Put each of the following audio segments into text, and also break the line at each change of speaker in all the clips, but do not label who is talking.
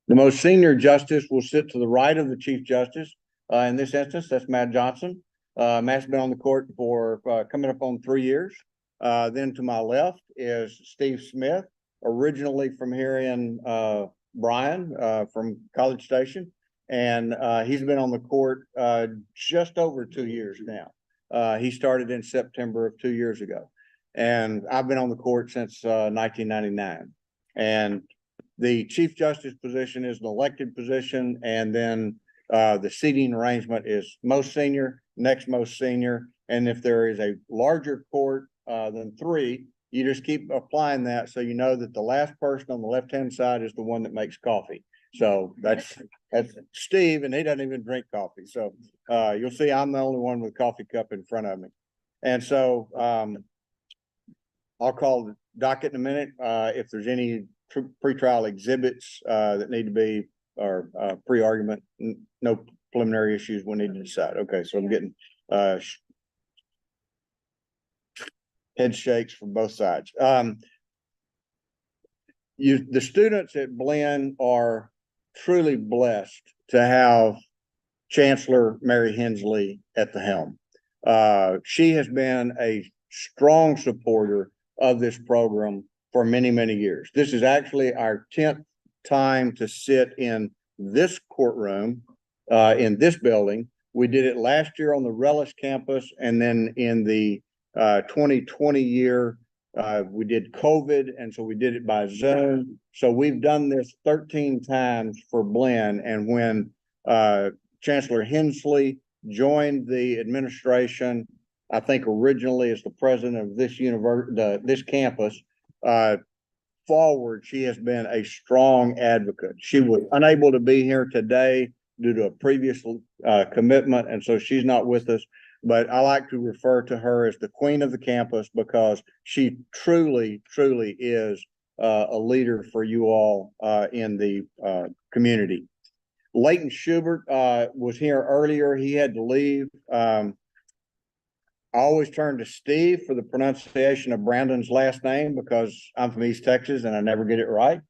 The most senior justice will sit to the right of the Chief Justice. In this instance, that's Matt Johnson. Matt's been on the court for coming up on 3 years. Then to my left is Steve Smith, originally from here in Bryan, from College Station. And he's been on the court just over 2 years now. He started in September of 2 years ago. And I've been on the court since 1999. And the Chief Justice position is an elected position, and then the seating arrangement is most senior, next most senior. And if there is a larger court than 3, you just keep applying that, so you know that the last person on the left-hand side is the one that makes coffee. So that's Steve, and he doesn't even drink coffee. So you'll see I'm the only one with a coffee cup in front of me. And so I'll call the docket in a minute. If there's any pretrial exhibits that need to be, or pre-argument, no preliminary issues we need to decide. Okay, so I'm getting head shakes from both sides. The students at Blinn are truly blessed to have Chancellor Mary Hensley at the helm. She has been a strong supporter of this program for many, many years. This is actually our 10th time to sit in this courtroom, in this building. We did it last year on the Relish campus, and then in the 2020 year, we did COVID, and so we did it by Zoom. So we've done this 13 times for Blinn. And when Chancellor Hensley joined the administration, I think originally as the president of this this campus, forward, she has been a strong advocate. She was unable to be here today due to a previous commitment, and so she's not with us. But I like to refer to her as the queen of the campus, because she truly, truly is a leader for you all in the community. Leighton Schubert was here earlier. He had to leave. I always turn to Steve for the pronunciation of Brandon's last name, because I'm from East Texas and I never get it right.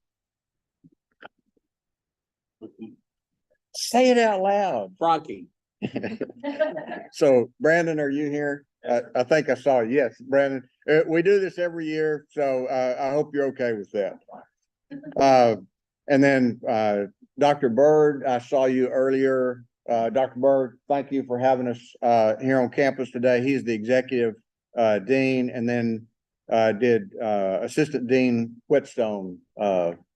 Say it out loud.
Frankie.
So, Brandon, are you here? I think I saw you. Yes, Brandon. We do this every year, so I hope you're okay with that. And then Dr. Bird, I saw you earlier. Dr. Bird, thank you for having us here on campus today. He's the executive dean, and then did Assistant Dean Whetstone.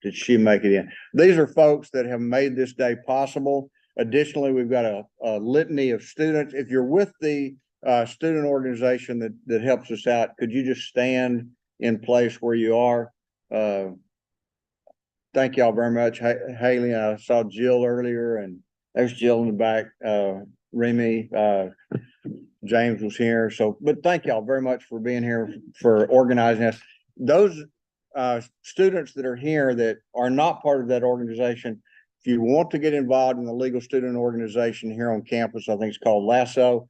Did she make it in? These are folks that have made this day possible. Additionally, we've got a litany of students. If you're with the student organization that helps us out, could you just stand in place where you are? Thank y'all very much. Haley, I saw Jill earlier, and there's Jill in the back. Remy, James was here. So, but thank y'all very much for being here, for organizing us. Those students that are here that are not part of that organization, if you want to get involved in the legal student organization here on campus, I think it's called LASSO,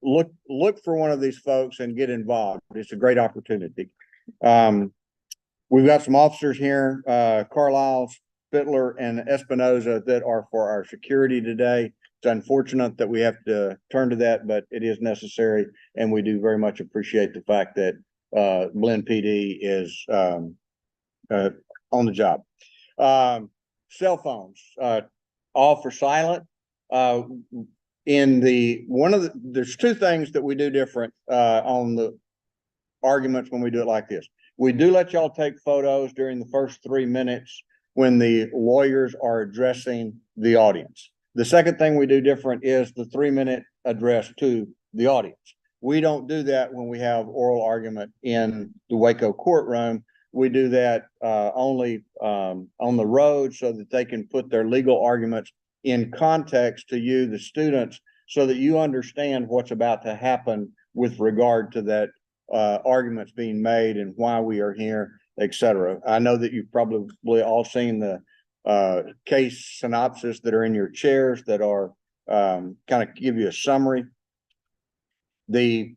look for one of these folks and get involved. It's a great opportunity. We've got some officers here, Carlisle, Spittler, and Espinoza, that are for our security today. It's unfortunate that we have to turn to that, but it is necessary, and we do very much appreciate the fact that Blinn PD is on the job. Cell phones, off or silent. There's 2 things that we do different on the arguments when we do it like this. We do let y'all take photos during the first 3 minutes when the lawyers are addressing the audience. The second thing we do different is the 3-minute address to the audience. We don't do that when we have oral argument in the Waco courtroom. We do that only on the road, so that they can put their legal arguments in context to you, the students, so that you understand what's about to happen with regard to that arguments being made and why we are here, etc. I know that you've probably all seen the case synopsis that are in your chairs that are kind of give you a summary. The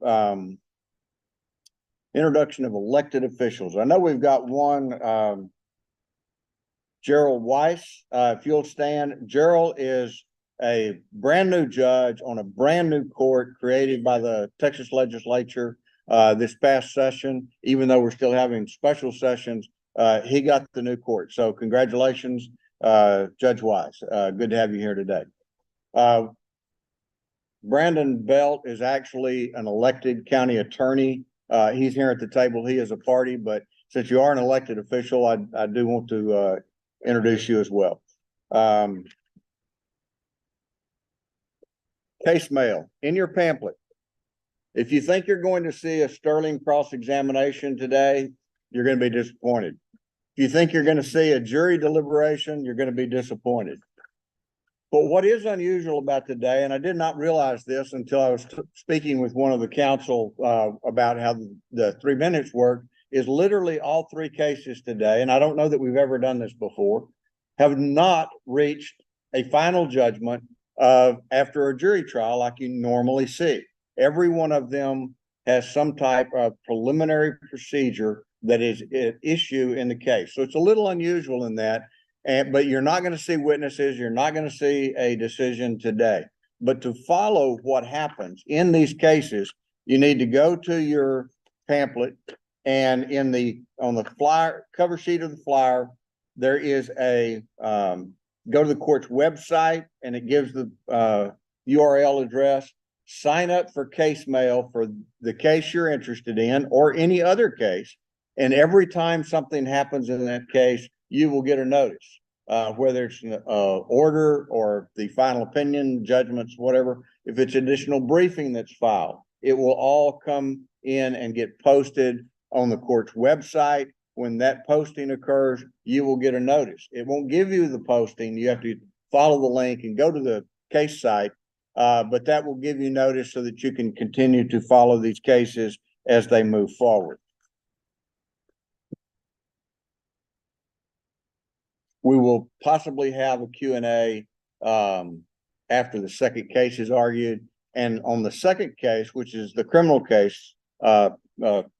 introduction of elected officials. I know we've got one Gerald Weiss. If you'll stand, Gerald is a brand new judge on a brand new court created by the Texas legislature this past session. Even though we're still having special sessions, he got the new court. So congratulations, Judge Weiss. Good to have you here today. Brandon Belt is actually an elected county attorney. He's here at the table. He is a party, but since you are an elected official, I do want to introduce you as well. Case mail in your pamphlet. If you think you're going to see a sterling cross-examination today, you're going to be disappointed. If you think you're going to see a jury deliberation, you're going to be disappointed. But what is unusual about today, and I did not realize this until I was speaking with one of the counsel about how the 3 minutes work, is literally all three cases today, and I don't know that we've ever done this before, have not reached a final judgment after a jury trial like you normally see. Every one of them has some type of preliminary procedure that is at issue in the case. So it's a little unusual in that. But you're not going to see witnesses. You're not going to see a decision today. But to follow what happens in these cases, you need to go to your pamphlet, and on the flyer, cover sheet of the flyer, there is a go to the court's website, and it gives the URL address. Sign up for case mail for the case you're interested in or any other case. And every time something happens in that case, you will get a notice, whether it's an order or the final opinion, judgments, whatever. If it's additional briefing that's filed, it will all come in and get posted on the court's website. When that posting occurs, you will get a notice. It won't give you the posting. You have to follow the link and go to the case site, but that will give you notice so that you can continue to follow these cases as they move forward. We will possibly have a Q&A after the second case is argued. And on the second case, which is the criminal case,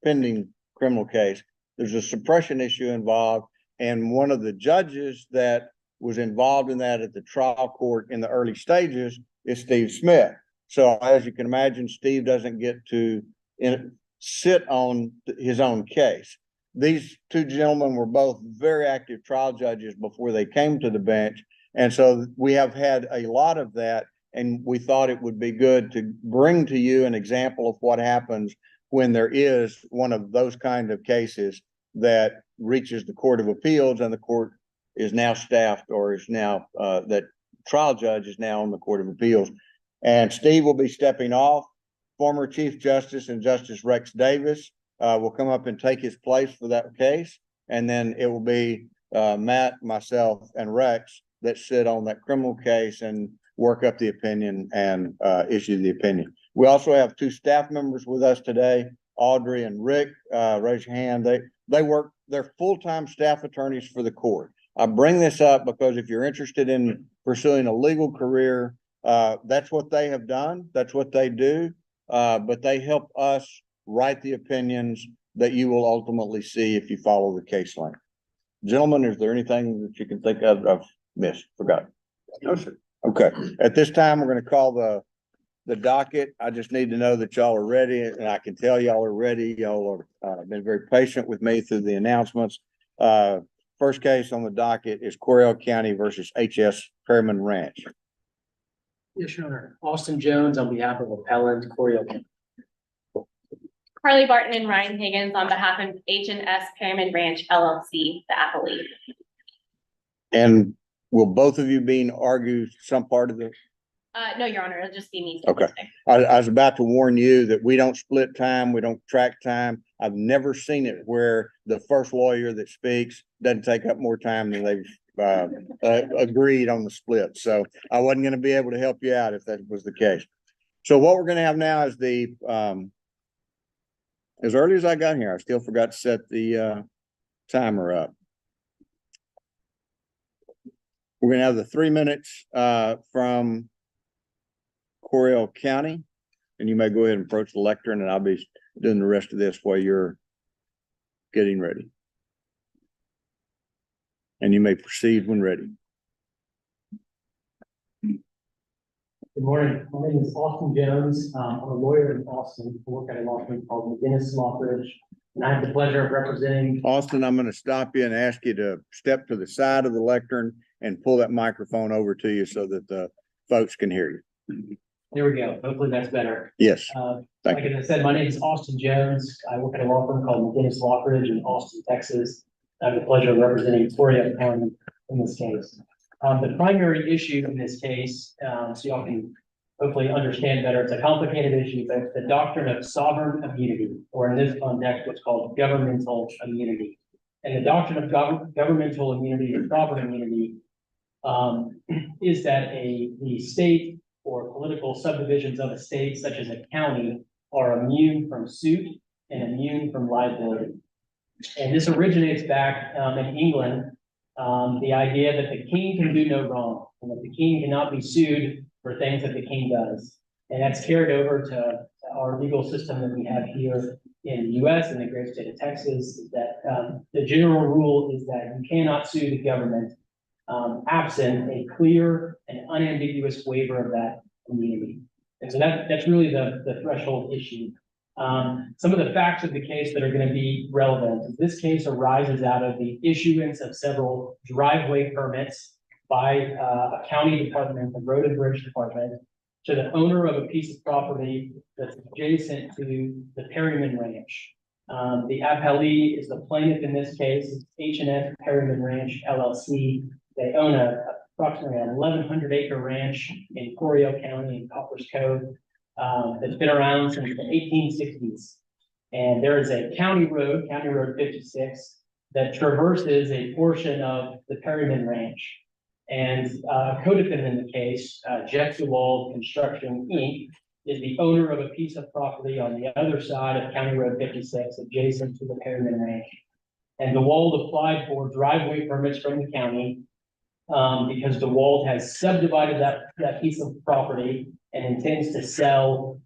pending criminal case, there's a suppression issue involved. And one of the judges that was involved in that at the trial court in the early stages is Steve Smith. So as you can imagine, Steve doesn't get to sit on his own case. These two gentlemen were both very active trial judges before they came to the bench. And so we have had a lot of that. And we thought it would be good to bring to you an example of what happens when there is one of those kind of cases that reaches the Court of Appeals and the court is now staffed, or is now that trial judge is now on the Court of Appeals. And Steve will be stepping off. Former Chief Justice and Justice Rex Davis will come up and take his place for that case. And then it will be Matt, myself, and Rex that sit on that criminal case and work up the opinion and issue the opinion. We also have two staff members with us today, Audrey and Rick. Raise your hand. They're full-time staff attorneys for the court. I bring this up because if you're interested in pursuing a legal career, that's what they have done. That's what they do. But they help us write the opinions that you will ultimately see if you follow the case line. Gentlemen, is there anything that you can think of I've missed, forgot? No, sir. Okay. At this time, we're going to call the docket. I just need to know that y'all are ready, and I can tell y'all are ready. Y'all are been very patient with me through the announcements. First case on the docket is Coryell County versus HS Perryman Ranch.
Yes, Your Honor. Austin Jones on behalf of appellant Coryell County.
Carly Barton and Ryan Higgins on behalf of H&S Perryman Ranch LLC, the appellee.
And will both of you be argue some part of this?
No, Your Honor, it'll just be me.
Okay. I was about to warn you that we don't split time. We don't track time. I've never seen it where the first lawyer that speaks doesn't take up more time than they've agreed on the split. So I wasn't going to be able to help you out if that was the case. So what we're going to have now is the, as early as I got here, I still forgot to set the timer up. We're going to have the 3 minutes from Coryell County, and you may go ahead and approach the lectern, and I'll be doing the rest of this while you're getting ready. and you may proceed when ready.
Good morning. My name is Austin Jones. I'm a lawyer in Austin. I work at a law firm called McGinnis Law Bridge, and I have the pleasure of representing.
Austin, I'm going to stop you and ask you to step to the side of the lectern and pull that microphone over to you so that the folks can hear you.
There we go. Hopefully that's better.
Yes.
Like I said, my name is Austin Jones. I work at a law firm called McGinnis Law Bridge in Austin, Texas. I have the pleasure of representing Victoria County in this case. The primary issue in this case, so y'all can hopefully understand better, it's a complicated issue, but it's the doctrine of sovereign immunity, or in this context, what's called governmental immunity. And the doctrine of governmental immunity or sovereign immunity is that the state or political subdivisions of a state, such as a county, are immune from suit and immune from liability. And this originates back in England, the idea that the king can do no wrong, and that the king cannot be sued for things that the king does. And that's carried over to our legal system that we have here in the US and the great state of Texas, is that the general rule is that you cannot sue the government absent a clear and unambiguous waiver of that immunity. And so that's really the threshold issue. Some of the facts of the case that are going to be relevant is this case arises out of the issuance of several driveway permits by a county department, the Road and Bridge Department, to the owner of a piece of property that's adjacent to the Perryman Ranch. The appellee is the plaintiff in this case. It's H&S Perryman Ranch LLC. They own approximately an 1,100 acre ranch in Corio County in Coppers Cove that's been around since the 1860s. And there is a county road 56, that traverses a portion of the Perryman Ranch. And co-defendant in the case, Jeff DeWald Construction Inc., is the owner of a piece of property on the other side of County Road 56, adjacent to the Perryman Ranch. And DeWald applied for driveway permits from the county because DeWald has subdivided that piece of property and intends to sell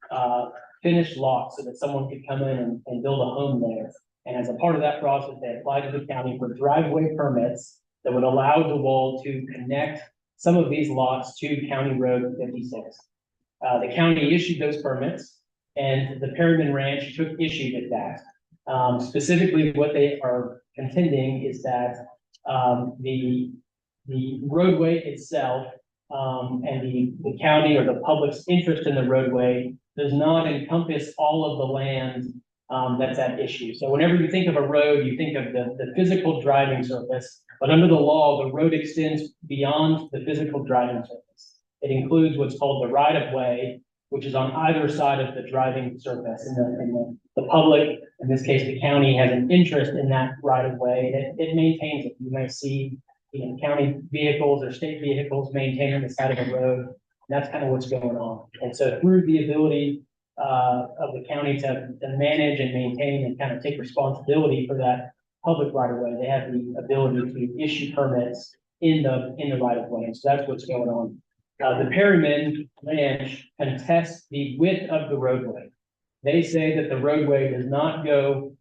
finished lots so that someone could come in and build a home there. And as a part of that process, they applied to the county for driveway permits that would allow DeWald to connect some of these lots to County Road 56. The county issued those permits, and the Perryman Ranch took issue with that. Specifically, what they are contending is that the roadway itself and the county or the public's interest in the roadway does not encompass all of the land that's at issue. So whenever you think of a road, you think of the physical driving surface, but under the law, the road extends beyond the physical driving surface. It includes what's called the right-of-way, which is on either side of the driving surface. And the public, in this case, the county, has an interest in that right-of-way, and it maintains it. You may see county vehicles or state vehicles maintaining the side of the road. And that's kind of what's going on. And so through the ability of the county to manage and maintain and kind of take responsibility for that public right of way, they have the ability to issue permits in the right of way. And so that's what's going on. The Perryman Ranch contests the width of the roadway. They say that the roadway does not go,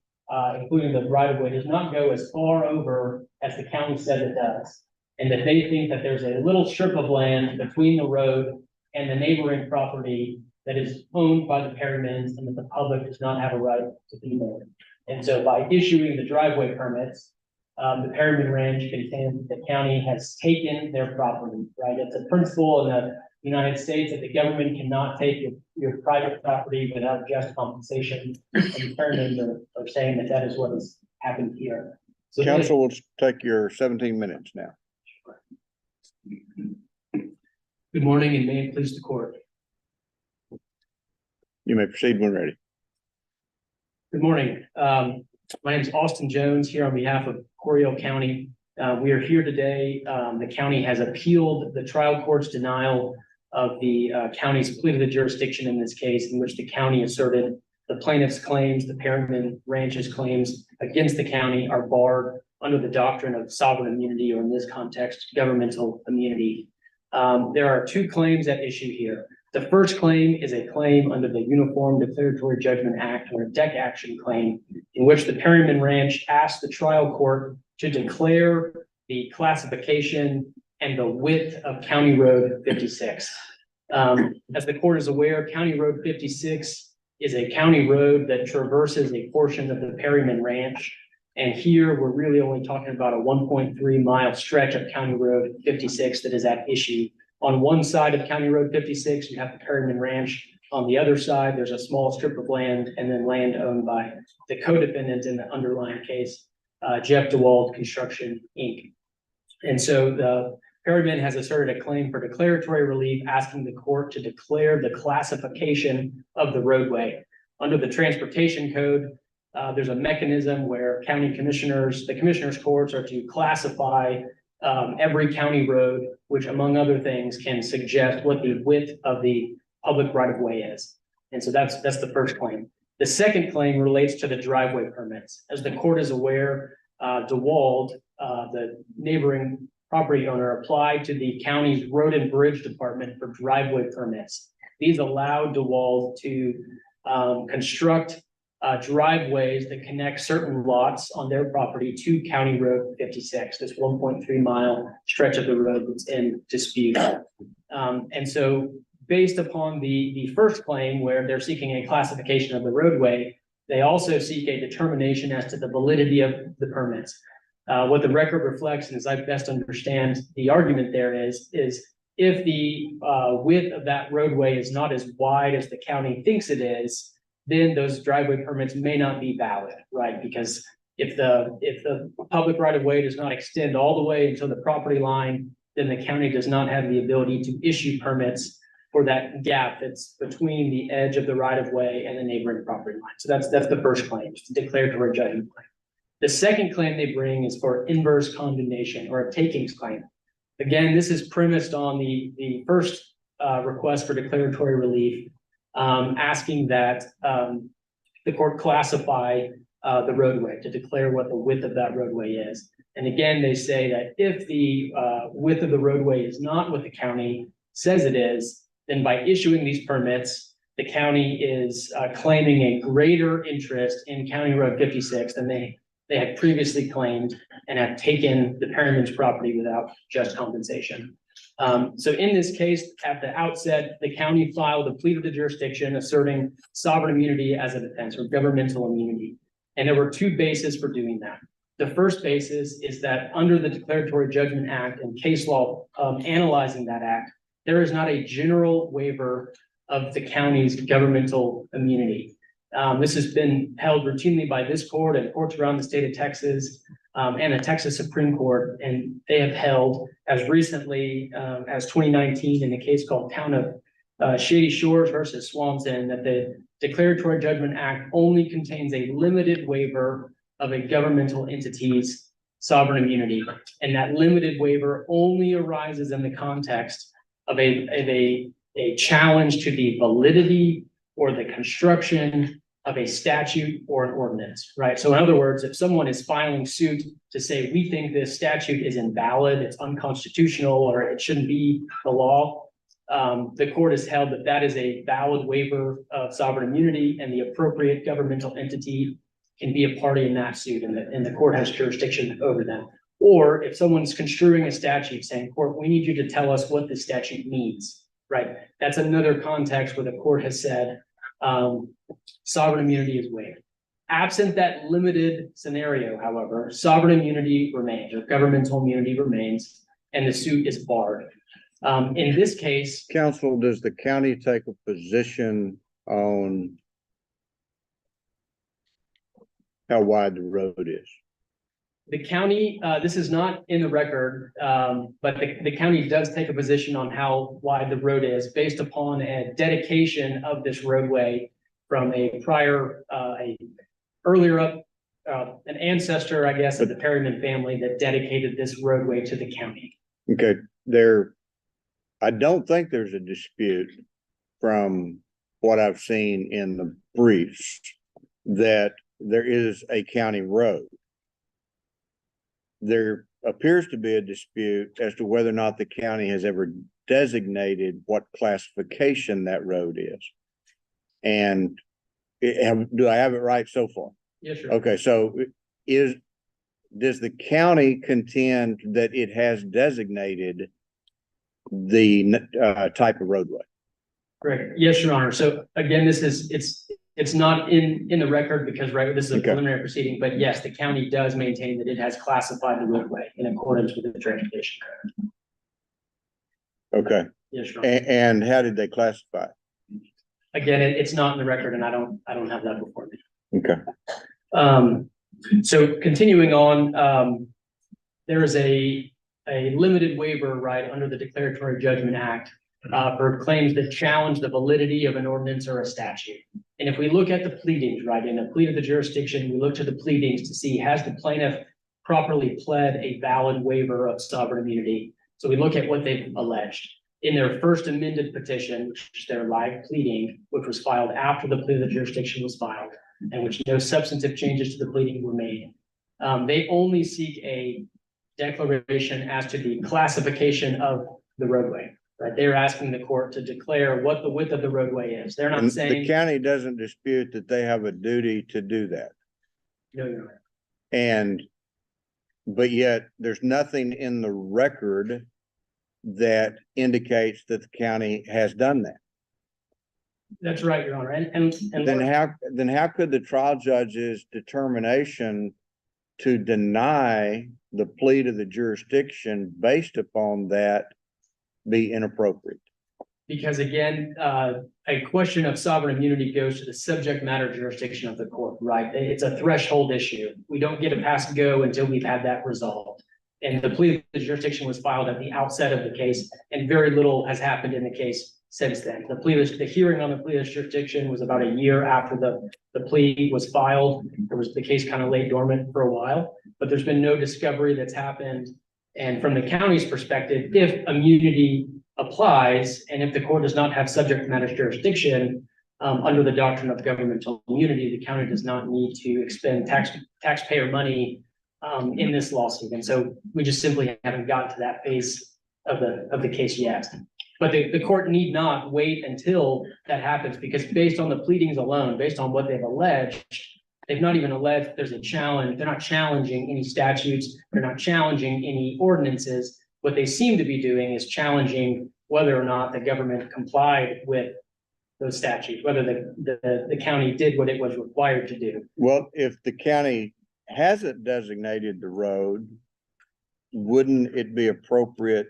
including the right of way, does not go as far over as the county said it does. And that they think that there's a little strip of land between the road and the neighboring property that is owned by the Perrymans, and that the public does not have a right to be there. And so by issuing the driveway permits, the Perryman Ranch contends that the county has taken their property, right? It's a principle in the United States that the government cannot take your private property without just compensation. And the Perrymans are saying that is what has happened here. So
Council will take your 17 minutes now.
Good morning, and may it please the court.
You may proceed when ready.
Good morning. My name is Austin Jones, here on behalf of Corio County. We are here today. The county has appealed the trial court's denial of the county's plea to the jurisdiction in this case, in which the county asserted the plaintiff's claims, the Perryman Ranch's claims against the county, are barred under the doctrine of sovereign immunity, or in this context, governmental immunity. There are two claims at issue here. The first claim is a claim under the Uniform Declaratory Judgment Act, or a deck action claim, in which the Perryman Ranch asked the trial court to declare the classification and the width of County Road 56. As the court is aware, County Road 56 is a county road that traverses a portion of the Perryman Ranch. And here we're really only talking about a 1.3 mile stretch of County Road 56 that is at issue. On one side of County Road 56, you have the Perryman Ranch. On the other side, there's a small strip of land and then land owned by the co-defendant in the underlying case, Jeff DeWald Construction, Inc. And so the Perryman has asserted a claim for declaratory relief, asking the court to declare the classification of the roadway. Under the Transportation Code, there's a mechanism where the commissioners' courts are to classify every county road, which among other things can suggest what the width of the public right-of-way is. And so that's the first claim. The second claim relates to the driveway permits. As the court is aware, DeWald, the neighboring property owner, applied to the county's Road and Bridge Department for driveway permits. These allow DeWald to construct driveways that connect certain lots on their property to County Road 56, this 1.3 mile stretch of the road that's in dispute. And so based upon the first claim where they're seeking a classification of the roadway, they also seek a determination as to the validity of the permits. What the record reflects, and as I best understand the argument there is if the width of that roadway is not as wide as the county thinks it is, then those driveway permits may not be valid, right? Because if the public right of way does not extend all the way until the property line, then the county does not have the ability to issue permits for that gap that's between the edge of the right of way and the neighboring property line. So that's the first claim, it's a declaratory judgment claim. The second claim they bring is for inverse condemnation or a takings claim. Again, this is premised on the first request for declaratory relief, asking that the court classify the roadway to declare what the width of that roadway is. And again, they say that if the width of the roadway is not what the county says it is, then by issuing these permits, the county is claiming a greater interest in County Road 56 than they had previously claimed and have taken the Perryman's property without just compensation. So in this case, at the outset, the county filed a plea to the jurisdiction asserting sovereign immunity as a defense or governmental immunity. And there were two bases for doing that. The first basis is that under the Declaratory Judgment Act and case law analyzing that act, there is not a general waiver of the county's governmental immunity. This has been held routinely by this court and courts around the state of Texas and the Texas Supreme Court. And they have held as recently as 2019 in a case called Town of Shady Shores versus Swanson that the Declaratory Judgment Act only contains a limited waiver of a governmental entity's sovereign immunity. And that limited waiver only arises in the context of a challenge to the validity or the construction of a statute or an ordinance, right? So in other words, if someone is filing suit to say, we think this statute is invalid, it's unconstitutional, or it shouldn't be the law, the court has held that that is a valid waiver of sovereign immunity and the appropriate governmental entity can be a party in that suit and the court has jurisdiction over them. Or if someone's construing a statute saying, court, we need you to tell us what the statute means, right? That's another context where the court has said sovereign immunity is waived. Absent that limited scenario, however, sovereign immunity remains or governmental immunity remains and the suit is barred. In this case,
Counsel, does the county take a position on how wide the road is?
the county, this is not in the record, but the county does take a position on how wide the road is based upon a dedication of this roadway from a prior, an ancestor, I guess, of the Perryman family that dedicated this roadway to the county.
Okay, I don't think there's a dispute from what I've seen in the briefs that there is a county road. There appears to be a dispute as to whether or not the county has ever designated what classification that road is. And do I have it right so far?
Yes, sir.
Okay, so does the county contend that it has designated the type of roadway?
Correct. Yes, Your Honor. So again, it's not in the record because, right, this is a
Okay.
preliminary proceeding, but yes, the county does maintain that it has classified the roadway in accordance with the transportation code.
Okay.
Yes, Your Honor.
And how did they classify it?
Again, it's not in the record and I don't have that before me.
Okay.
So continuing on, there is a limited waiver, right, under the Declaratory Judgment Act for claims that challenge the validity of an ordinance or a statute. And if we look at the pleadings, right, in a plea of the jurisdiction, we look to the pleadings to see, has the plaintiff properly pled a valid waiver of sovereign immunity? So we look at what they've alleged. In their first amended petition, which is their live pleading, which was filed after the plea of the jurisdiction was filed, and which no substantive changes to the pleading were made. They only seek a declaration as to the classification of the roadway, right? They're asking the court to declare what the width of the roadway is. They're not
And
saying.
the county doesn't dispute that they have a duty to do that.
No, Your Honor.
But yet there's nothing in the record that indicates that the county has done that.
That's right, Your Honor. And
Then how could the trial judge's determination to deny the plea to the jurisdiction based upon that be inappropriate?
because again, a question of sovereign immunity goes to the subject matter jurisdiction of the court, right? It's a threshold issue. We don't get a pass go until we've had that resolved. And the plea of the jurisdiction was filed at the outset of the case, and very little has happened in the case since then. The hearing on the plea of jurisdiction was about a year after the plea was filed. The case kind of lay dormant for a while, but there's been no discovery that's happened. And from the county's perspective, if immunity applies, and if the court does not have subject matter jurisdiction under the doctrine of governmental immunity, the county does not need to expend taxpayer money in this lawsuit. And so we just simply haven't gotten to that phase of the case yet. But the court need not wait until that happens, because based on the pleadings alone, based on what they've alleged, they've not even alleged there's a challenge. They're not challenging any statutes. They're not challenging any ordinances. What they seem to be doing is challenging whether or not the government complied with those statutes, whether the county did what it was required to do.
Well, if the county hasn't designated the road, wouldn't it be appropriate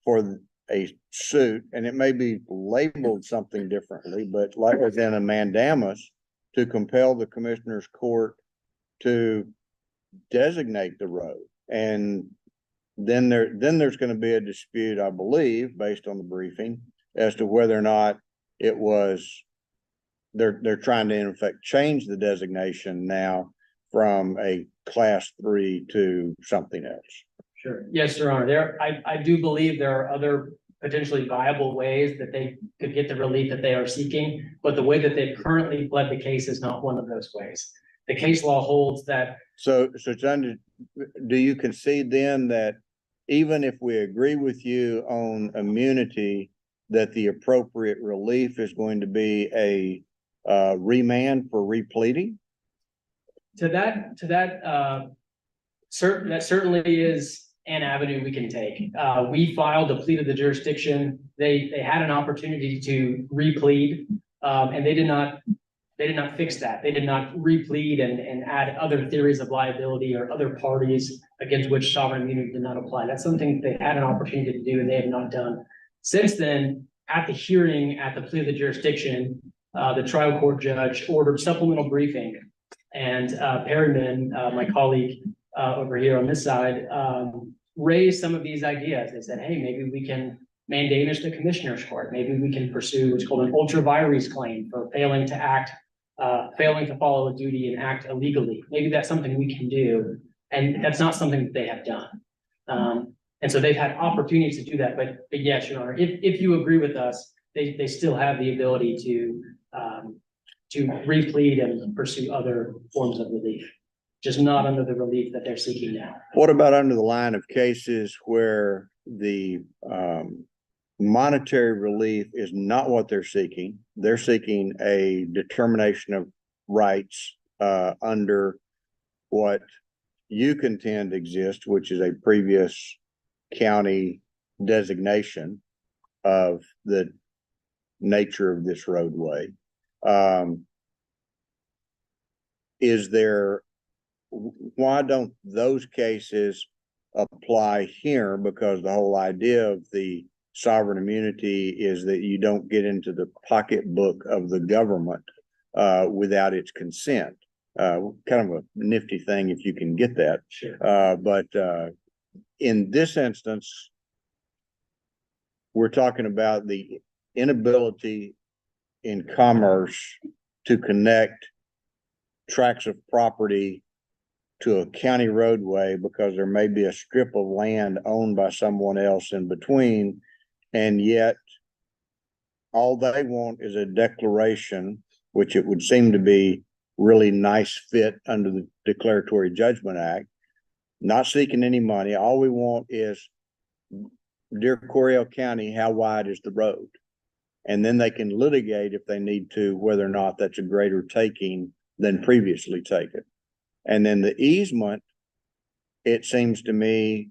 for a suit, and it may be labeled something differently, but like within a mandamus, to compel the commissioner's court to designate the road? And then there's going to be a dispute, I believe, based on the briefing, as to whether or not it was, they're trying to in effect change the designation now from a class 3 to something else.
Sure. Yes, Your Honor. I do believe there are other potentially viable ways that they could get the relief that they are seeking, but the way that they've currently pled the case is not one of those ways. The case law holds that.
So John, do you concede then that even if we agree with you on immunity, that the appropriate relief is going to be a remand for repleading?
That certainly is an avenue we can take. We filed a plea to the jurisdiction. They had an opportunity to replead, and they did not fix that. They did not replead and add other theories of liability or other parties against which sovereign immunity did not apply. That's something they had an opportunity to do and they have not done. Since then, at the hearing at the plea of the jurisdiction, the trial court judge ordered supplemental briefing, and Perryman, my colleague over here on this side, raised some of these ideas. They said, hey, maybe we can mandamus the commissioner's court. Maybe we can pursue what's called an ultra vires claim for failing to follow a duty and act illegally. Maybe that's something we can do. And that's not something that they have done. And so they've had opportunities to do that. But yes, Your Honor, if you agree with us, they still have the ability to replead and pursue other forms of relief, just not under the relief that they're seeking now.
What about under the line of cases where the monetary relief is not what they're seeking? They're seeking a determination of rights under what you contend exists, which is a previous county designation of the nature of this roadway. Why don't those cases apply here? Because the whole idea of the sovereign immunity is that you don't get into the pocketbook of the government without its consent. Kind of a nifty thing if you can get that.
Sure.
But in this instance, we're talking about the inability in commerce to connect tracts of property to a county roadway because there may be a strip of land owned by someone else in between, and yet all they want is a declaration, which it would seem to be really nice fit under the Declaratory Judgment Act, not seeking any money. All we want is, dear Coryell County, how wide is the road? And then they can litigate if they need to, whether or not that's a greater taking than previously taken. And then the easement, it seems to me,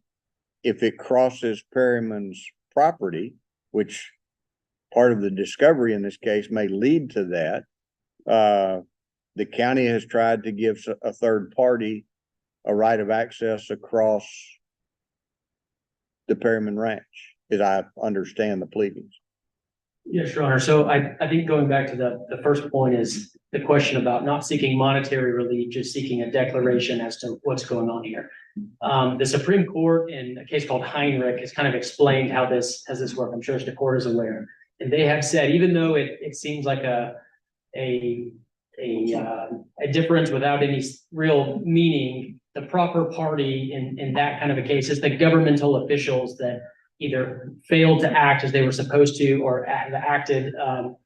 if it crosses Perryman's property, which part of the discovery in this case may lead to that, the county has tried to give a third party a right of access across the Perryman Ranch, as I understand the pleadings.
Yes, Your Honor. So I think going back to the first point is the question about not seeking monetary relief, just seeking a declaration as to what's going on here. The Supreme Court in a case called Heinrich has kind of explained how this works. I'm sure the court is aware. And they have said, even though it seems like a difference without any real meaning, the proper party in that kind of a case is the governmental officials that either failed to act as they were supposed to or have acted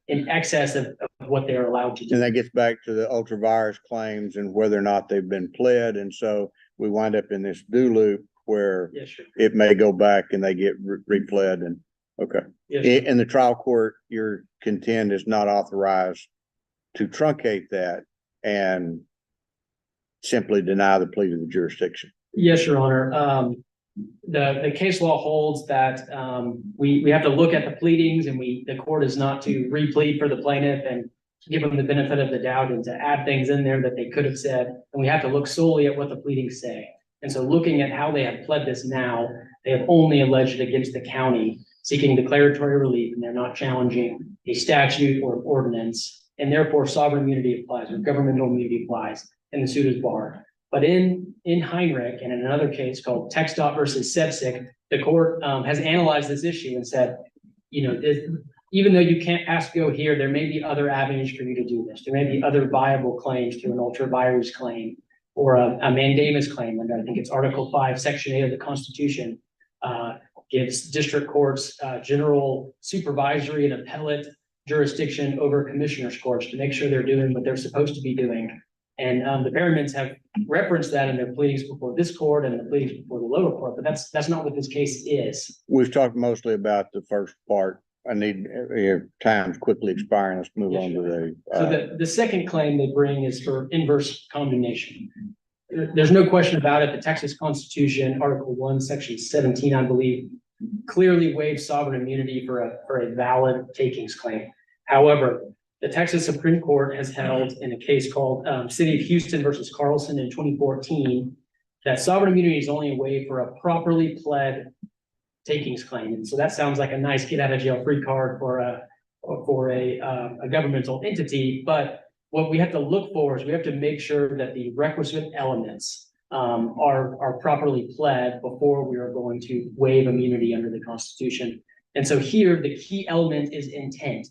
in excess of what they are allowed to do.
And that gets back to the ultra virus claims and whether or not they've been pled. And so we wind up in this do loop where it may go back and they get repled. And okay. In the trial court, your contend is not authorized to truncate that and simply deny the plea to the jurisdiction.
Yes, Your Honor. The case law holds that we have to look at the pleadings, and the court is not to replead for the plaintiff and give them the benefit of the doubt and to add things in there that they could have said. And we have to look solely at what the pleadings say. And so looking at how they have pled this now, they have only alleged against the county seeking declaratory relief, and they're not challenging a statute or ordinance, and therefore sovereign immunity applies or governmental immunity applies, and the suit is barred. But in Heinrich and in another case called TxDOT versus Sepsic, the court has analyzed this issue and said, even though you can't ask go here, there may be other avenues for you to do this. There may be other viable claims to an ultra virus claim or a mandamus claim. And I think it's Article 5, Section 8 of the Constitution gives district courts general supervisory and appellate jurisdiction over commissioners' courts to make sure they're doing what they're supposed to be doing. And the Perrymans have referenced that in their pleadings before this court and the pleadings before the lower court, but that's not what this case is.
We've talked mostly about the first part. I need time's quickly expiring. Let's move on to the.
So the second claim they bring is for inverse condemnation. There's no question about it. The Texas Constitution, Article 1, Section 17, I believe, clearly waives sovereign immunity for a valid takings claim. However, the Texas Supreme Court has held in a case called City of Houston versus Carlson in 2014 that sovereign immunity is only a way for a properly pled takings claim. And so that sounds like a nice get out of jail free card for a governmental entity. But what we have to look for is we have to make sure that the requisite elements are properly pled before we are going to waive immunity under the Constitution. And so here the key element is intent.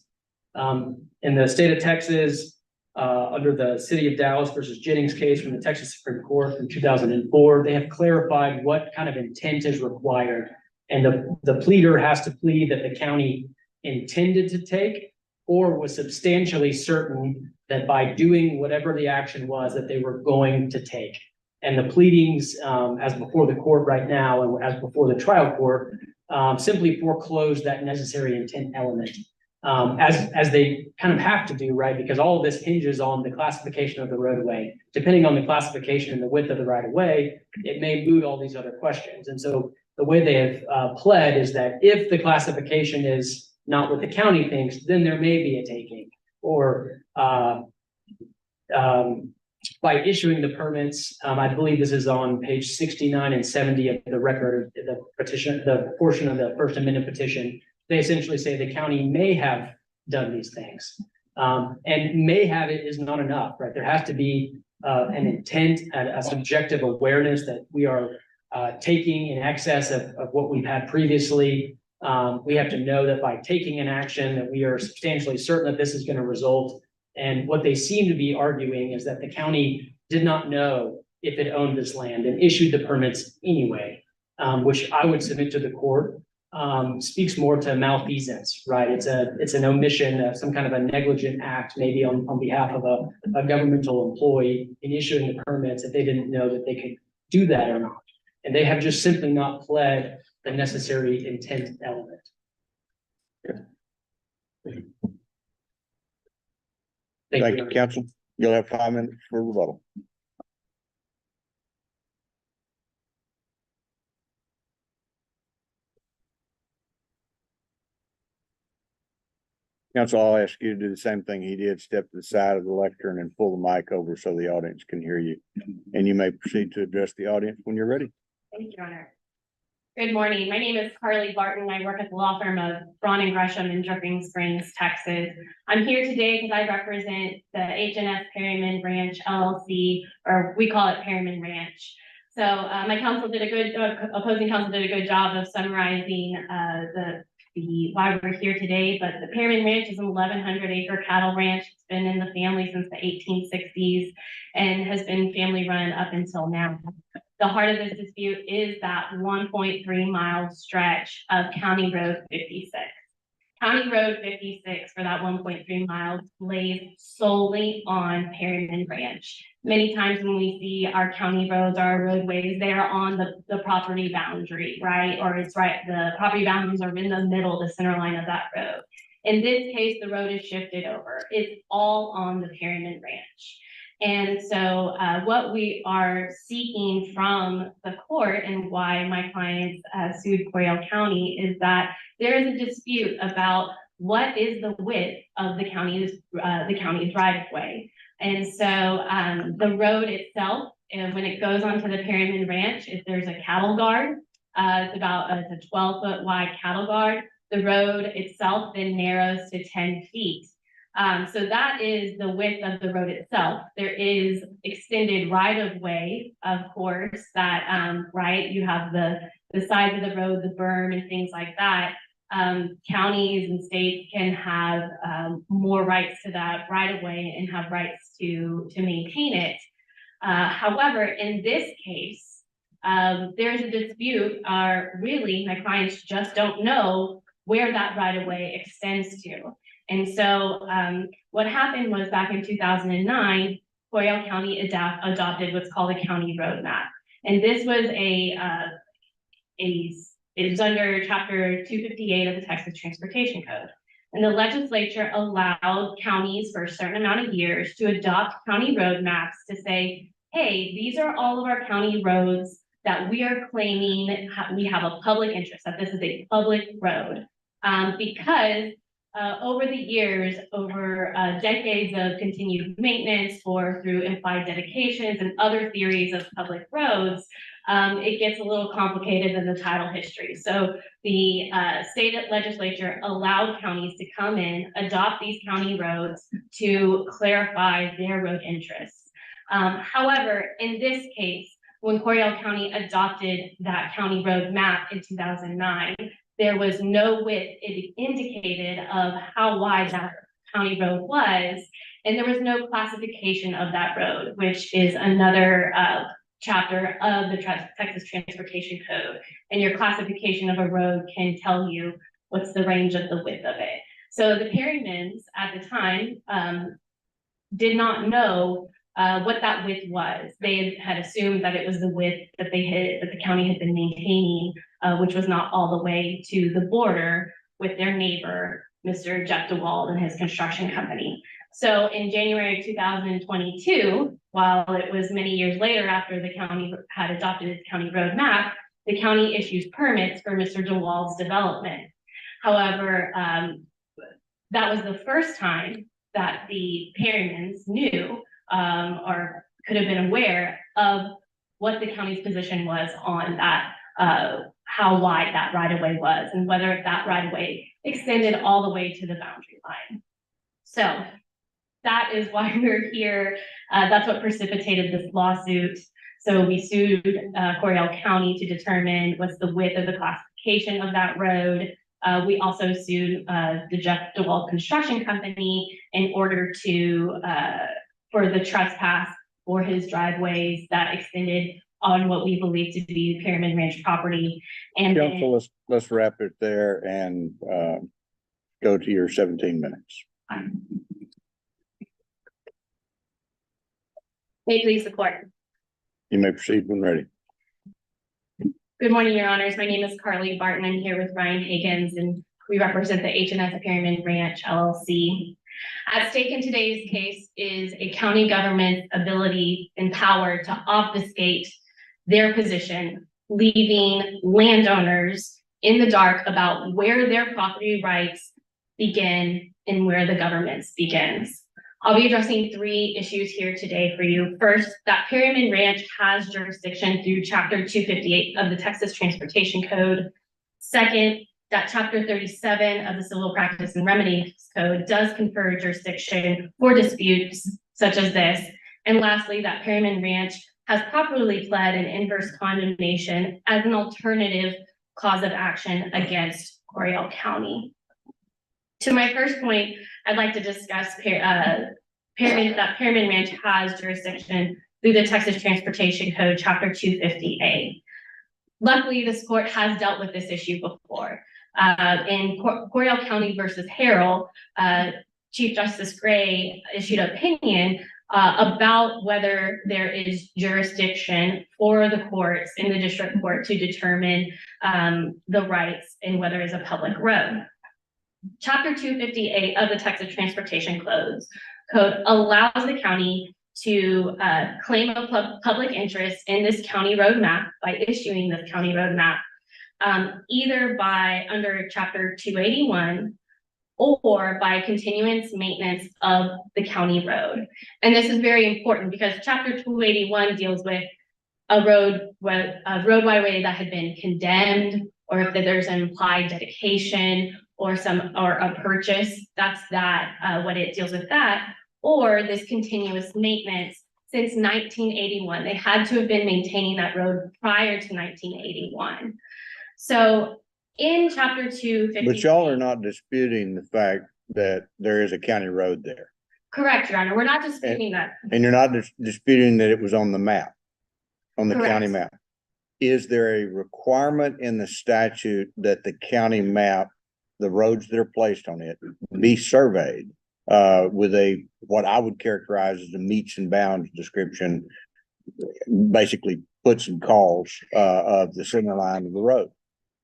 In the state of Texas, under the City of Dallas versus Jennings case from the Texas Supreme Court in 2004, they have clarified what kind of intent is required. And the pleader has to plead that the county intended to take or was substantially certain that by doing whatever the action was that they were going to take. And the pleadings, as before the court right now and as before the trial court, simply foreclosed that necessary intent element. as they kind of have to do, right? Because all of this hinges on the classification of the roadway. Depending on the classification and the width of the right of way, it may moot all these other questions. And so the way they have pled is that if the classification is not what the county thinks, then there may be a taking. Or by issuing the permits, I believe this is on page 69 and 70 of the record, the petition, the portion of the First Amendment petition. They essentially say the county may have done these things. And may have it is not enough, right? There has to be an intent, a subjective awareness that we are taking in excess of what we've had previously. We have to know that by taking an action that we are substantially certain that this is going to result. And what they seem to be arguing is that the county did not know if it owned this land and issued the permits anyway, which I would submit to the court. Speaks more to malfeasance, right? It's an omission, some kind of a negligent act, maybe on behalf of a governmental employee in issuing the permits if they didn't know that they could do that or not. And they have just simply not pled the necessary intent element.
Thank you, counsel. You'll have 5 minutes for rebuttal. Counsel, I'll ask you to do the same thing he did, step to the side of the lectern and pull the mic over so the audience can hear you. And you may proceed to address the audience when you're ready.
Thank you, Your Honor. Good morning. My name is Carly Barton. I work at the law firm of Braun and Gresham in Dripping Springs, Texas. I'm here today because I represent the H&S Perryman Ranch LLC, or we call it Perryman Ranch. So my counsel did a good, opposing counsel did a good job of summarizing why we're here today, but the Perryman Ranch is an 1,100 acre cattle ranch. It's been in the family since the 1860s and has been family run up until now. The heart of this dispute is that 1.3 mile stretch of County Road 56. County Road 56 for that 1.3 miles lays solely on Perryman Ranch. Many times when we see our county roads, our roadways, they are on the property boundary, right? Or it's right, the property boundaries are in the middle, the center line of that road. In this case, the road is shifted over. It's all on the Perryman Ranch. And so what we are seeking from the court and why my clients sued Coryell County is that there is a dispute about what is the width of the county driveway. And so the road itself, and when it goes onto the Perryman Ranch, if there's a cattle guard, it's a 12-foot wide cattle guard. The road itself then narrows to 10 feet. So that is the width of the road itself. There is extended right of way, of course, that, right, you have the sides of the road, the berm and things like that. Counties and states can have more rights to that right of way and have rights to maintain it. However, in this case, there's a dispute, really, my clients just don't know where that right of way extends to. And so what happened was back in 2009, Coryell County adopted what's called a county road map. And this was it was under chapter 258 of the Texas Transportation Code. And the legislature allowed counties for a certain amount of years to adopt county road maps to say, hey, these are all of our county roads that we are claiming we have a public interest, that this is a public road. Because over the years, over decades of continued maintenance or through implied dedications and other theories of public roads, it gets a little complicated in the title history. So the state legislature allowed counties to come in, adopt these county roads to clarify their road interests. However, in this case, when Coryell County adopted that county road map in 2009, there was no width it indicated of how wide that county road was, and there was no classification of that road, which is another chapter of the Texas Transportation Code. And your classification of a road can tell you what's the range of the width of it. So the Perrymans at the time did not know what that width was. They had assumed that it was the width that the county had been maintaining, which was not all the way to the border with their neighbor, Mr. Jeff DeWald and his construction company. So in January 2022, while it was many years later after the county had adopted its county road map, the county issues permits for Mr. DeWald's development. However, that was the first time that the Perrymans knew or could have been aware of what the county's position was on that, how wide that right-of-way was, and whether that right-of-way extended all the way to the boundary line. So that is why we're here. That's what precipitated this lawsuit. So we sued Coryell County to determine what's the width of the classification of that road. We also sued the Jeff DeWald Construction Company in order to for the trespass for his driveways that extended on what we believe to be Pyramid Ranch property. And
Council, let's wrap it there and go to your 17 minutes.
May it please the court.
You may proceed when ready.
Good morning, your honors. My name is Carly Barton. I'm here with Ryan Higgins, and we represent the H&S Pyramid Ranch LLC. At stake in today's case is a county government's ability and power to obfuscate their position, leaving landowners in the dark about where their property rights begin and where the government's begins. I'll be addressing three issues here today for you. First, that Pyramid Ranch has jurisdiction through Chapter 258 of the Texas Transportation Code. Second, that Chapter 37 of the Civil Practice and Remedies Code does confer jurisdiction for disputes such as this. And lastly, that Pyramid Ranch has properly pled an inverse condemnation as an alternative cause of action against Coryell County. To my first point, I'd like to discuss that Pyramid Ranch has jurisdiction through the Texas Transportation Code, Chapter 250A. Luckily, this court has dealt with this issue before. In Coryell County versus Harrell, Chief Justice Gray issued an opinion about whether there is jurisdiction for the courts in the district court to determine the rights and whether it's a public road. Chapter 258 of the Texas Transportation Code allows the county to claim a public interest in this county road map by issuing this county road map, either by under Chapter 281 or by continuance maintenance of the county road. And this is very important because Chapter 281 deals with a roadway that had been condemned, or if there's an implied dedication or a purchase. That's what it deals with that, or this continuous maintenance since 1981. They had to have been maintaining that road prior to 1981. So in Chapter 250.
But y'all are not disputing the fact that there is a county road there.
Correct, Your Honor. We're not disputing that.
And you're not disputing that it was on the map, on the
Correct.
county map. Is there a requirement in the statute that the county map, the roads that are placed on it, be surveyed with what I would characterize as a meets and bounds description, basically puts and calls of the center line of the road?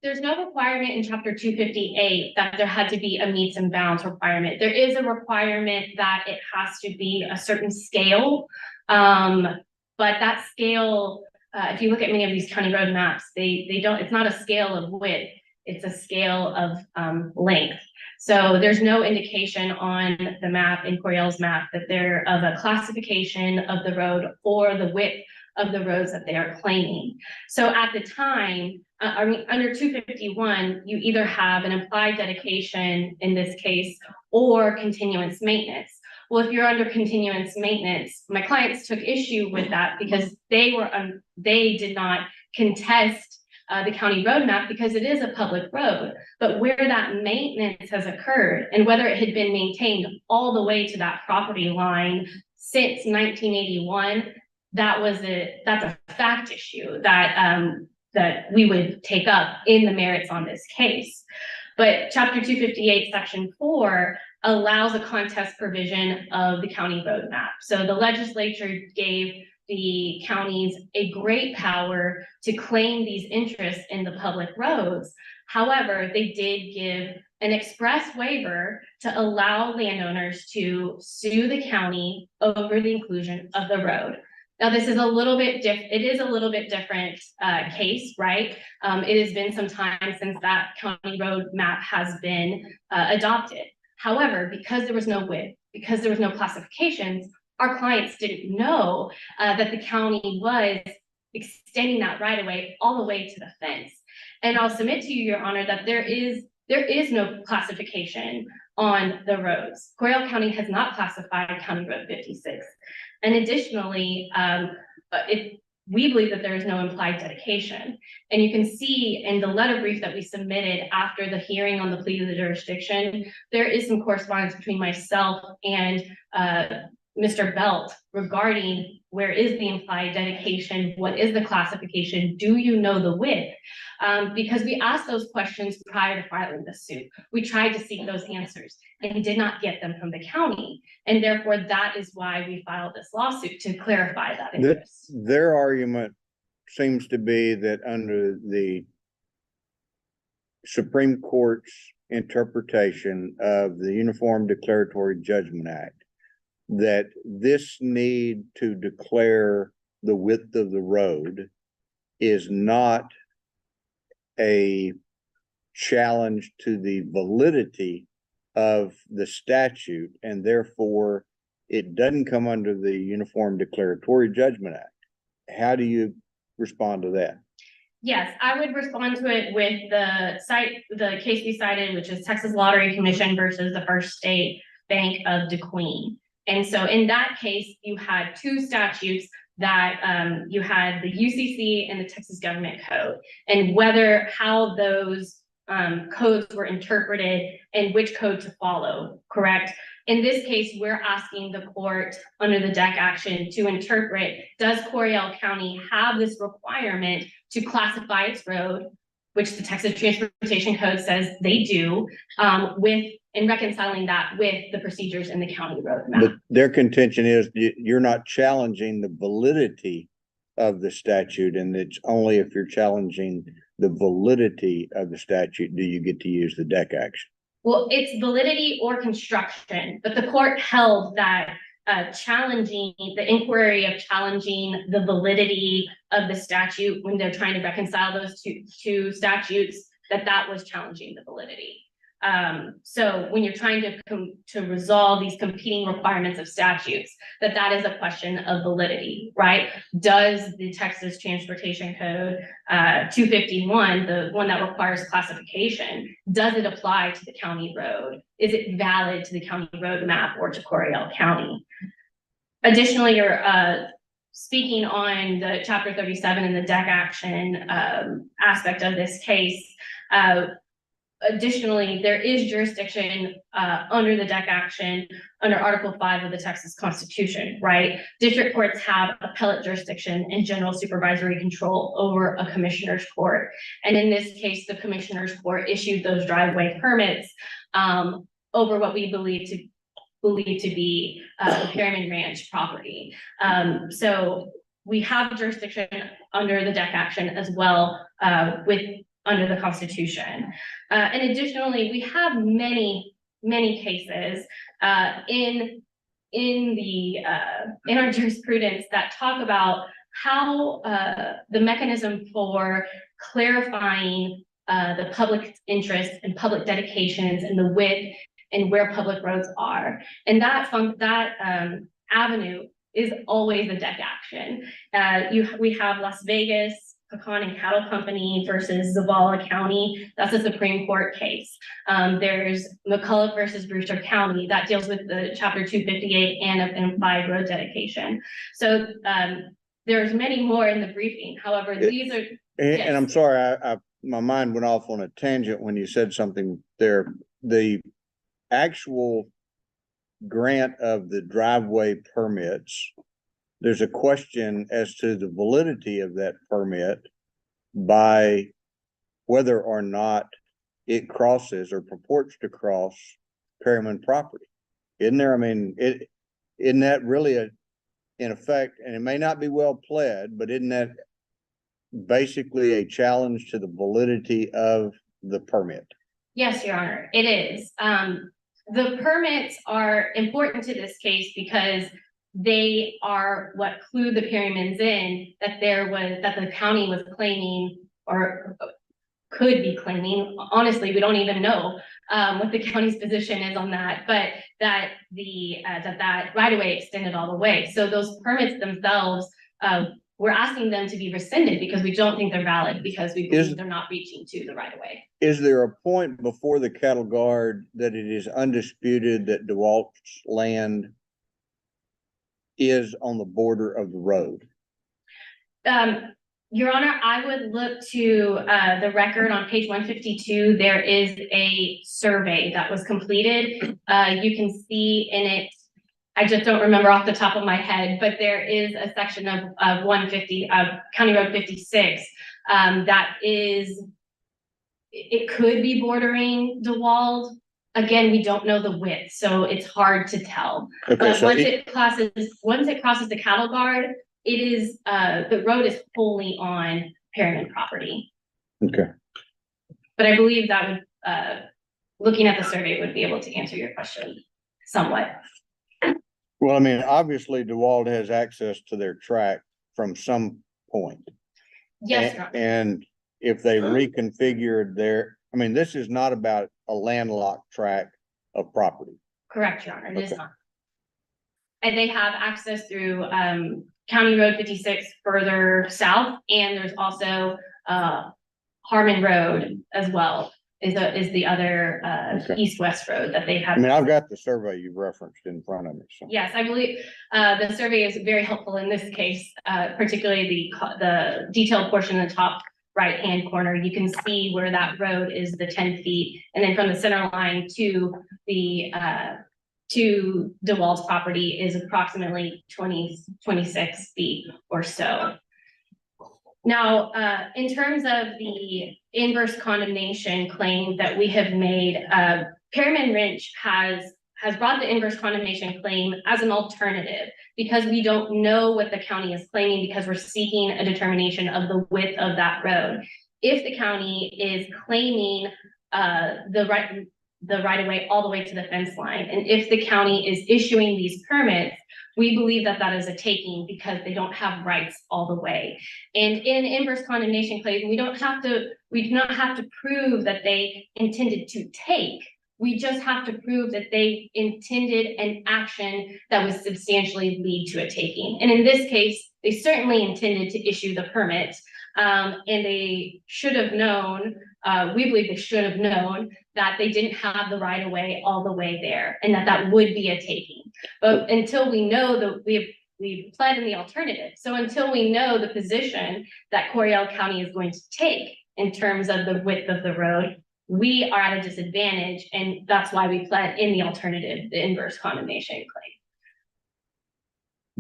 There's no requirement in Chapter 258 that there had to be a meets and bounds requirement. There is a requirement that it has to be a certain scale, but that scale, if you look at many of these county road maps, they don't. It's not a scale of width; it's a scale of length. So there's no indication on the map, in Coryell's map, that they're of a classification of the road or the width of the roads that they are claiming. So at the time, under 251, you either have an implied dedication in this case or continuance maintenance. Well, if you're under continuance maintenance, my clients took issue with that because they did not contest the county road map because it is a public road. But where that maintenance has occurred and whether it had been maintained all the way to that property line since 1981, that's a fact issue that we would take up in the merits on this case. But Chapter 258, Section 4 allows a contest provision of the county road map. So the legislature gave the counties a great power to claim these interests in the public roads. However, they did give an express waiver to allow landowners to sue the county over the inclusion of the road. Now, this is a little bit it is a little bit different case, right? It has been some time since that county road map has been adopted. However, because there was no width, because there was no classifications, our clients didn't know that the county was extending that right of way all the way to the fence. And I'll submit to you, Your Honor, that there is no classification on the roads. Coryell County has not classified County Road 56. And additionally, we believe that there is no implied dedication. And you can see in the letter brief that we submitted after the hearing on the plea of the jurisdiction, there is some correspondence between myself and Mr. Belt regarding where is the implied dedication, what is the classification, do you know the width? Because we asked those questions prior to filing the suit. We tried to seek those answers and did not get them from the county. And therefore, that is why we filed this lawsuit, to clarify that interest.
Their argument seems to be that under the Supreme Court's interpretation of the Uniform Declaratory Judgment Act, that this need to declare the width of the road is not a challenge to the validity of the statute, and therefore it doesn't come under the Uniform Declaratory Judgment Act. How do you respond to that?
Yes, I would respond to it with the case we cited, which is Texas Lottery Commission versus the First State Bank of DeQueen. And so in that case, you had two statutes that you had the UCC and the Texas Government Code, and how those codes were interpreted and which code to follow, correct? In this case, we're asking the court under the deck action to interpret, does Coryell County have this requirement to classify its road, which the Texas Transportation Code says they do, and reconciling that with the procedures in the county road map.
But their contention is you're not challenging the validity of the statute, and it's only if you're challenging the validity of the statute do you get to use the deck action.
Well, it's validity or construction, but the court held that the inquiry of challenging the validity of the statute when they're trying to reconcile those two statutes, that was challenging the validity. So when you're trying to resolve these competing requirements of statutes, that is a question of validity, right? Does the Texas Transportation Code 251, the one that requires classification, does it apply to the county road? Is it valid to the county road map or to Coryell County? Additionally, you're speaking on the Chapter 37 and the deck action aspect of this case. Additionally, there is jurisdiction under the deck action under Article 5 of the Texas Constitution, right? District courts have appellate jurisdiction and general supervisory control over a commissioner's court. And in this case, the commissioner's court issued those driveway permits over what we believe to be the Perryman Ranch property. So we have jurisdiction under the deck action as well under the Constitution. And additionally, we have many cases in our jurisprudence that talk about how the mechanism for clarifying the public interest and public dedications and the width and where public roads are. And that avenue is always a deck action. We have Las Vegas, Pecan and Cattle Company versus Zavala County. That's a Supreme Court case. There's McCulloch versus Brewster County that deals with the Chapter 258 and an implied road dedication. So there's many more in the briefing. However, these are.
And I'm sorry, my mind went off on a tangent when you said something there. The actual grant of the driveway permits, there's a question as to the validity of that permit by whether or not it crosses or purports to cross Perryman property. Isn't there? I mean, isn't that really in effect, and it may not be well pled, but isn't that basically a challenge to the validity of the permit.
Yes, Your Honor, it is. The permits are important to this case because they are what clued the Perrymans in that the county was claiming or could be claiming. Honestly, we don't even know what the county's position is on that, but that that right of way extended all the way. So those permits themselves, we're asking them to be rescinded because we don't think they're valid because we believe they're not reaching to the right of way.
Is there a point before the cattle guard that it is undisputed that DeWalt's land is on the border of the road?
Your Honor, I would look to the record on page 152. There is a survey that was completed. You can see in it, I just don't remember off the top of my head, but there is a section of 150 of County Road 56 that is, it could be bordering DeWalt. Again, we don't know the width, so it's hard to tell.
Okay,
But
so
once it crosses the cattle guard, it is the road is fully on Perryman property.
okay.
But I believe that would looking at the survey would be able to answer your question somewhat.
Well, I mean, obviously DeWalt has access to their track from some point.
Yes, Your Honor.
And if they reconfigured their, I mean, this is not about a landlocked tract of property.
Correct, Your Honor. It is
Okay.
not. And they have access through County Road 56 further south, and there's also Harmon Road as well. Is the other
Okay.
east-west road that they have.
I mean, I've got the survey you referenced in front of me, so.
Yes, I believe the survey is very helpful in this case, particularly the detailed portion in the top right-hand corner. You can see where that road is the 10 feet, and then from the center line to the to DeWalt's property is approximately 26 feet or so. Now, in terms of the inverse condemnation claim that we have made, Perryman Ranch has brought the inverse condemnation claim as an alternative because we don't know what the county is claiming because we're seeking a determination of the width of that road. If the county is claiming the right of way all the way to the fence line, and if the county is issuing these permits, we believe that that is a taking because they don't have rights all the way. And in inverse condemnation claim, we do not have to prove that they intended to take. We just have to prove that they intended an action that would substantially lead to a taking. And in this case, they certainly intended to issue the permit, and they should have known, we believe they should have known that they didn't have the right of way all the way there and that would be a taking. But until we know that we've pled in the alternative. So until we know the position that Coryell County is going to take in terms of the width of the road, we are at a disadvantage, and that's why we pled in the alternative, the inverse condemnation claim.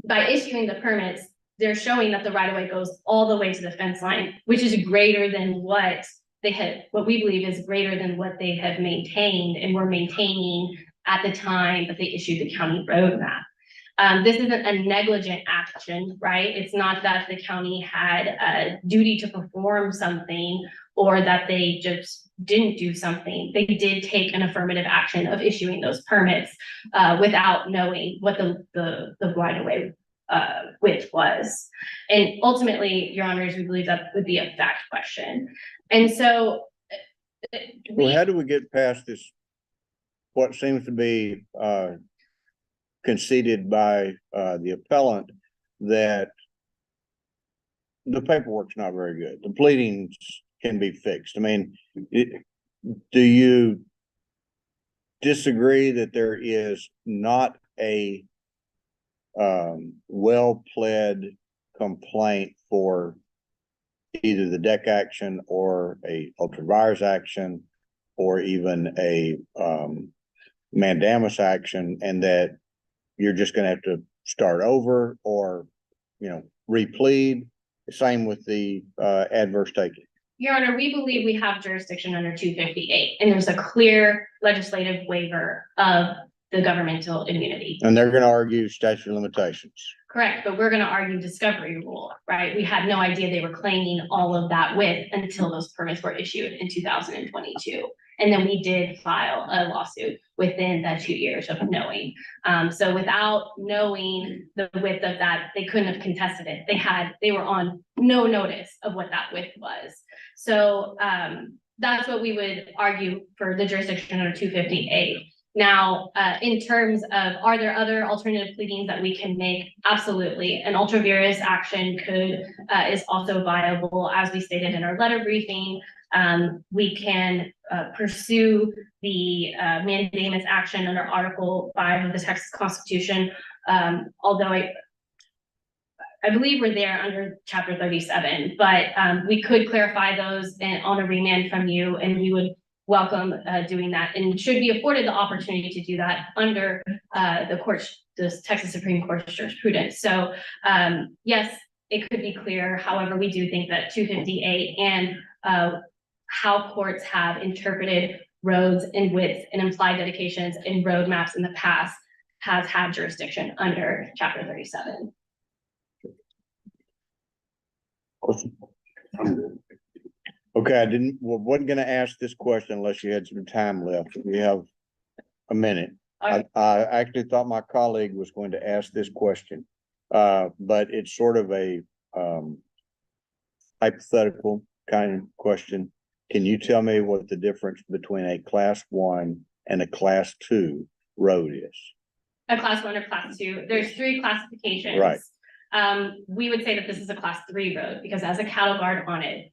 By issuing the permits, they're showing that the right of way goes all the way to the fence line, which is greater than what we believe is greater than what they have maintained and were maintaining at the time that they issued the county road map. This isn't a negligent action, right? It's not that the county had a duty to perform something or that they just didn't do something. They did take an affirmative action of issuing those permits without knowing what the right of way width was. And ultimately, Your Honors, we believe that would be a fact question. And so
Well, how do we get past this, what seems to be conceded by the appellant that the paperwork's not very good? The pleadings can be fixed. I mean, do you disagree that there is not a well-pled complaint for either the deck action or a ultravirus action or even a mandamus action, and that you're just going to have to start over or, replead? Same with the adverse taking.
Your Honor, we believe we have jurisdiction under 258, and there's a clear legislative waiver of the governmental immunity.
And they're going to argue statute of limitations.
Correct, but we're gonna argue discovery rule, right? We had no idea they were claiming all of that width until those permits were issued in 2022. And then we did file a lawsuit within the 2 years of knowing. So without knowing the width of that, they couldn't have contested it. They were on no notice of what that width was. So that's what we would argue for the jurisdiction under 258. Now, in terms of, are there other alternative pleadings that we can make? Absolutely. An ultra vires action is also viable, as we stated in our letter briefing. We can pursue the mandamus action under Article 5 of the Texas Constitution. Although I believe we're there under Chapter 37, but we could clarify those on a remand from you, and we would welcome doing that, and should be afforded the opportunity to do that under the Texas Supreme Court's jurisprudence. So yes, it could be clear. However, we do think that 258 and how courts have interpreted roads and widths and implied dedications in road maps in the past has had jurisdiction under Chapter 37.
Question? Okay, wasn't gonna ask this question unless you had some time left. We have a minute. I actually thought my colleague was going to ask this question, but it's sort of a hypothetical kind of question. Can you tell me what the difference between a Class 1 and a Class 2 road is?
A Class 1 or Class 2, there's 3 classifications.
Right.
We would say that this is a Class 3 road because it has a cattle guard on it.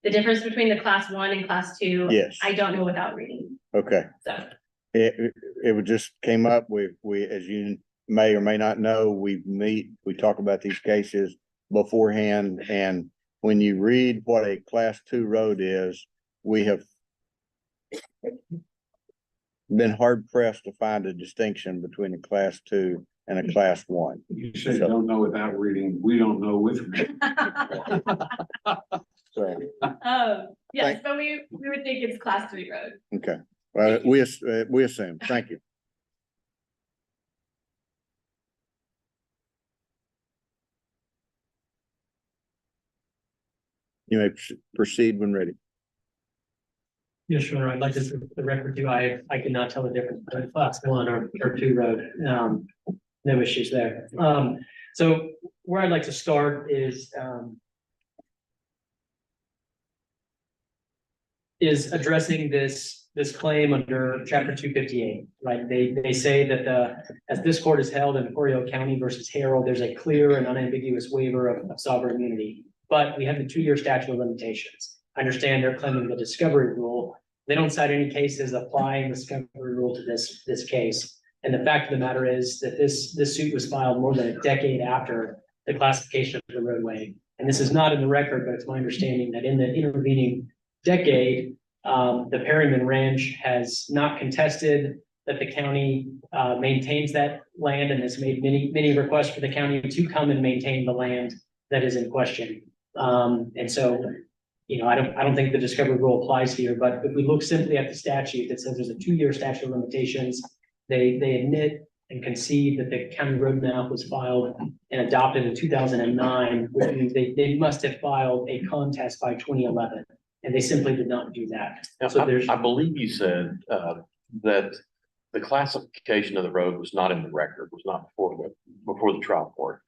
The difference between the Class 1 and Class 2,
Yes.
I don't know without reading.
Okay.
So
It just came up. We, as you may or may not know, we talk about these cases beforehand, and when you read what a Class 2 road is, we have been hard pressed to find a distinction between a Class 2 and a Class 1.
You say you don't know without reading, we don't know with reading.
So,
yes, but we would think it's Class 3 road.
okay, well, we assume. Thank you. You may proceed when ready.
Yeah, sure. I'd like to see the record too. I cannot tell the difference between Class 1 or 2 road. No issues there. So where I'd like to start is addressing this claim under Chapter 258, right? They say that as this court is held in Oriole County versus Harold, there's a clear and unambiguous waiver of sovereign immunity, but we have the 2-year statute of limitations. I understand they're claiming the discovery rule. They don't cite any cases applying the discovery rule to this case. And the fact of the matter is that this suit was filed more than a decade after the classification of the roadway. And this is not in the record, but it's my understanding that in the intervening decade, the Perryman Ranch has not contested that the county maintains that land and has made many requests for the county to come and maintain the land that is in question. And so, you know, I don't think the discovery rule applies here, but if we look simply at the statute that says there's a 2-year statute of limitations, they admit and concede that the county road map was filed and adopted in 2009, which means they must have filed a contest by 2011, and they simply did not do that.
Now,
So
I believe you said that the classification of the road was not in the record, was not before the trial court.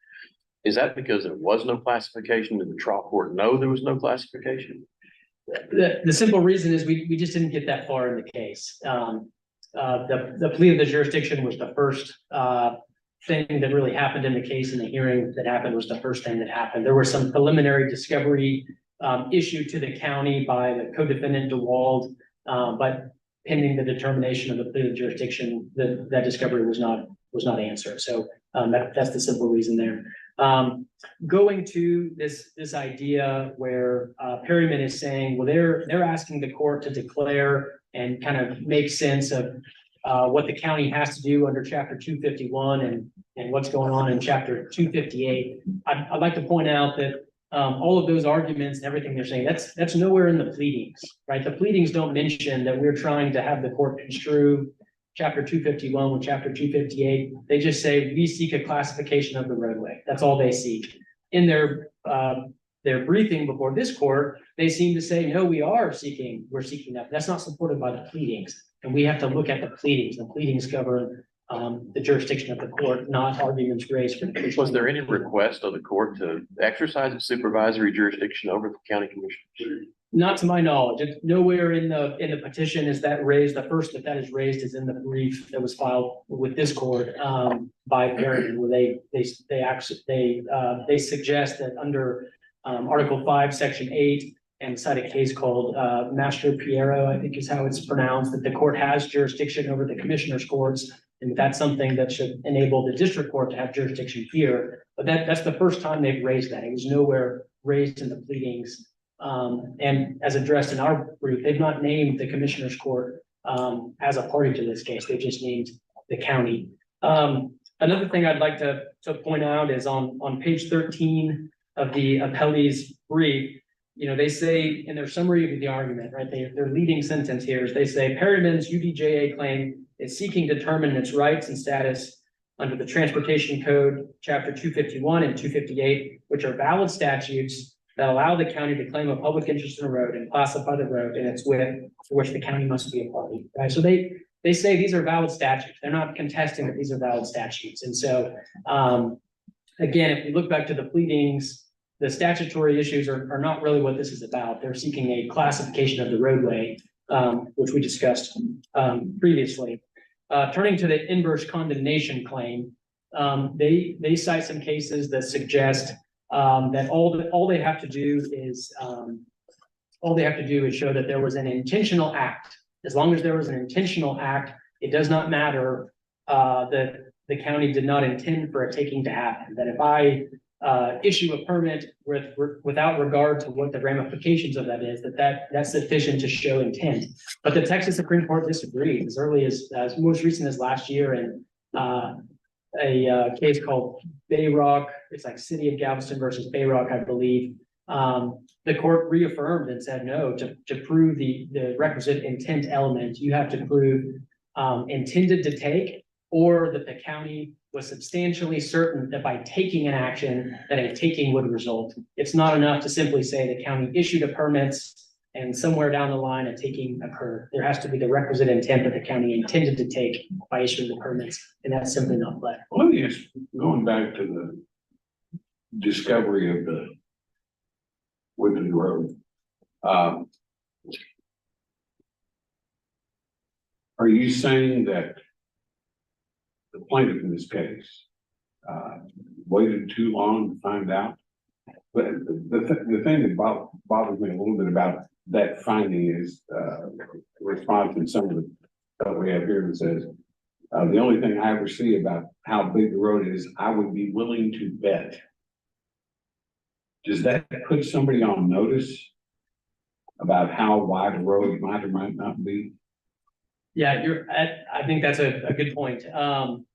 Is that because there was no classification? Did the trial court know there was no classification?
The simple reason is we just didn't get that far in the case. The plea of the jurisdiction was the first thing that really happened in the case, and the hearing that happened was the first thing that happened. There was some preliminary discovery issued to the county by the co-defendant DeWald, but pending the determination of the plea of jurisdiction, that discovery was not answered. So that's the simple reason there. Going to this idea where Perryman is saying, well, they're asking the court to declare and kind of make sense of what the county has to do under Chapter 251 and what's going on in Chapter 258. I'd like to point out that all of those arguments and everything they're saying, that's nowhere in the pleadings, right? The pleadings don't mention that we're trying to have the court construe chapter 251 with chapter 258. They just say, we seek a classification of the roadway. That's all they seek. In their briefing before this court, they seem to say, no, we're seeking that. That's not supported by the pleadings. And we have to look at the pleadings. The pleadings govern the jurisdiction of the court, not arguments raised.
Was there any request of the court to exercise its supervisory jurisdiction over the county commissioners?
Not to my knowledge. It's nowhere in the petition is that raised. The first that is raised is in the brief that was filed with this court by Perryman, where they suggest that under Article 5, Section 8, and cite a case called Master Piero, I think is how it's pronounced, that the court has jurisdiction over the commissioners' courts, and that's something that should enable the district court to have jurisdiction here. But that's the first time they've raised that. It was nowhere raised in the pleadings. And as addressed in our brief, they've not named the commissioners' court as a party to this case. They just named the county. Another thing I'd like to point out is on page 13 of the appellee's brief, they say in their summary of the argument, right, their leading sentence here is they say Perryman's UDJA claim is seeking to determine its rights and status under the Transportation Code, Chapter 251 and 258, which are valid statutes that allow the county to claim a public interest in a road and classify the road in its width for which the county must be a party. Right? So they say these are valid statutes. They're not contesting that these are valid statutes. And so, again, if you look back to the pleadings, the statutory issues are not really what this is about. They're seeking a classification of the roadway, which we discussed previously. Turning to the inverse condemnation claim, they cite some cases that suggest that all they have to do is show that there was an intentional act. As long as there was an intentional act, it does not matter that the county did not intend for a taking to happen. That if I issue a permit without regard to what the ramifications of that is, that's sufficient to show intent. But the Texas Supreme Court disagreed as early as most recent as last year in a case called Bayrock. It's like City of Galveston versus Bayrock, I believe. The court reaffirmed and said, no, to prove the requisite intent element, you have to prove intended to take, or that the county was substantially certain that by taking an action that a taking would result. It's not enough to simply say the county issued a permits and somewhere down the line a taking occurred. There has to be the requisite intent that the county intended to take by issuing the permits, and that's simply not pled.
Let me ask, going back to the discovery of the Woodland Road. Are you saying that the plaintiff in this case waited too long to find out? But the thing that bothers me a little bit about that finding is response in some of the stuff we have here that says, the only thing I ever see about how big the road is, I would be willing to bet. Does that put somebody on notice about how wide the road might or might not be?
Yeah, I think that's a good point.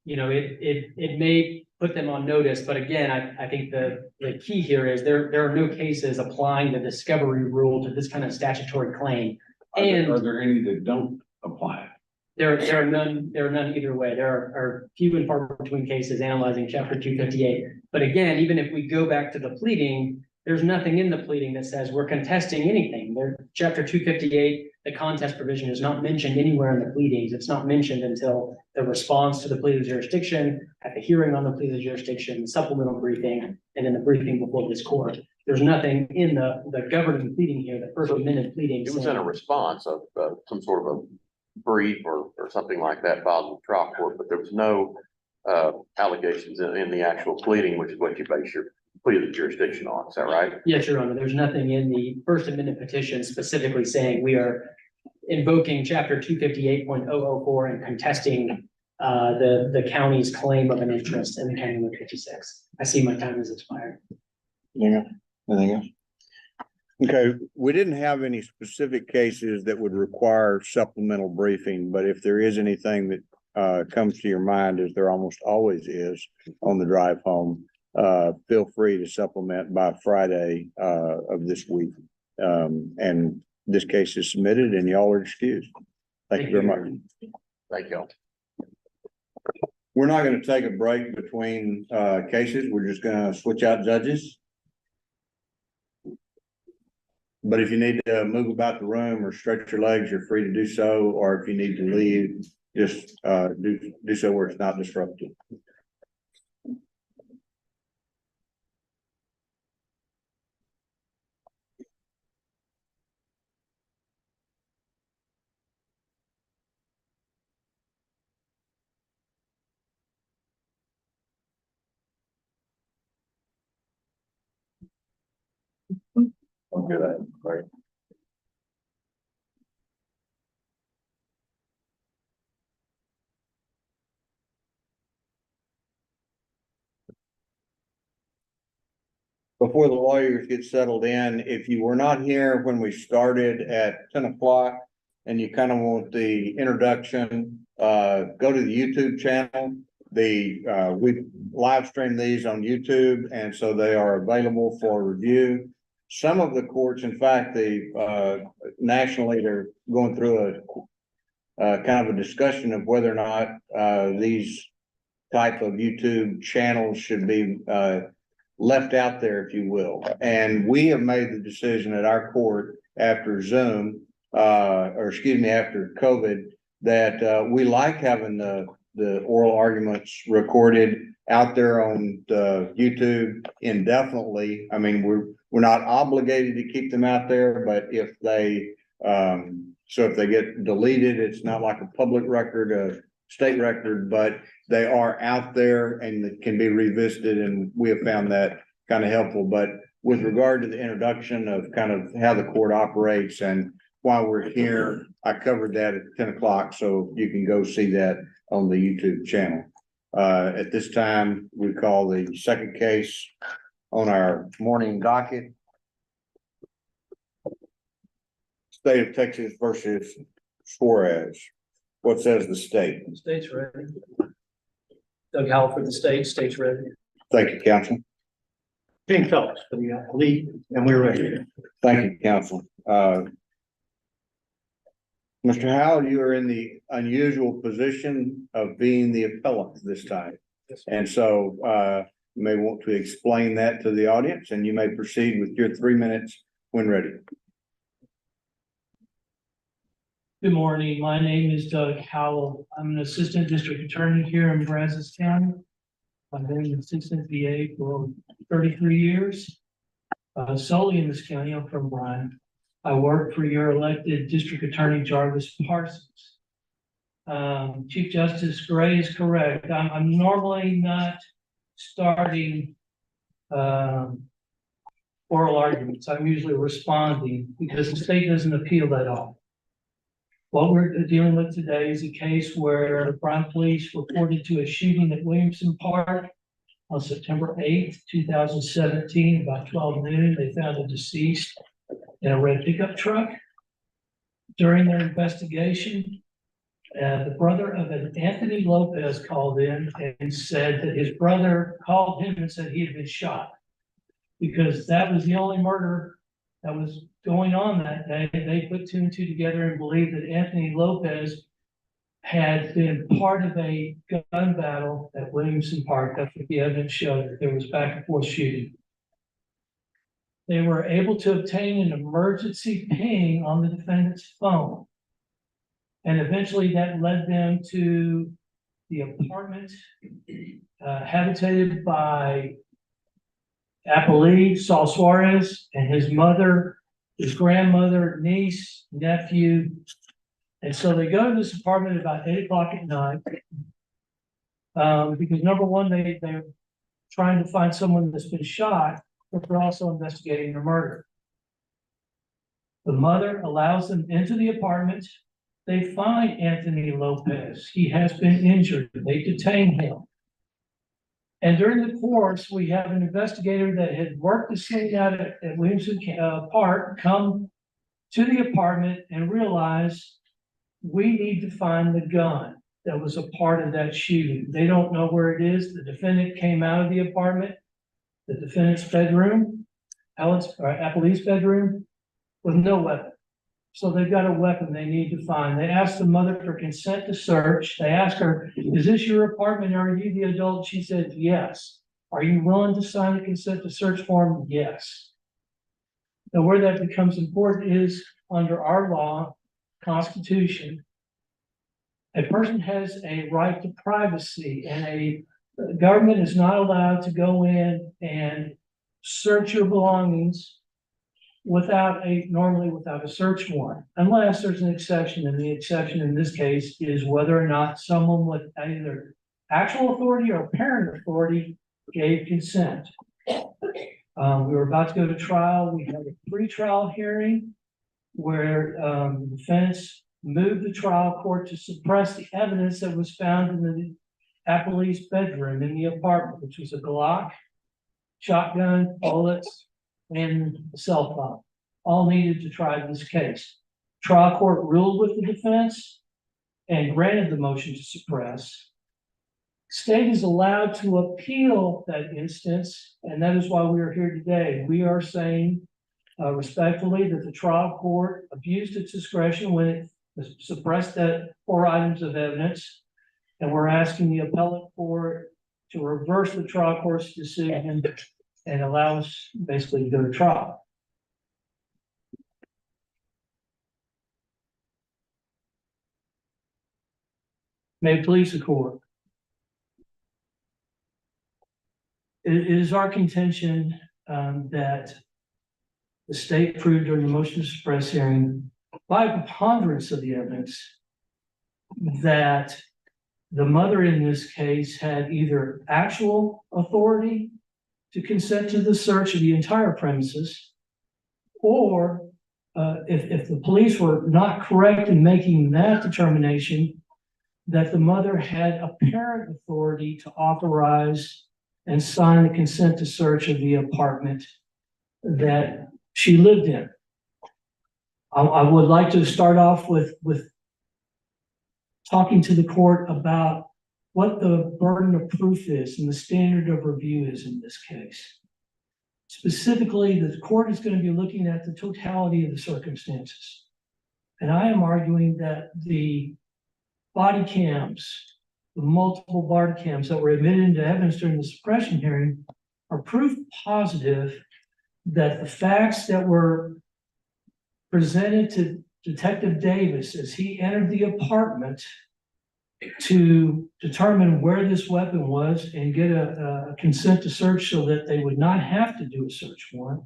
It may put them on notice, but again, I think the key here is there are no cases applying the discovery rule to this kind of statutory claim.
Are there any that don't apply it?
There are none either way. There are few and far between cases analyzing Chapter 258. But again, even if we go back to the pleading, there's nothing in the pleading that says we're contesting anything. Chapter 258, the contest provision is not mentioned anywhere in the pleadings. It's not mentioned until the response to the plea of jurisdiction, at the hearing on the plea of jurisdiction, the supplemental briefing, and in the briefing before this court. There's nothing in the governing pleading here, the first amendment pleading.
It was in a response of some sort of a brief or something like that filed in the trial court, but there was no allegations in the actual pleading, which is what you base your plea of jurisdiction on. Is that right?
Yes, Your Honor. There's nothing in the First Amendment petition specifically saying we are invoking Chapter 258.004 and contesting the county's claim of an interest in the County Road 56. I see my time has expired.
Yeah, anything else? Okay, we didn't have any specific cases that would require supplemental briefing, but if there is anything that comes to your mind, as there almost always is on the drive home, feel free to supplement by Friday of this week. And this case is submitted and y'all are excused. Thank you very much.
Thank you.
We're not gonna take a break between cases. We're just gonna switch out judges. But if you need to move about the room or stretch your legs, you're free to do so, or if you need to leave, just do so where it's not disruptive. Okay, that, right. Before the lawyers get settled in, if you were not here when we started at 10 o'clock and you kind of want the introduction, go to the YouTube channel. We live stream these on YouTube, and so they are available for review. Some of the courts, in fact, nationally, they're going through a kind of a discussion of whether or not these type of YouTube channels should be left out there, if you will. And we have made the decision at our court after Zoom, after COVID, that we like having the oral arguments recorded out there on the YouTube indefinitely. I mean, we're not obligated to keep them out there, but if they get deleted, it's not like a public record, a state record, but they are out there and can be revisited, and we have found that kind of helpful. But with regard to the introduction of kind of how the court operates and why we're here, I covered that at 10 o'clock, so you can go see that on the YouTube channel. At this time, we call the second case on our morning docket. State of Texas versus Suarez. What says the state?
The state's ready. Doug Howell for the state, state's ready.
Thank you, counsel.
King Phillips for the lead, and we're ready.
Thank you, counsel. Mr. Howell, you are in the unusual position of being the appellant this time.
Yes.
And so you may want to explain that to the audience, and you may proceed with your 3 minutes when ready.
Good morning. My name is Doug Howell. I'm an assistant district attorney here in Brazos County. I've been an assistant DA for 33 years, solely in this county. I'm from Bryan. I work for your elected district attorney, Jarvis Parsons. Chief Justice Gray is correct. I'm normally not starting oral arguments. I'm usually responding because the state doesn't appeal that often. What we're dealing with today is a case where the Bryan police reported to a shooting at Williamson Park on September 8th, 2017, about 12 noon. They found a deceased in a red pickup truck. During their investigation, the brother of an Anthony Lopez called in and said that his brother called him and said he had been shot, because that was the only murder that was going on that day. They put two and two together and believed that Anthony Lopez had been part of a gun battle at Williamson Park. That's what the evidence showed, that there was back and forth shooting. They were able to obtain an emergency ping on the defendant's phone. And eventually that led them to the apartment habitated by Applee, Saul Suarez, and his mother, his grandmother, niece, nephew. And so they go to this apartment about 8 o'clock at night. Because number one, they're trying to find someone that's been shot, but they're also investigating the murder. The mother allows them into the apartment. They find Anthony Lopez. He has been injured. They detain him. And during the course, we have an investigator that had worked the scene out at Williamson Park come to the apartment and realize we need to find the gun that was a part of that shooting. They don't know where it is. The defendant came out of the apartment, the defendant's bedroom, Applee's bedroom, with no weapon. So they've got a weapon they need to find. They asked the mother for consent to search. They asked her, is this your apartment? Are you the adult? She said, yes. Are you willing to sign the consent to search form? Yes. Now, where that becomes important is under our law, Constitution, a person has a right to privacy, and the government is not allowed to go in and search your belongings normally without a search warrant, unless there's an exception, and the exception in this case is whether or not someone with either actual authority or apparent authority gave consent. We were about to go to trial. We had a pre-trial hearing where the defense moved the trial court to suppress the evidence that was found in the appellee's bedroom in the apartment, which was a Glock, shotgun, bullets, and a cell phone, all needed to try this case. Trial court ruled with the defense and granted the motion to suppress. State is allowed to appeal that instance, and that is why we are here today. We are saying respectfully that the trial court abused its discretion when it suppressed that 4 items of evidence, and we're asking the appellate court to reverse the trial court's decision and allow us basically to go to trial. May it please the court. It is our contention that the state proved during the motion to suppress hearing by preponderance of the evidence that the mother in this case had either actual authority to consent to the search of the entire premises, or if the police were not correct in making that determination, that the mother had apparent authority to authorize and sign the consent to search of the apartment that she lived in. I would like to start off with talking to the court about what the burden of proof is and the standard of review is in this case. Specifically, the court is going to be looking at the totality of the circumstances. And I am arguing that the body cams, the multiple body cams that were admitted into evidence during the suppression hearing are proof positive that the facts that were presented to Detective Davis as he entered the apartment to determine where this weapon was and get a consent to search so that they would not have to do a search warrant,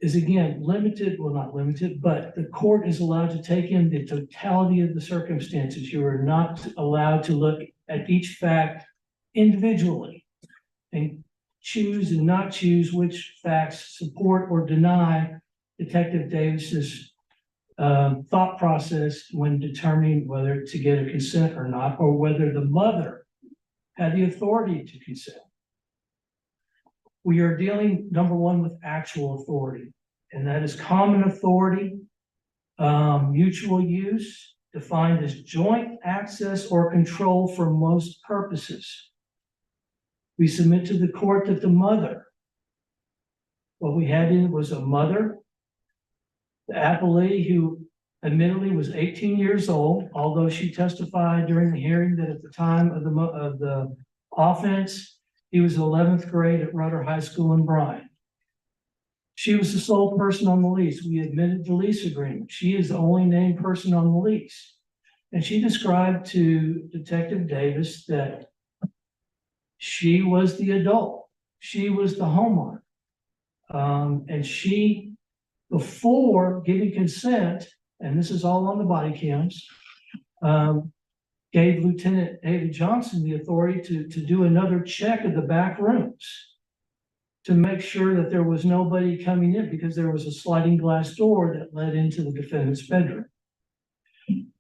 is again limited, well, not limited, but the court is allowed to take in the totality of the circumstances. You are not allowed to look at each fact individually and choose and not choose which facts support or deny Detective Davis's thought process when determining whether to get a consent or not, or whether the mother had the authority to consent. We are dealing, number one, with actual authority, and that is common authority, mutual use, defined as joint access or control for most purposes. We submit to the court that the mother, what we had in was a mother, the appellee, who admittedly was 18 years old, although she testified during the hearing that at the time of the offense, he was 11th grade at Rudder High School in Bryan. She was the sole person on the lease. We admitted the lease agreement. She is the only named person on the lease. And she described to Detective Davis that she was the adult. She was the homeowner. And she, before giving consent, and this is all on the body cams, gave Lieutenant David Johnson the authority to do another check of the back rooms to make sure that there was nobody coming in, because there was a sliding glass door that led into the defendant's bedroom.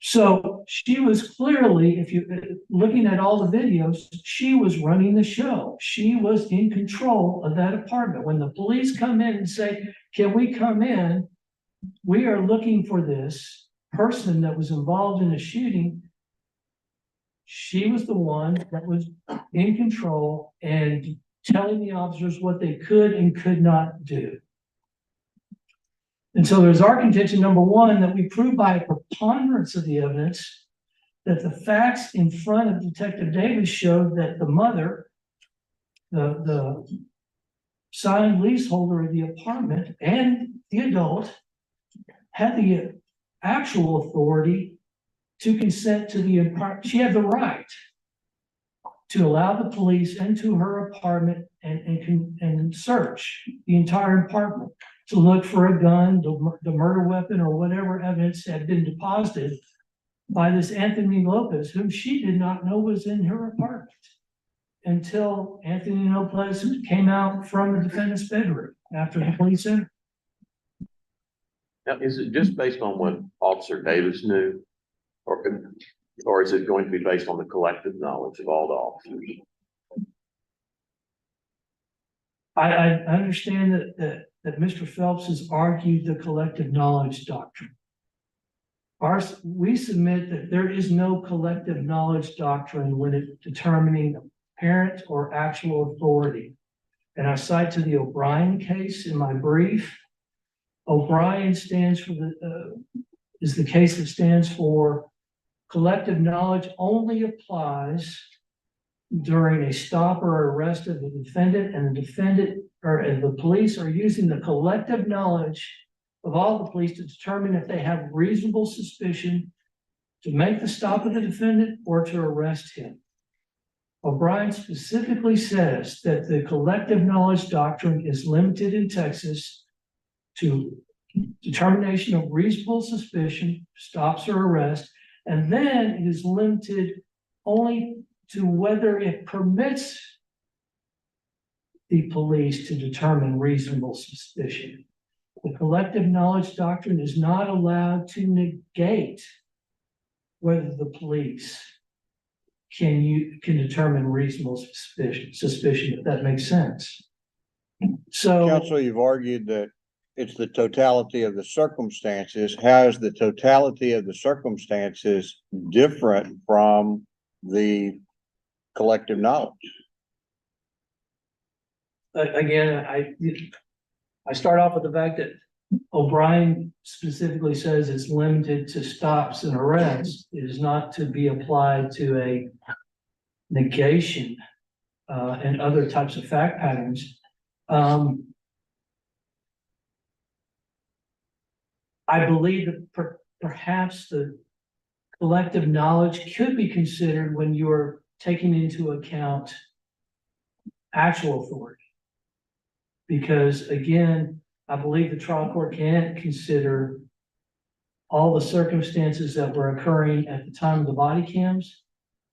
So she was clearly, if you looking at all the videos, she was running the show. She was in control of that apartment. When the police come in and say, "Can we come in? We are looking for this person that was involved in a shooting," she was the one that was in control and telling the officers what they could and could not do. And so there's our contention, number one, that we prove by a preponderance of the evidence that the facts in front of Detective Davis showed that the mother, the signed leaseholder of the apartment and the adult had the actual authority to consent to the apartment. She had the right to allow the police into her apartment and search the entire apartment to look for a gun, the murder weapon, or whatever evidence had been deposited by this Anthony Lopez, whom she did not know was in her apartment until Anthony Lopez came out from the defendant's bedroom after the police entered.
Now, is it just based on what Officer Davis knew? Or is it going to be based on the collective knowledge of all the officers?
I understand that Mr. Phelps has argued the collective knowledge doctrine. We submit that there is no collective knowledge doctrine when it's determining parent or actual authority. And I cite to the O'Brien case in my brief. O'Brien stands for is the case that stands for collective knowledge only applies during a stop or arrest of the defendant, and the defendant and the police are using the collective knowledge of all the police to determine if they have reasonable suspicion to make the stop of the defendant or to arrest him. O'Brien specifically says that the collective knowledge doctrine is limited in Texas to determination of reasonable suspicion, stops or arrest, and then it is limited only to whether it permits the police to determine reasonable suspicion. The collective knowledge doctrine is not allowed to negate whether the police can determine reasonable suspicion, if that makes sense. So,
Counsel, you've argued that it's the totality of the circumstances. How is the totality of the circumstances different from the collective knowledge?
again, I start off with the fact that O'Brien specifically says it's limited to stops and arrests. It is not to be applied to a negation and other types of fact patterns. I believe that perhaps the collective knowledge could be considered when you are taking into account actual authority. Because again, I believe the trial court can't consider all the circumstances that were occurring at the time of the body cams,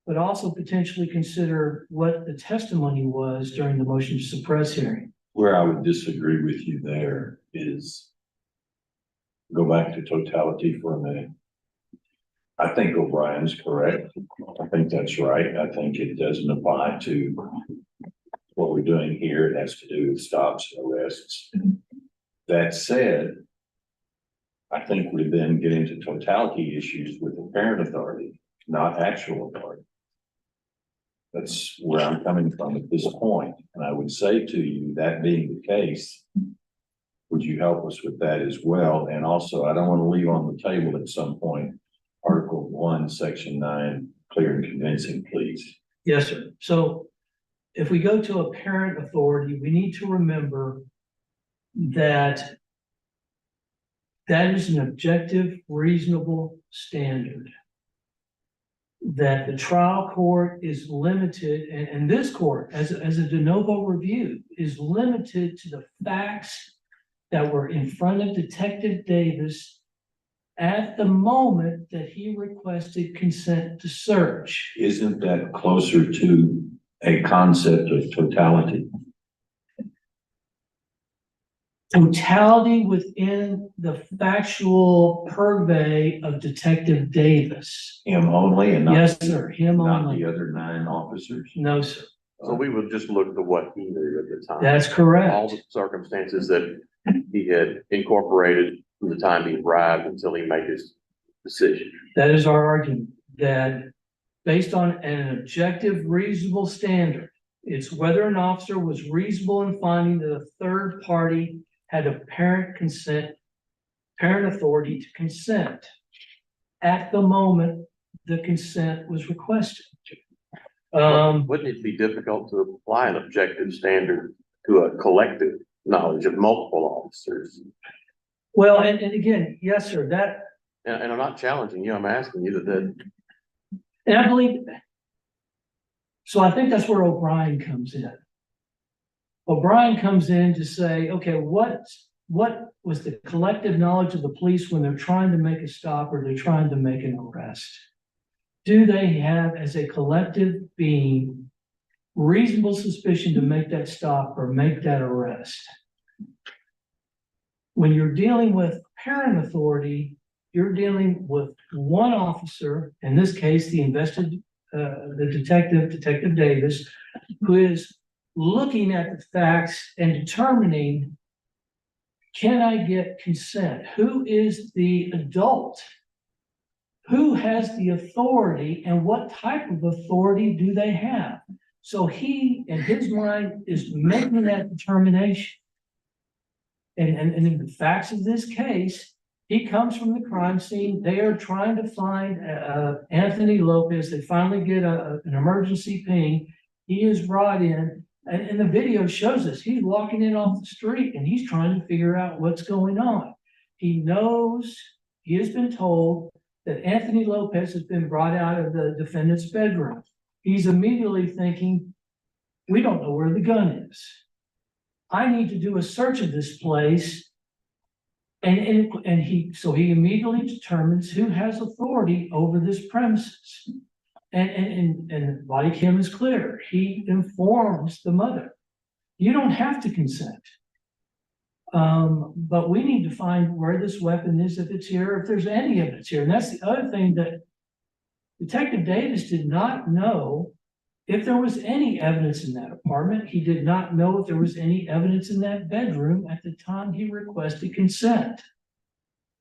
but also potentially consider what the testimony was during the motion to suppress hearing.
Where I would disagree with you there is, go back to totality for a minute. I think O'Brien's correct. I think that's right. I think it doesn't apply to what we're doing here. It has to do with stops and arrests. That said, I think we then get into totality issues with apparent authority, not actual authority. That's where I'm coming from at this point. And I would say to you, that being the case, would you help us with that as well? And also, I don't want to leave on the table at some point, Article 1, Section 9, clear and convincing, please.
Yes, sir. So if we go to apparent authority, we need to remember that that is an objective, reasonable standard. That the trial court is limited, and this court, as a de novo review, is limited to the facts that were in front of Detective Davis at the moment that he requested consent to search.
Isn't that closer to a concept of totality?
Totality within the factual purvey of Detective Davis.
Him only and not,
Yes, sir, him
not
only.
the other 9 officers?
No, sir.
So we would just look to what he knew at the time.
That's
All
correct.
the circumstances that he had incorporated from the time he arrived until he made his decision.
That is our argument, that based on an objective, reasonable standard, it's whether an officer was reasonable in finding that a third party had apparent consent parent authority to consent at the moment the consent was requested.
Wouldn't it be difficult to apply an objective standard to a collective knowledge of multiple officers?
Well, and again, yes, sir,
And I'm not challenging you, I'm asking you that,
and I believe, so I think that's where O'Brien comes in. O'Brien comes in to say, okay, what was the collective knowledge of the police when they're trying to make a stop or they're trying to make an arrest? Do they have, as a collective being, reasonable suspicion to make that stop or make that arrest? When you're dealing with parent authority, you're dealing with one officer, in this case, the Detective Davis, who is looking at the facts and determining, can I get consent? Who is the adult? Who has the authority and what type of authority do they have? So he, in his mind, is making that determination. And in the facts of this case, he comes from the crime scene. They are trying to find Anthony Lopez. They finally get an emergency ping. He is brought in, and the video shows us he's walking in off the street and he's trying to figure out what's going on. He knows, he has been told that Anthony Lopez has been brought out of the defendant's bedroom. He's immediately thinking, we don't know where the gun is. I need to do a search of this place. And he immediately determines who has authority over this premises. And body cam is clear. He informs the mother, you don't have to consent. But we need to find where this weapon is, if it's here, if there's any evidence here. And that's the other thing, that Detective Davis did not know if there was any evidence in that apartment. He did not know if there was any evidence in that bedroom at the time he requested consent.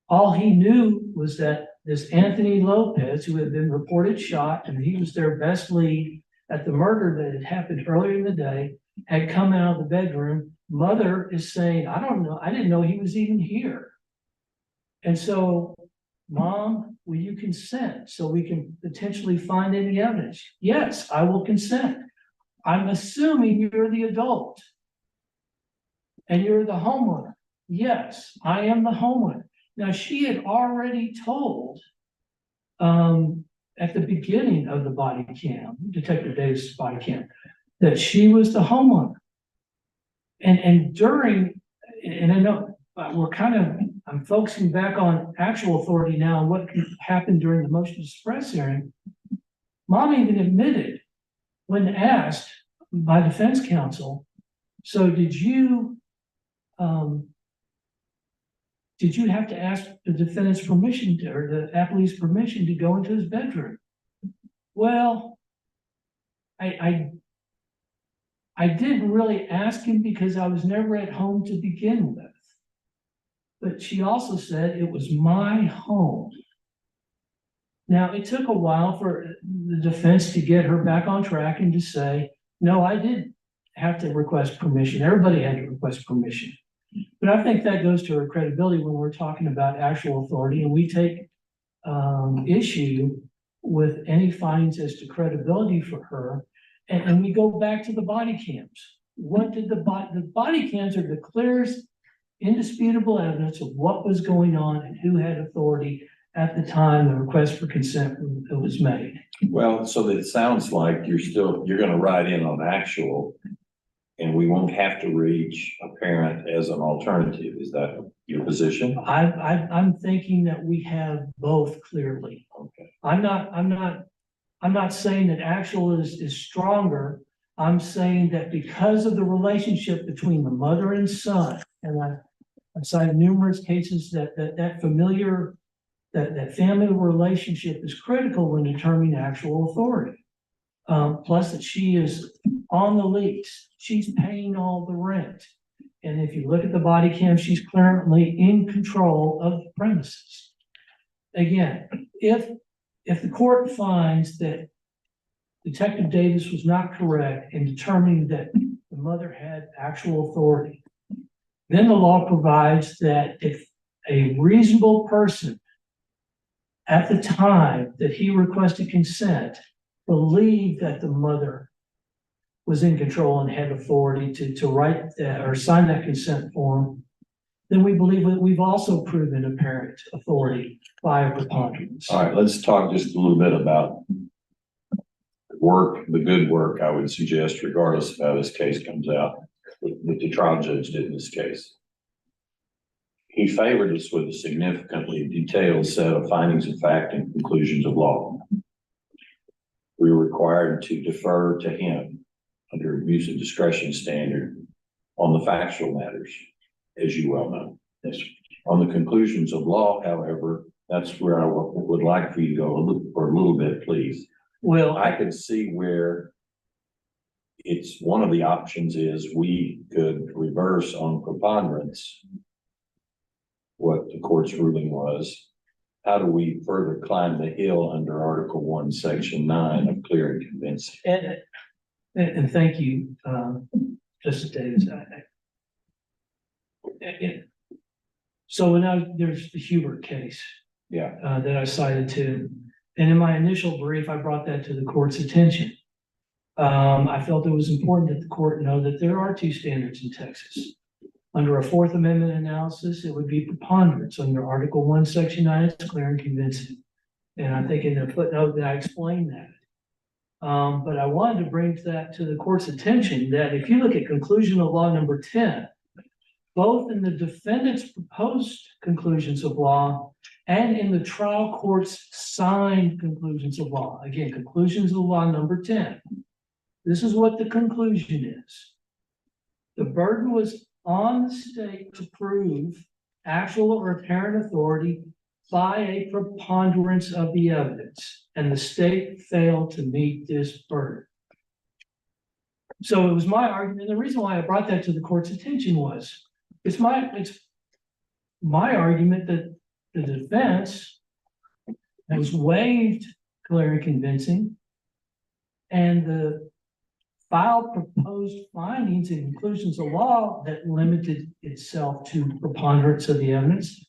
All he knew was that this Anthony Lopez, who had been reported shot, and he was their best lead at the murder that had happened earlier in the day, had come out of the bedroom. Mother is saying, I don't know, I didn't know he was even here. And so, Mom, will you consent so we can potentially find any evidence? Yes, I will consent. I'm assuming you're the adult and you're the homeowner. Yes, I am the homeowner. Now, she had already told at the beginning of the body cam, Detective Davis' body cam, that she was the homeowner. And during, and I know I'm focusing back on actual authority now, what happened during the motion to suppress hearing. Mom even admitted, when asked by defense counsel, so did you have to ask the defendant's permission or the appellee's permission to go into his bedroom? Well, I didn't really ask him because I was never at home to begin with. But she also said it was my home. Now, it took a while for the defense to get her back on track and to say, no, I did have to request permission. Everybody had to request permission. But I think that goes to her credibility when we're talking about actual authority, and we take issue with any findings as to credibility for her. And we go back to the body cams. What did the body cams are the clearest, indisputable evidence of what was going on and who had authority at the time the request for consent was made.
Well, so that it sounds like you're gonna ride in on actual, and we won't have to reach a parent as an alternative. Is that your position?
I'm thinking that we have both clearly.
Okay.
I'm not saying that actual is stronger. I'm saying that because of the relationship between the mother and son, and I've cited numerous cases that familiar, that family relationship is critical when determining actual authority. Plus that she is on the lease, she's paying all the rent. And if you look at the body cam, she's currently in control of the premises. Again, if the court finds that Detective Davis was not correct in determining that the mother had actual authority, then the law provides that if a reasonable person at the time that he requested consent believed that the mother was in control and had authority to write that or sign that consent form, then we believe that we've also proven apparent authority by a preponderance.
All right, let's talk just a little bit about work, the good work, I would suggest, regardless of how this case comes out, that the trial judge did in this case. He favored us with a significantly detailed set of findings of fact and conclusions of law. We were required to defer to him under abuse of discretion standard on the factual matters, as you well know.
Yes, sir.
On the conclusions of law, however, that's where I would like for you to go for a little bit, please.
Well,
I could see where it's one of the options is we could reverse on preponderance what the court's ruling was. How do we further climb the hill under Article 1, Section 9 of clear and convincing?
and thank you, Justice Davis. So now there's the Hubert case.
Yeah.
That I cited to, and in my initial brief, I brought that to the court's attention. I felt it was important that the court know that there are two standards in Texas. Under a Fourth Amendment analysis, it would be preponderance. Under Article 1, Section 9, it's clear and convincing. And I think in the footnote that I explained that. But I wanted to bring that to the court's attention that if you look at conclusion of law number 10, both in the defendant's proposed conclusions of law and in the trial court's signed conclusions of law, again, conclusions of law number 10, this is what the conclusion is. The burden was on the state to prove actual or apparent authority by a preponderance of the evidence, and the state failed to meet this burden. So it was my argument. The reason why I brought that to the court's attention was it's my argument that the defense has waived clear and convincing, and the filed proposed findings and conclusions of law that limited itself to preponderance of the evidence,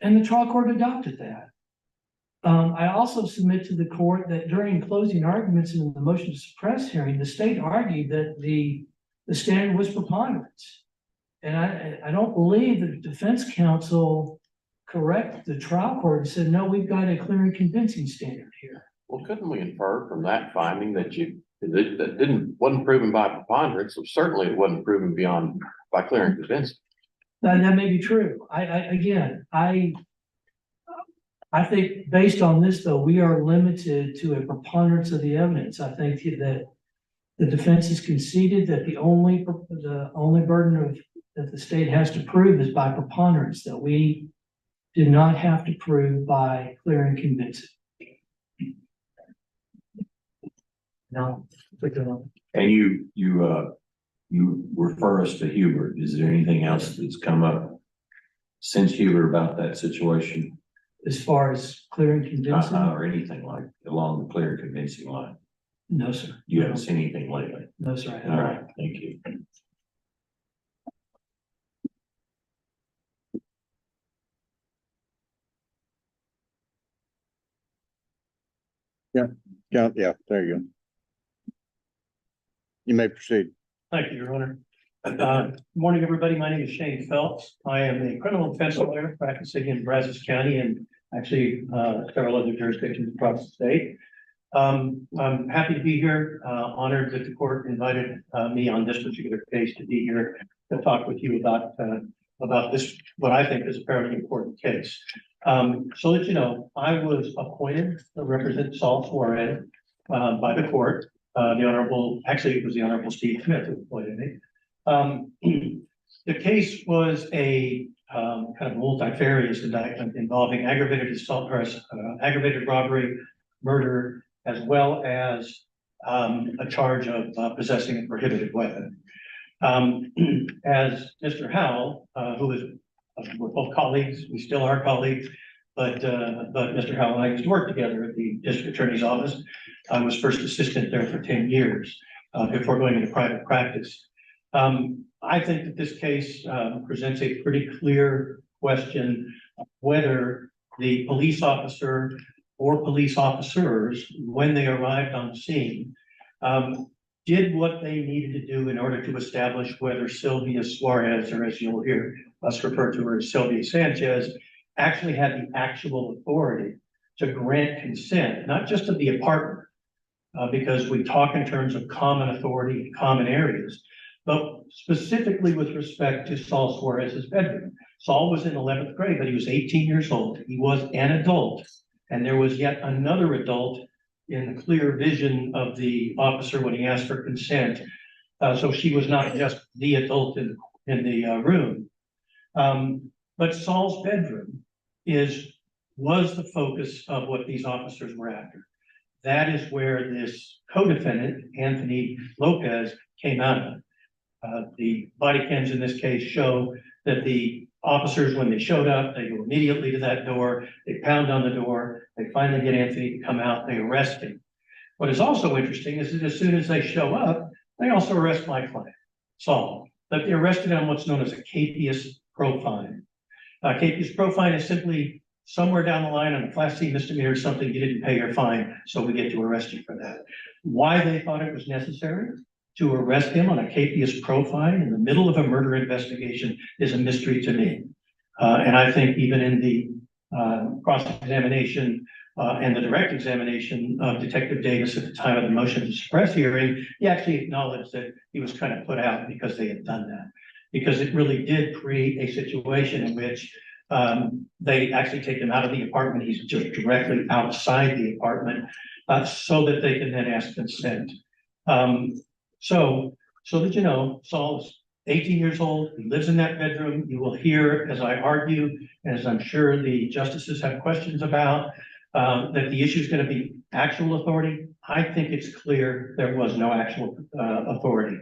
and the trial court adopted that. I also submit to the court that during closing arguments in the motion to suppress hearing, the state argued that the standard was preponderance. And I don't believe that the defense counsel corrected the trial court and said, no, we've got a clear and convincing standard here.
Well, couldn't we infer from that finding that wasn't proven by preponderance, so certainly it wasn't proven by clear and convincing?
That may be true. I think based on this, though, we are limited to a preponderance of the evidence. I think that the defense has conceded that the only burden that the state has to prove is by preponderance, that we did not have to prove by clear and convincing. No.
And you refer us to Hubert. Is there anything else that's come up since Hubert about that situation?
As far as clear and convincing?
Or anything like along the clear and convincing line?
No, sir.
You haven't seen anything lately?
No, sir.
All right, thank you.
Yeah, there you go. You may proceed.
Thank you, Your Honor. Good morning, everybody. My name is Shane Phelps. I am a criminal defense lawyer practicing in Brazos County and actually several other jurisdictions across the state. I'm happy to be here, honored that the court invited me on this particular case to be here to talk with you about this, what I think is a fairly important case. So that you know, I was appointed to represent Saul Suarez by the court. It was the Honorable Steve Smith who appointed me. The case was a kind of multifarious indictment involving aggravated assault, or aggravated robbery, murder, as well as a charge of possessing a prohibited weapon. As Mr. Howell, who is, we're both colleagues, we still are colleagues, but Mr. Howell and I used to work together at the district attorney's office. I was first assistant there for 10 years before going into private practice. I think that this case presents a pretty clear question whether the police officer or police officers, when they arrived on scene, did what they needed to do in order to establish whether Sylvia Suarez, or as you'll hear us refer to her as Sylvia Sanchez, actually had the actual authority to grant consent, not just of the apartment, because we talk in terms of common authority in common areas, but specifically with respect to Saul Suarez's bedroom. Saul was in 11th grade, but he was 18 years old. He was an adult, and there was yet another adult in the clear vision of the officer when he asked for consent. So she was not just the adult in the room. But Saul's bedroom was the focus of what these officers were after. That is where this co-defendant, Anthony Lopez, came out of. The body cams in this case show that the officers, when they showed up, they go immediately to that door, they pound on the door, they finally get Anthony to come out, they arrest him. What is also interesting is that as soon as they show up, they also arrest my client, Saul. But they arrested on what's known as a capias profile. Capias profile is simply somewhere down the line on a Class C misdemeanor, something you didn't pay your fine, so we get to arrest you for that. Why they thought it was necessary to arrest him on a capias profile in the middle of a murder investigation is a mystery to me. And I think even in the cross-examination and the direct examination of Detective Davis at the time of the motion to suppress hearing, he actually acknowledged that he was kind of put out because they had done that. Because it really did create a situation in which they actually take him out of the apartment. He's just directly outside the apartment so that they can then ask consent. So that you know, Saul is 18 years old. He lives in that bedroom. You will hear, as I argue, as I'm sure the justices have questions about, that the issue is going to be actual authority. I think it's clear there was no actual authority.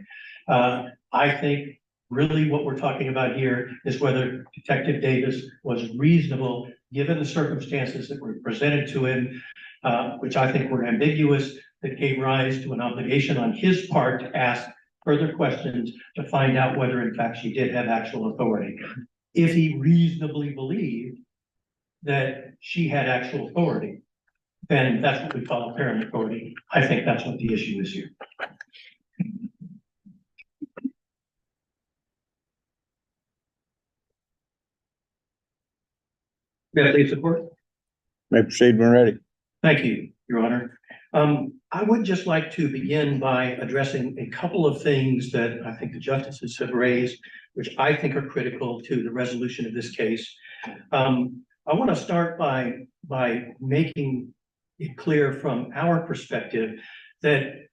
I think really what we're talking about here is whether Detective Davis was reasonable given the circumstances that were presented to him, which I think were ambiguous, that gave rise to an obligation on his part to ask further questions to find out whether in fact she did have actual authority. If he reasonably believed that she had actual authority, then that's what we call apparent authority. I think that's what the issue is here. May I please support?
May proceed when ready.
Thank you, Your Honor. I would just like to begin by addressing a couple of things that I think the justices have raised, which I think are critical to the resolution of this case. I want to start by making it clear from our perspective that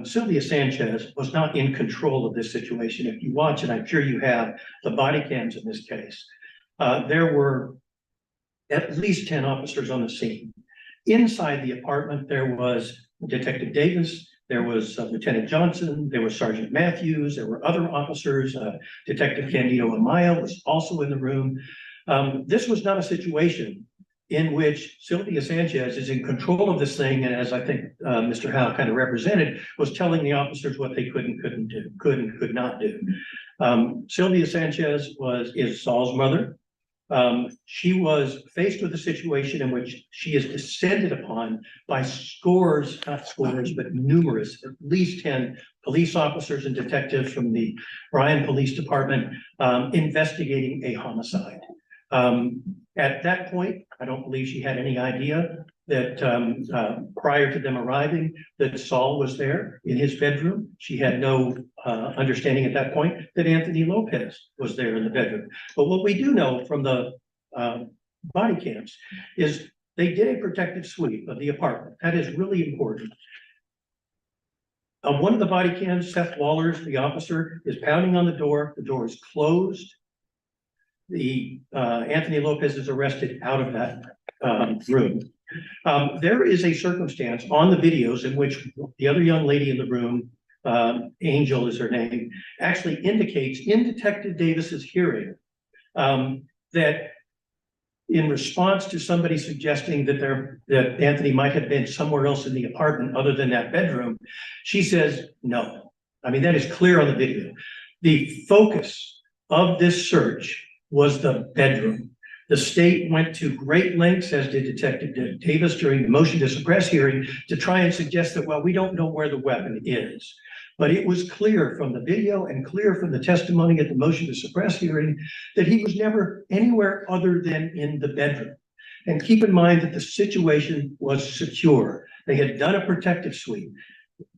Sylvia Sanchez was not in control of this situation. If you watch, and I'm sure you have, the body cams in this case, there were at least 10 officers on the scene. Inside the apartment, there was Detective Davis, there was Lieutenant Johnson, there was Sergeant Matthews, there were other officers, Detective Candido Amaya was also in the room. This was not a situation in which Sylvia Sanchez is in control of this thing, and as I think Mr. Howe kind of represented, was telling the officers what they could and could not do. Sylvia Sanchez is Saul's mother. She was faced with a situation in which she is descended upon by not scores, but numerous, at least 10 police officers and detectives from the Bryan Police Department investigating a homicide. At that point, I don't believe she had any idea that prior to them arriving, that Saul was there in his bedroom. She had no understanding at that point that Anthony Lopez was there in the bedroom. But what we do know from the body cams is they did a protective sweep of the apartment. That is really important. On one of the body cams, Seth Wallers, the officer, is pounding on the door. The door is closed. Anthony Lopez is arrested out of that room. There is a circumstance on the videos in which the other young lady in the room, Angel is her name, actually indicates in Detective Davis's hearing that in response to somebody suggesting that Anthony might have been somewhere else in the apartment other than that bedroom, she says no. I mean, that is clear on the video. The focus of this search was the bedroom. The state went to great lengths, as did Detective Davis during the motion to suppress hearing, to try and suggest that, well, we don't know where the weapon is. But it was clear from the video and clear from the testimony at the motion to suppress hearing that he was never anywhere other than in the bedroom. And keep in mind that the situation was secure. They had done a protective sweep.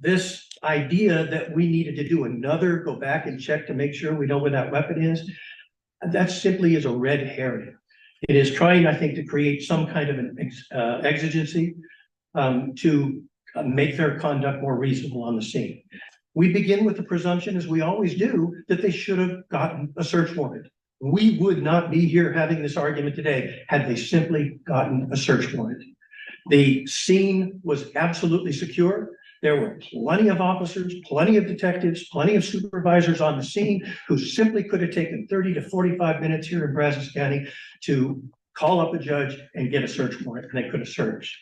This idea that we needed to do another, go back and check to make sure we know where that weapon is, that simply is a red herring. It is trying, I think, to create some kind of an exigency to make their conduct more reasonable on the scene. We begin with the presumption, as we always do, that they should have gotten a search warrant. We would not be here having this argument today had they simply gotten a search warrant. The scene was absolutely secure. There were plenty of officers, plenty of detectives, plenty of supervisors on the scene who simply could have taken 30 to 45 minutes here in Brazos County to call up a judge and get a search warrant, and they could have searched.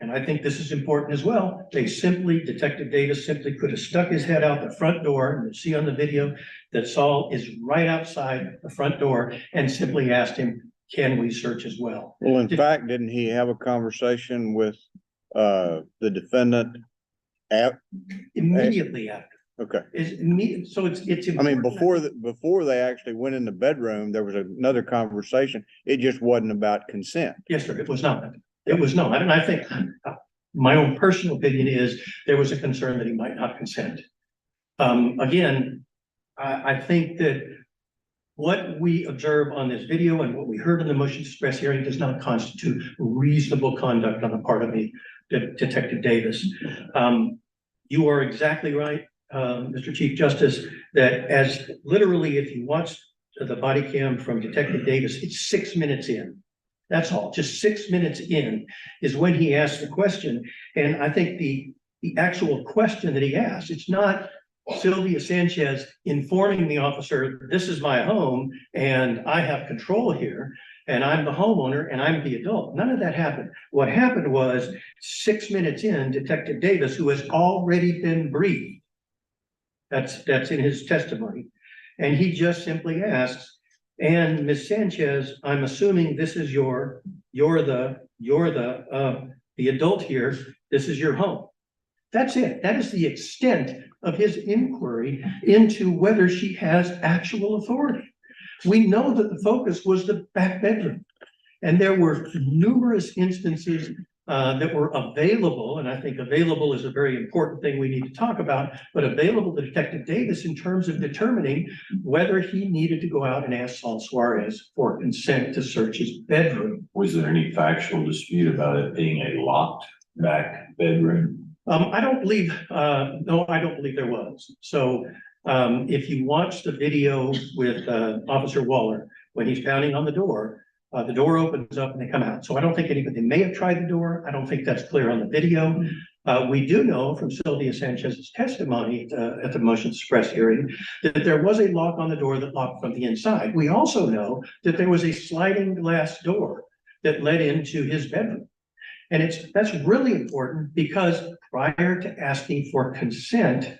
And I think this is important as well, Detective Davis simply could have stuck his head out the front door, and you see on the video that Saul is right outside the front door, and simply asked him, can we search as well?
Well, in fact, didn't he have a conversation with the defendant
Immediately after.
Okay.
Is immediate, so it's.
I mean, before they actually went in the bedroom, there was another conversation. It just wasn't about consent.
Yes, sir, it was not. It was not. And I think my own personal opinion is there was a concern that he might not consent. Again, I think that what we observe on this video and what we heard in the motion to suppress hearing does not constitute reasonable conduct on the part of the Detective Davis. You are exactly right, Mr. Chief Justice, that as literally, if you watch the body cam from Detective Davis, it's 6 minutes in. That's all, just 6 minutes in is when he asked the question. And I think the actual question that he asked, it's not Sylvia Sanchez informing the officer, this is my home and I have control here and I'm the homeowner and I'm the adult. None of that happened. What happened was 6 minutes in, Detective Davis, who has already been briefed, that's in his testimony, and he just simply asks, and Ms. Sanchez, I'm assuming this is you're the adult here. This is your home. That's it. That is the extent of his inquiry into whether she has actual authority. We know that the focus was the back bedroom, and there were numerous instances that were available, and I think available is a very important thing we need to talk about, but available to Detective Davis in terms of determining whether he needed to go out and ask Saul Suarez for consent to search his bedroom.
Was there any factual dispute about it being a locked back bedroom?
I don't believe there was. So if you watch the video with Officer Waller, when he's pounding on the door opens up and they come out. So I don't think anybody may have tried the door. I don't think that's clear on the video. We do know from Sylvia Sanchez's testimony at the motion to suppress hearing that there was a lock on the door that locked from the inside. We also know that there was a sliding glass door that led into his bedroom. And that's really important because prior to asking for consent,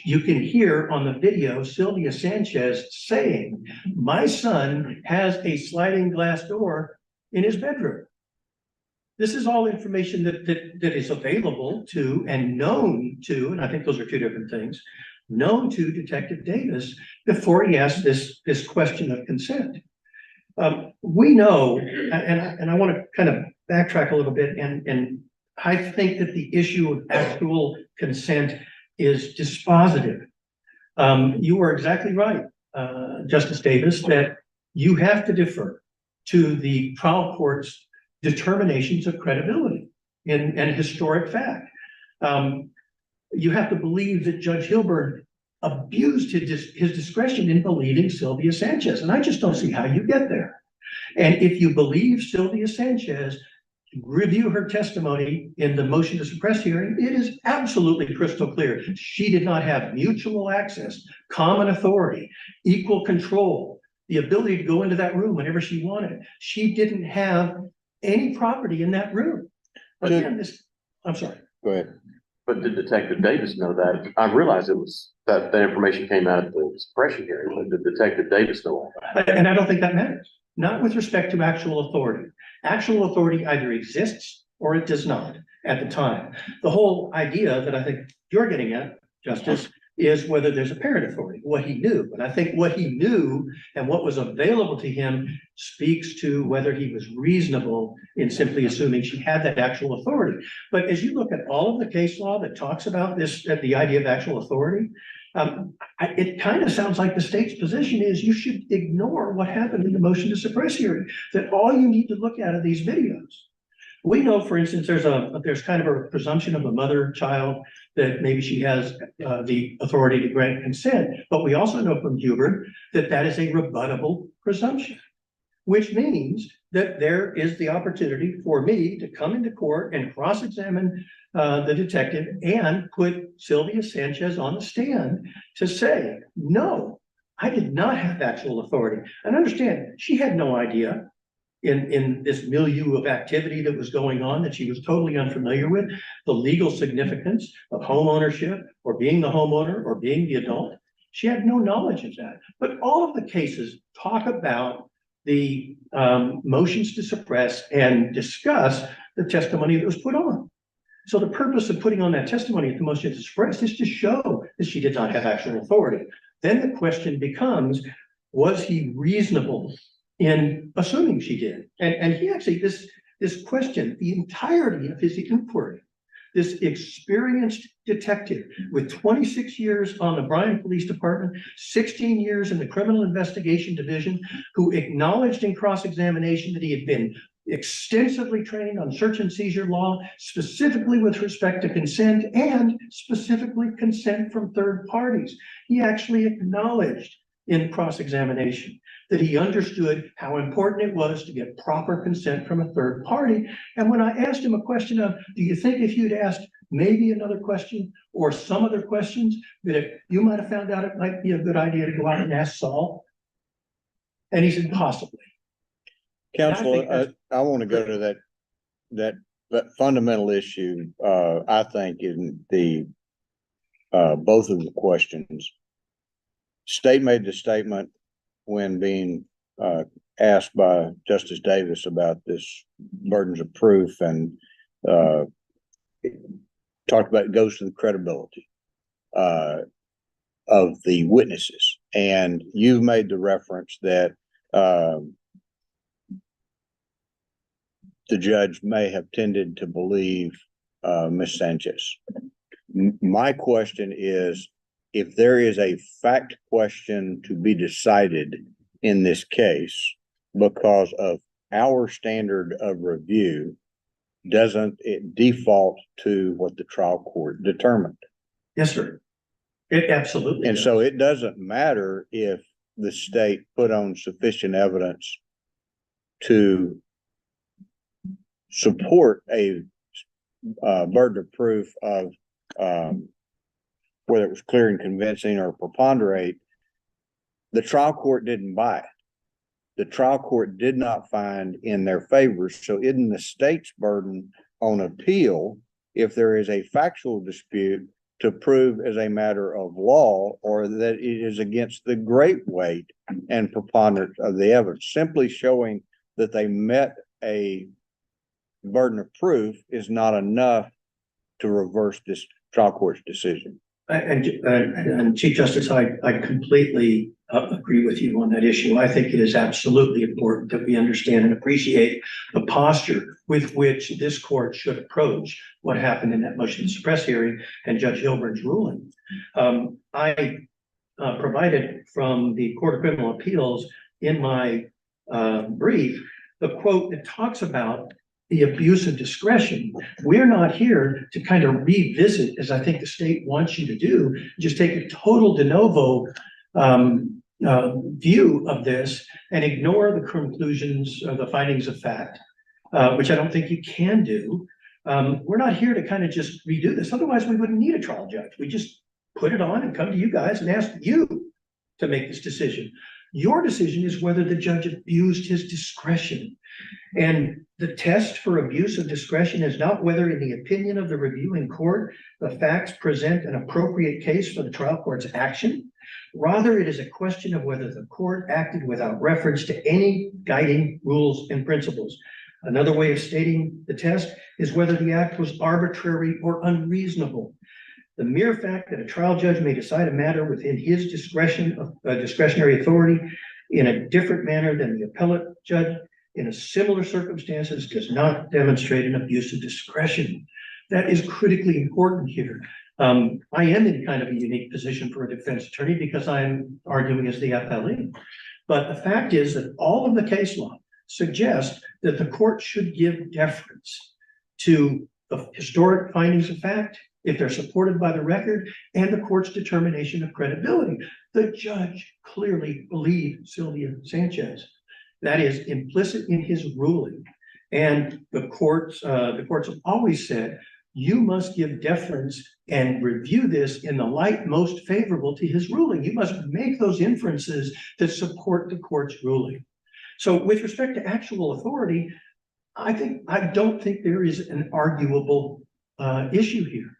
you can hear on the video Sylvia Sanchez saying, my son has a sliding glass door in his bedroom. This is all information that is available to and known to, and I think those are two different things, known to Detective Davis before he asked this question of consent. We know, and I want to kind of backtrack a little bit, and I think that the issue of actual consent is dispositive. You are exactly right, Justice Davis, that you have to defer to the trial court's determinations of credibility and historic fact. You have to believe that Judge Hilburn abused his discretion in believing Sylvia Sanchez, and I just don't see how you get there. And if you believe Sylvia Sanchez, review her testimony in the motion to suppress hearing, it is absolutely crystal clear. She did not have mutual access, common authority, equal control, the ability to go into that room whenever she wanted. She didn't have any property in that room. Again, I'm sorry.
Go ahead.
But did Detective Davis know that? I realized it was, that the information came out at the suppression hearing, but did Detective Davis know all that?
And I don't think that matters, not with respect to actual authority. Actual authority either exists or it does not at the time. The whole idea that I think you're getting at, Justice, is whether there's apparent authority, what he knew. And I think what he knew and what was available to him speaks to whether he was reasonable in simply assuming she had that actual authority. But as you look at all of the case law that talks about this, the idea of actual authority, it kind of sounds like the state's position is you should ignore what happened in the motion to suppress hearing, that all you need to look at are these videos. We know, for instance, there's kind of a presumption of a mother-child that maybe she has the authority to grant consent, but we also know from Hubert that that is a rebuttable presumption, which means that there is the opportunity for me to come into court and cross-examine the detective and put Sylvia Sanchez on the stand to say, no, I did not have actual authority. And understand, she had no idea in this milieu of activity that was going on that she was totally unfamiliar with, the legal significance of home ownership or being the homeowner or being the adult. She had no knowledge of that. But all of the cases talk about the motions to suppress and discuss the testimony that was put on. So the purpose of putting on that testimony at the motion to suppress is to show that she did not have actual authority. Then the question becomes, was he reasonable in assuming she did? And he actually, this question, the entirety of his inquiry, this experienced detective with 26 years on the Bryan Police Department, 16 years in the Criminal Investigation Division, who acknowledged in cross-examination that he had been extensively trained on search and seizure law, specifically with respect to consent and specifically consent from third parties. He actually acknowledged in cross-examination that he understood how important it was to get proper consent from a third party. And when I asked him a question of, do you think if you'd asked maybe another question or some other questions, that you might have found out it might be a good idea to go out and ask Saul? And he said, possibly.
Counselor, I want to go to that fundamental issue, I think in the, both of the questions. State made the statement when being asked by Justice Davis about this burdens of proof, and talked about it goes to the credibility of the witnesses. And you've made the reference that the judge may have tended to believe Ms. Sanchez. My question is, if there is a fact question to be decided in this case because of our standard of review, doesn't it default to what the trial court determined?
Yes, sir. It absolutely
And
does.
so it doesn't matter if the state put on sufficient evidence to support a burden of proof of whether it was clear and convincing or preponderate. The trial court didn't buy it. The trial court did not find in their favor. So isn't the state's burden on appeal, if there is a factual dispute, to prove as a matter of law or that it is against the great weight and preponderance of the evidence? Simply showing that they met a burden of proof is not enough to reverse this trial court's decision.
And Chief Justice, I completely agree with you on that issue. I think it is absolutely important that we understand and appreciate the posture with which this court should approach what happened in that motion to suppress hearing and Judge Hilburn's ruling. I provided from the Court of Criminal Appeals in my brief the quote that talks about the abuse of discretion. We're not here to kind of revisit, as I think the state wants you to do, just take a total de novo view of this and ignore the conclusions or the findings of fact, which I don't think you can do. We're not here to kind of just redo this. Otherwise, we wouldn't need a trial judge. We just put it on and come to you guys and ask you to make this decision. Your decision is whether the judge abused his discretion. And the test for abuse of discretion is not whether, in the opinion of the reviewing court, the facts present an appropriate case for the trial court's action. Rather, it is a question of whether the court acted without reference to any guiding rules and principles. Another way of stating the test is whether the act was arbitrary or unreasonable. The mere fact that a trial judge may decide a matter within his discretion of discretionary authority in a different manner than the appellate judge in a similar circumstances does not demonstrate an abuse of discretion. That is critically important here. I am in kind of a unique position for a defense attorney because I'm arguing as the appellee. But the fact is that all of the case law suggests that the court should give deference to the historic findings of fact if they're supported by the record and the court's determination of credibility. The judge clearly believed Sylvia Sanchez. That is implicit in his ruling. And the courts have always said, you must give deference and review this in the light most favorable to his ruling. You must make those inferences that support the court's ruling. So with respect to actual authority, I don't think there is an arguable issue here.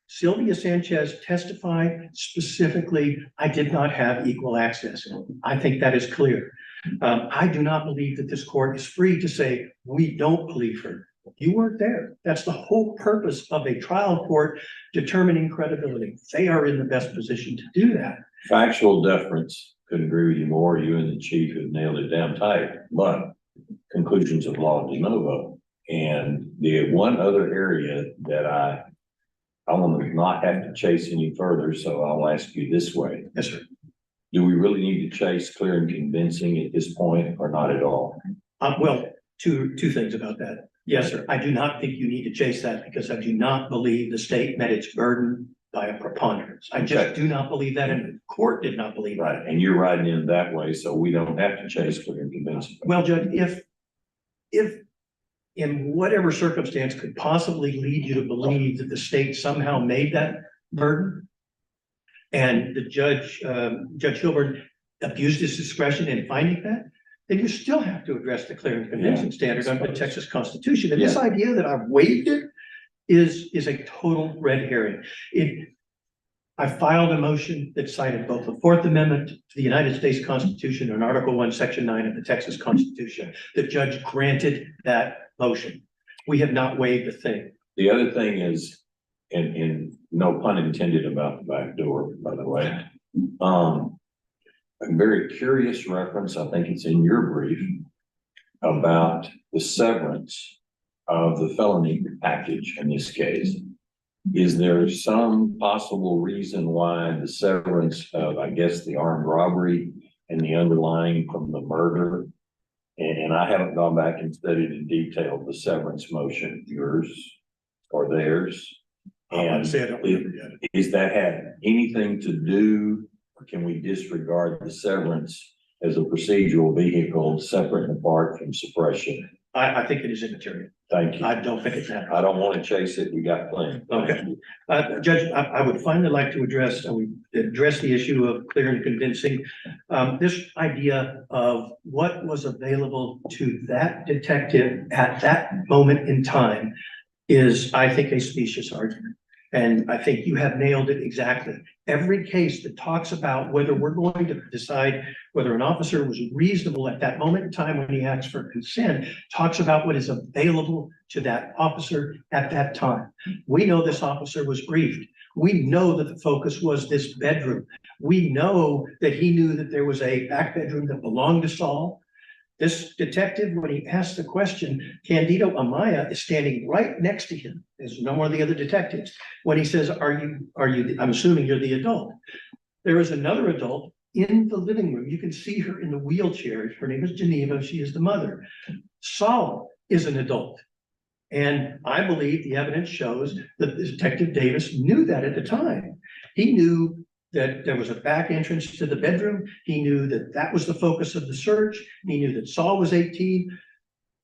Sylvia Sanchez testified specifically, I did not have equal access. I think that is clear. I do not believe that this court is free to say, we don't believe her. You weren't there. That's the whole purpose of a trial court determining credibility. They are in the best position to do that.
Factual deference, couldn't agree with you more. You and the chief have nailed it down tight, but conclusions of law de novo. And the one other area that I want to not have to chase any further, so I'll ask you this way.
Yes, sir.
Do we really need to chase clear and convincing at this point or not at all?
Well, two things about that. Yes, sir. I do not think you need to chase that because I do not believe the state met its burden by a preponderance. I just do not believe that, and the court did not believe that.
Right, and you're riding in that way, so we don't have to chase clear and convincing.
Well, Judge, if in whatever circumstance could possibly lead you to believe that the state somehow made that burden, and the Judge Hilburn abused his discretion in finding that, then you still have to address the clear and convincing standard under the Texas Constitution. And this idea that I've waived it is a total red herring. I filed a motion that cited both the Fourth Amendment to the United States Constitution and Article 1, Section 9 of the Texas Constitution. The judge granted that motion. We have not waived a thing.
The other thing is, and no pun intended about the back door, by the way. A very curious reference, I think it's in your brief, about the severance of the felony package in this case. Is there some possible reason why the severance of, I guess, the armed robbery and the underlying from the murder? And I haven't gone back and studied in detail the severance motion, yours or theirs. And is that had anything to do, or can we disregard the severance as a procedural vehicle separate and apart from suppression?
I think it is immaterial.
Thank you.
I don't think it's that.
I don't want to chase it. We got plenty.
Okay. Judge, I would finally like to address the issue of clear and convincing. This idea of what was available to that detective at that moment in time is, I think, a specious argument. And I think you have nailed it exactly. Every case that talks about whether we're going to decide whether an officer was reasonable at that moment in time when he asks for consent, talks about what is available to that officer at that time. We know this officer was briefed. We know that the focus was this bedroom. We know that he knew that there was a back bedroom that belonged to Saul. This detective, when he asked the question, Candido Amaya is standing right next to him. There's no more of the other detectives. When he says, are you, I'm assuming you're the adult. There is another adult in the living room. You can see her in the wheelchair. Her name is Geneva. She is the mother. Saul is an adult. And I believe the evidence shows that Detective Davis knew that at the time. He knew that there was a back entrance to the bedroom. He knew that that was the focus of the search. He knew that Saul was 18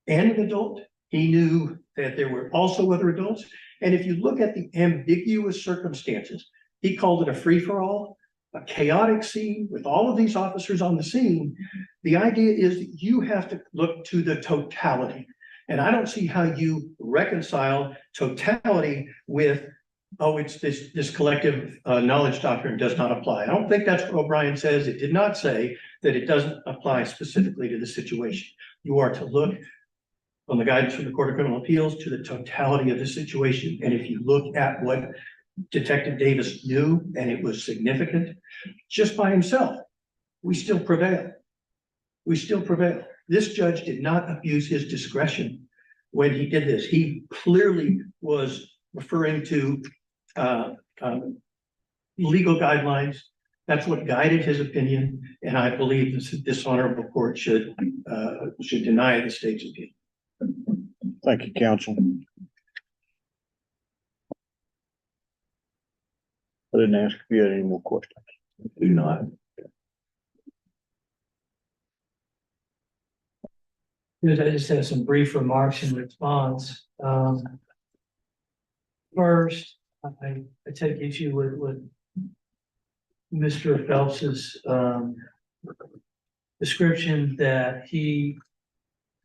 and an adult. He knew that there were also other adults. And if you look at the ambiguous circumstances, he called it a free-for-all. a chaotic scene with all of these officers on the scene. The idea is that you have to look to the totality. And I don't see how you reconcile totality with, oh, it's this collective knowledge doctrine does not apply. I don't think that's what O'Brien says. It did not say that it doesn't apply specifically to the situation. You are to look from the guidance from the Court of Criminal Appeals to the totality of the situation. And if you look at what Detective Davis knew, and it was significant, just by himself, we still prevail. We still prevail. This judge did not abuse his discretion when he did this. He clearly was referring to legal guidelines. That's what guided his opinion, and I believe this honorable court should deny the state's appeal.
Thank you, counsel. I didn't ask if you had any more questions.
Do not.
I just have some brief remarks in response. First, I take issue with Mr. Phelps's description that he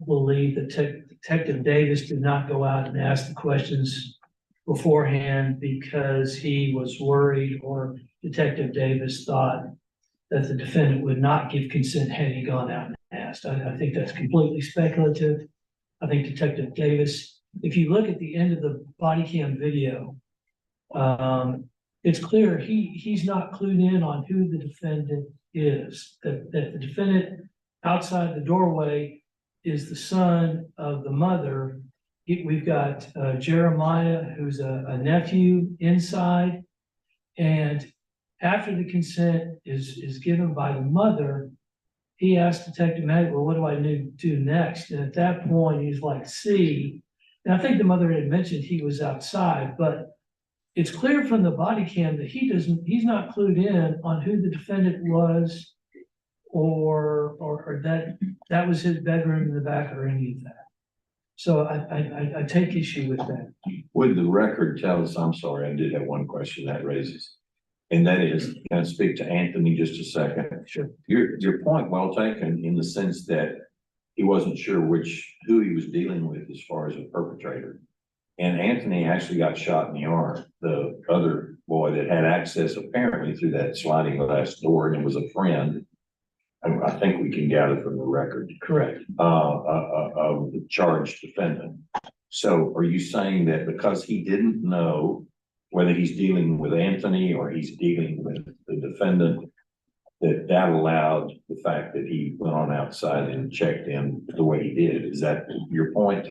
believed that Detective Davis did not go out and ask the questions beforehand because he was worried, or Detective Davis thought that the defendant would not give consent had he gone out and asked. I think that's completely speculative. I think Detective Davis, if you look at the end of the body cam video, it's clear he's not clued in on who the defendant is. That the defendant outside the doorway is the son of the mother. We've got Jeremiah, who's a nephew inside, and after the consent is given by the mother, he asked Detective Matt, well, what do I need to do next? And at that point, he's like, see, and I think the mother had mentioned he was outside, but it's clear from the body cam that he's not clued in on who the defendant was, or that was his bedroom in the back or any of that. So I take issue with that.
Would the record tell us, I'm sorry, I did have one question that raises. And that is, can I speak to Anthony just a second?
Sure.
Your point well taken in the sense that he wasn't sure who he was dealing with as far as a perpetrator. And Anthony actually got shot in the arm. The other boy that had access apparently through that sliding glass door, and it was a friend. I think we can gather from the record.
Correct.
Of the charged defendant. So are you saying that because he didn't know whether he's dealing with Anthony or he's dealing with the defendant, that allowed the fact that he went on outside and checked in the way he did? Is that your point?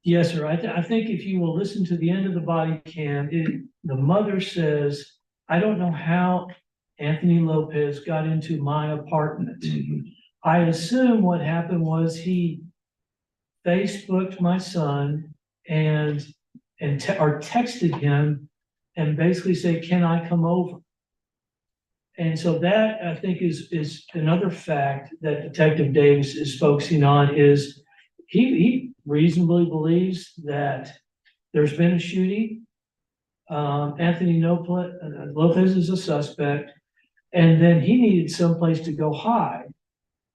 Yes, sir. I think if you will listen to the end of the body cam, the mother says, I don't know how Anthony Lopez got into my apartment.
Mm-hmm.
I assume what happened was he Facebooked my son or texted him and basically said, can I come over? And so that, I think, is another fact that Detective Davis is focusing on, is he reasonably believes that there's been a shooting. Anthony Lopez is a suspect, and then he needed someplace to go hide.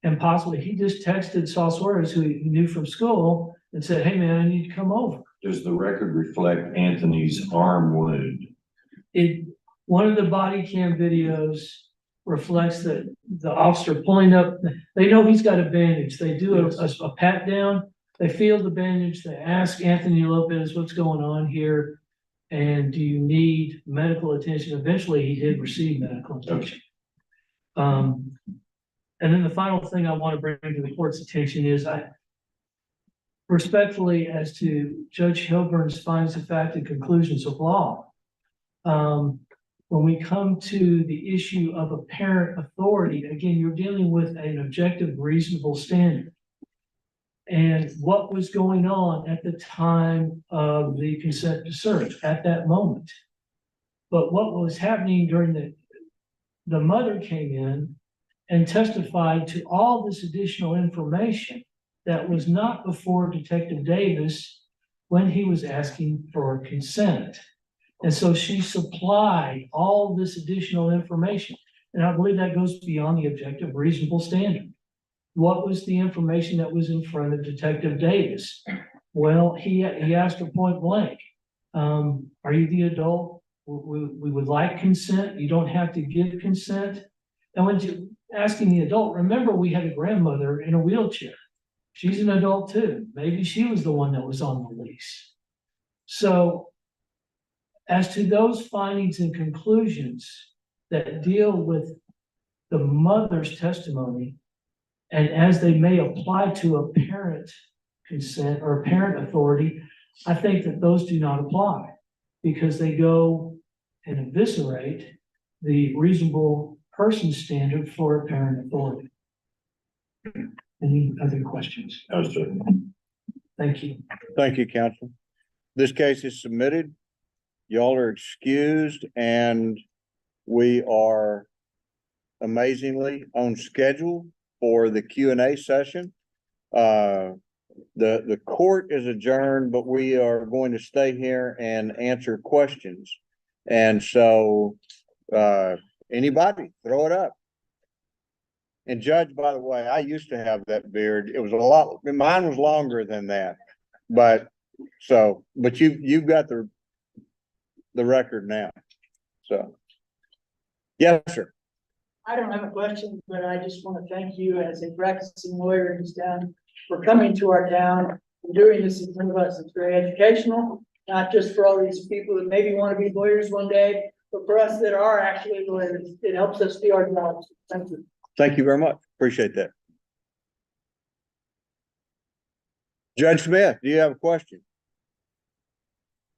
And possibly he just texted Saul Suarez, who he knew from school, and said, hey man, I need to come over.
Does the record reflect Anthony's arm wound?
One of the body cam videos reflects that the officer pulling up, they know he's got a bandage. They do a pat down, they feel the bandage, they ask Anthony Lopez, what's going on here? And do you need medical attention? Eventually he did receive medical attention. And then the final thing I want to bring to the court's attention is respectfully, as to Judge Hilburn's findings of fact and conclusions of law. When we come to the issue of apparent authority, again, you're dealing with an objective, reasonable standard. And what was going on at the time of the consent to search at that moment. But what was happening during the mother came in and testified to all this additional information that was not before Detective Davis when he was asking for consent. And so she supplied all this additional information. And I believe that goes beyond the objective reasonable standard. What was the information that was in front of Detective Davis? Well, he asked her point blank, are you the adult? We would like consent. You don't have to give consent. And when you're asking the adult, remember we had a grandmother in a wheelchair. She's an adult too. Maybe she was the one that was on the lease. So as to those findings and conclusions that deal with the mother's testimony, and as they may apply to a parent consent or parent authority, I think that those do not apply because they go and eviscerate the reasonable person standard for a parent authority. Any other questions?
No, sir.
Thank you.
Thank you, counsel. This case is submitted. Y'all are excused and we are amazingly on schedule for the Q&A session. The court is adjourned, but we are going to stay here and answer questions. And so, anybody, throw it up. And Judge, by the way, I used to have that beard. It was a lot, mine was longer than that. But you've got the record now. So, yes, sir.
I don't have a question, but I just want to thank you as a practicing lawyer in this town for coming to our town and doing this in front of us. It's very educational, not just for all these people that maybe want to be lawyers one day, but for us that are actually lawyers. It helps us do our jobs. Thank you.
Thank you very much. Appreciate that. Judge Smith, do you have a question?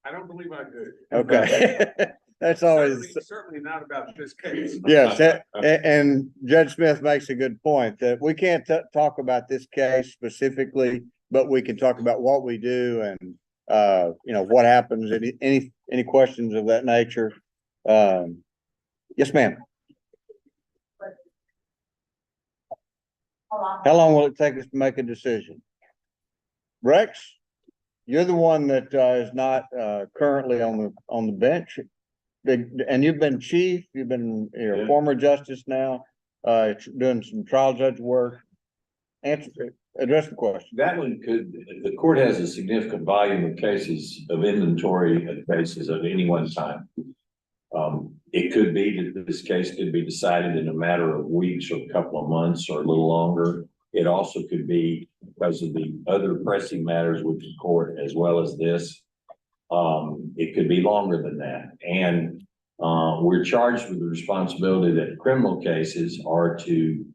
I don't believe I do.
Okay. That's always.
Certainly not about this case.
Yes, and Judge Smith makes a good point that we can't talk about this case specifically, but we can talk about what we do and what happens. Any questions of that nature? Yes, ma'am. How long will it take us to make a decision? Rex, you're the one that is not currently on the bench. And you've been chief, you've been former justice now, doing some trial judge work. Address the question.
That one the court has a significant volume of cases of inventory of cases at any one time. It could be that this case could be decided in a matter of weeks or a couple of months or a little longer. It also could be because of the other pressing matters with the court as well as this. It could be longer than that. And we're charged with the responsibility that criminal cases are to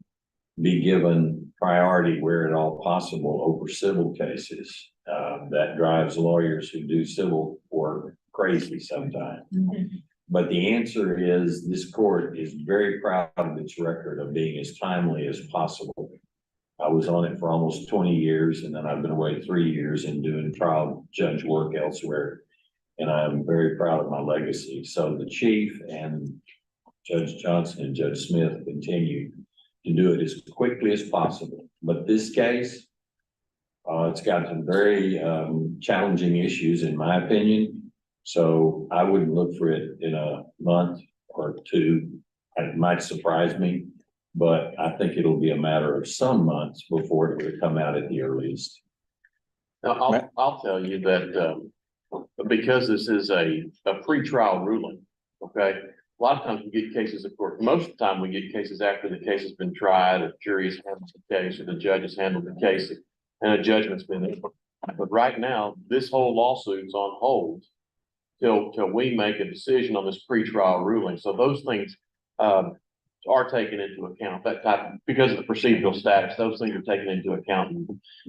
be given priority where at all possible over civil cases. That drives lawyers who do civil work crazy sometimes. But the answer is this court is very proud of its record of being as timely as possible. I was on it for almost 20 years, and then I've been away 3 years and doing trial judge work elsewhere. And I'm very proud of my legacy. So the chief and Judge Johnson and Judge Smith continue to do it as quickly as possible. But this case, it's got some very challenging issues in my opinion. So I wouldn't look for it in a month or two. It might surprise me, but I think it'll be a matter of some months before it will come out at the earliest.
Now, I'll tell you that because this is a pretrial ruling, okay? A lot of times we get cases, of course, most of the time we get cases after the case has been tried, or jury's handled the case, or the judge has handled the case, and a judgment's been made. But right now, this whole lawsuit's on hold till we make a decision on this pretrial ruling. So those things are taken into account. Because of the procedural status, those things are taken into account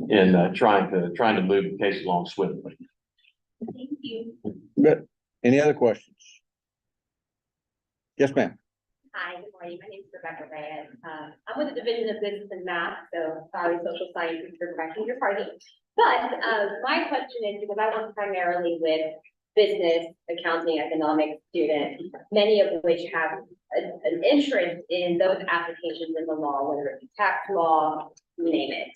in trying to move the case along swiftly.
Thank you.
Good. Any other questions? Yes, ma'am.
Hi, good morning. My name is Rebecca Reyes. I'm with the Division of Business and Math, so sorry, social sciences for correcting your party. But my question is, because I work primarily with business, accounting, economics students, many of which have an interest in those applications in the law, whether it be tax law, you name it.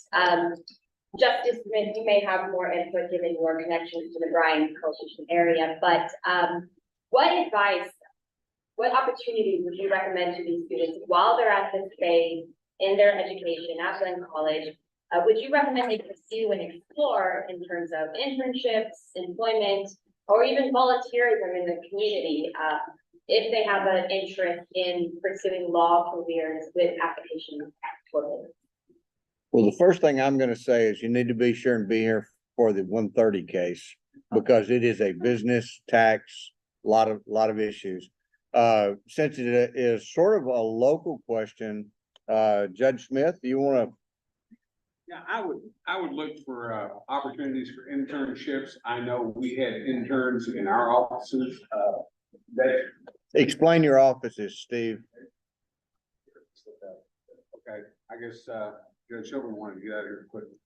Justice Smith, you may have more input given your connections to the Bryan Cultural area, but what advice what opportunities would you recommend to these students while they're at this phase in their education at Blinn College? Would you recommend they pursue and explore in terms of internships, employment, or even volunteerism in the community, if they have an interest in pursuing law careers with application portals?
Well, the first thing I'm gonna say is you need to be sure and be here for the 130 case, because it is a business tax, lot of issues. Since it is sort of a local question, Judge Smith, do you wanna?
Yeah, I would look for opportunities for internships. I know we had interns in our offices, that.
Explain your offices, Steve.
Okay, I guess, Judge Silver wanted to get out of here quickly.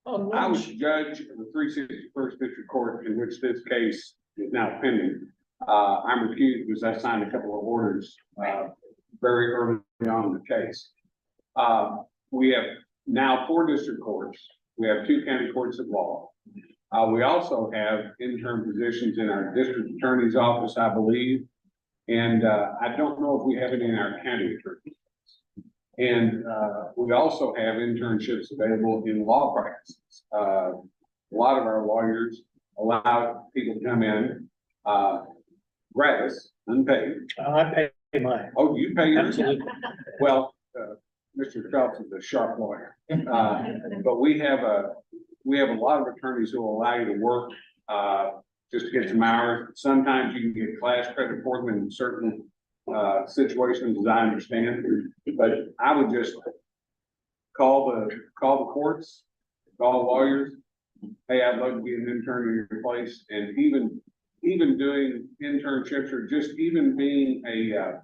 Oh,
I was judge of the 361st District Court in which this case is now pending. I'm recused because I signed a couple of orders, very early on in the case. We have now 4 district courts. We have 2 county courts of law. We also have intern positions in our district attorney's office, I believe. And, I don't know if we have any in our county attorney's office. And, we also have internships available in law practices. A lot of our lawyers allow people to come in, gratis, unpaid.
I pay mine.
Oh, you pay yours?
Absolutely.
Well, Mr. Phelps is a sharp lawyer, but we have a lot of attorneys who will allow you to work, just to get some hours. Sometimes you can get class credit for them in certain, situations, as I understand. But I would just call the courts, call lawyers. Hey, I'd love to be an intern in your place, and even doing internships, or just even being a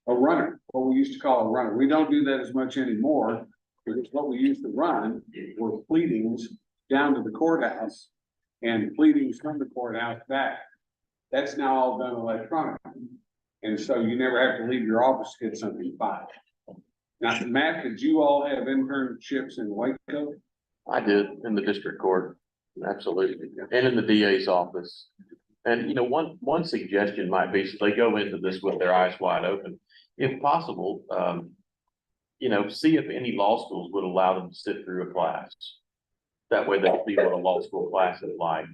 runner, what we used to call a runner. We don't do that as much anymore, because what we used to run were pleadings down to the courthouse and pleadings from the courthouse back. That's now all done electronically. And so you never have to leave your office to get something filed. Now, Matt, did you all have internships in Waco?
I did in the district court, absolutely, and in the DA's office. And, you know, one suggestion might be, so they go into this with their eyes wide open, if possible, you know, see if any law schools would allow them to sit through a class. That way they see what a law school class is like.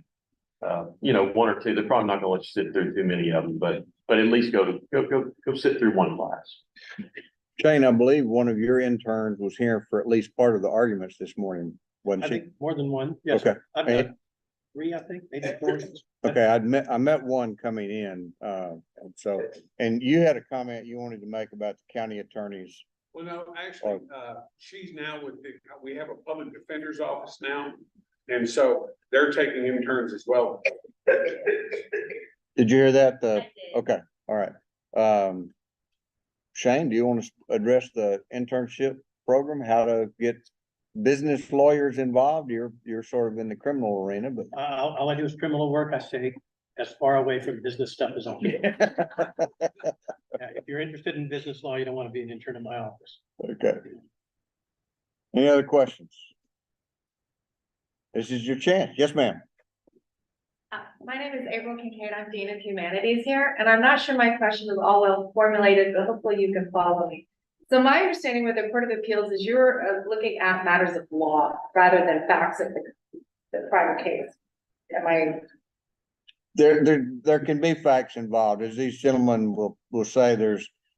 You know, 1 or 2, they're probably not gonna let you sit through too many of them, but at least go sit through one class.
Shane, I believe one of your interns was here for at least part of the arguments this morning, wasn't
I
she?
think more than one. Yes.
Okay.
I've got 3, I think, maybe 4.
Okay, I met one coming in, and you had a comment you wanted to make about the county attorneys.
Well, no, actually, she's now we have a public defender's office now. And so they're taking interns as well.
Did you hear that?
I did.
Okay, all right. Shane, do you want to address the internship program, how to get business lawyers involved? You're sort of in the criminal arena, but.
All I do is criminal work. I stay as far away from business stuff as I can. If you're interested in business law, you don't want to be an intern in my office.
Okay. Any other questions? This is your chance. Yes, ma'am.
My name is April Kincaid. I'm Dean of Humanities here, and I'm not sure my question is all well formulated, but hopefully you can follow me. So my understanding with the Court of Appeals is you're looking at matters of law rather than facts of the private case. Am I?
There can be facts involved, as these gentlemen will say.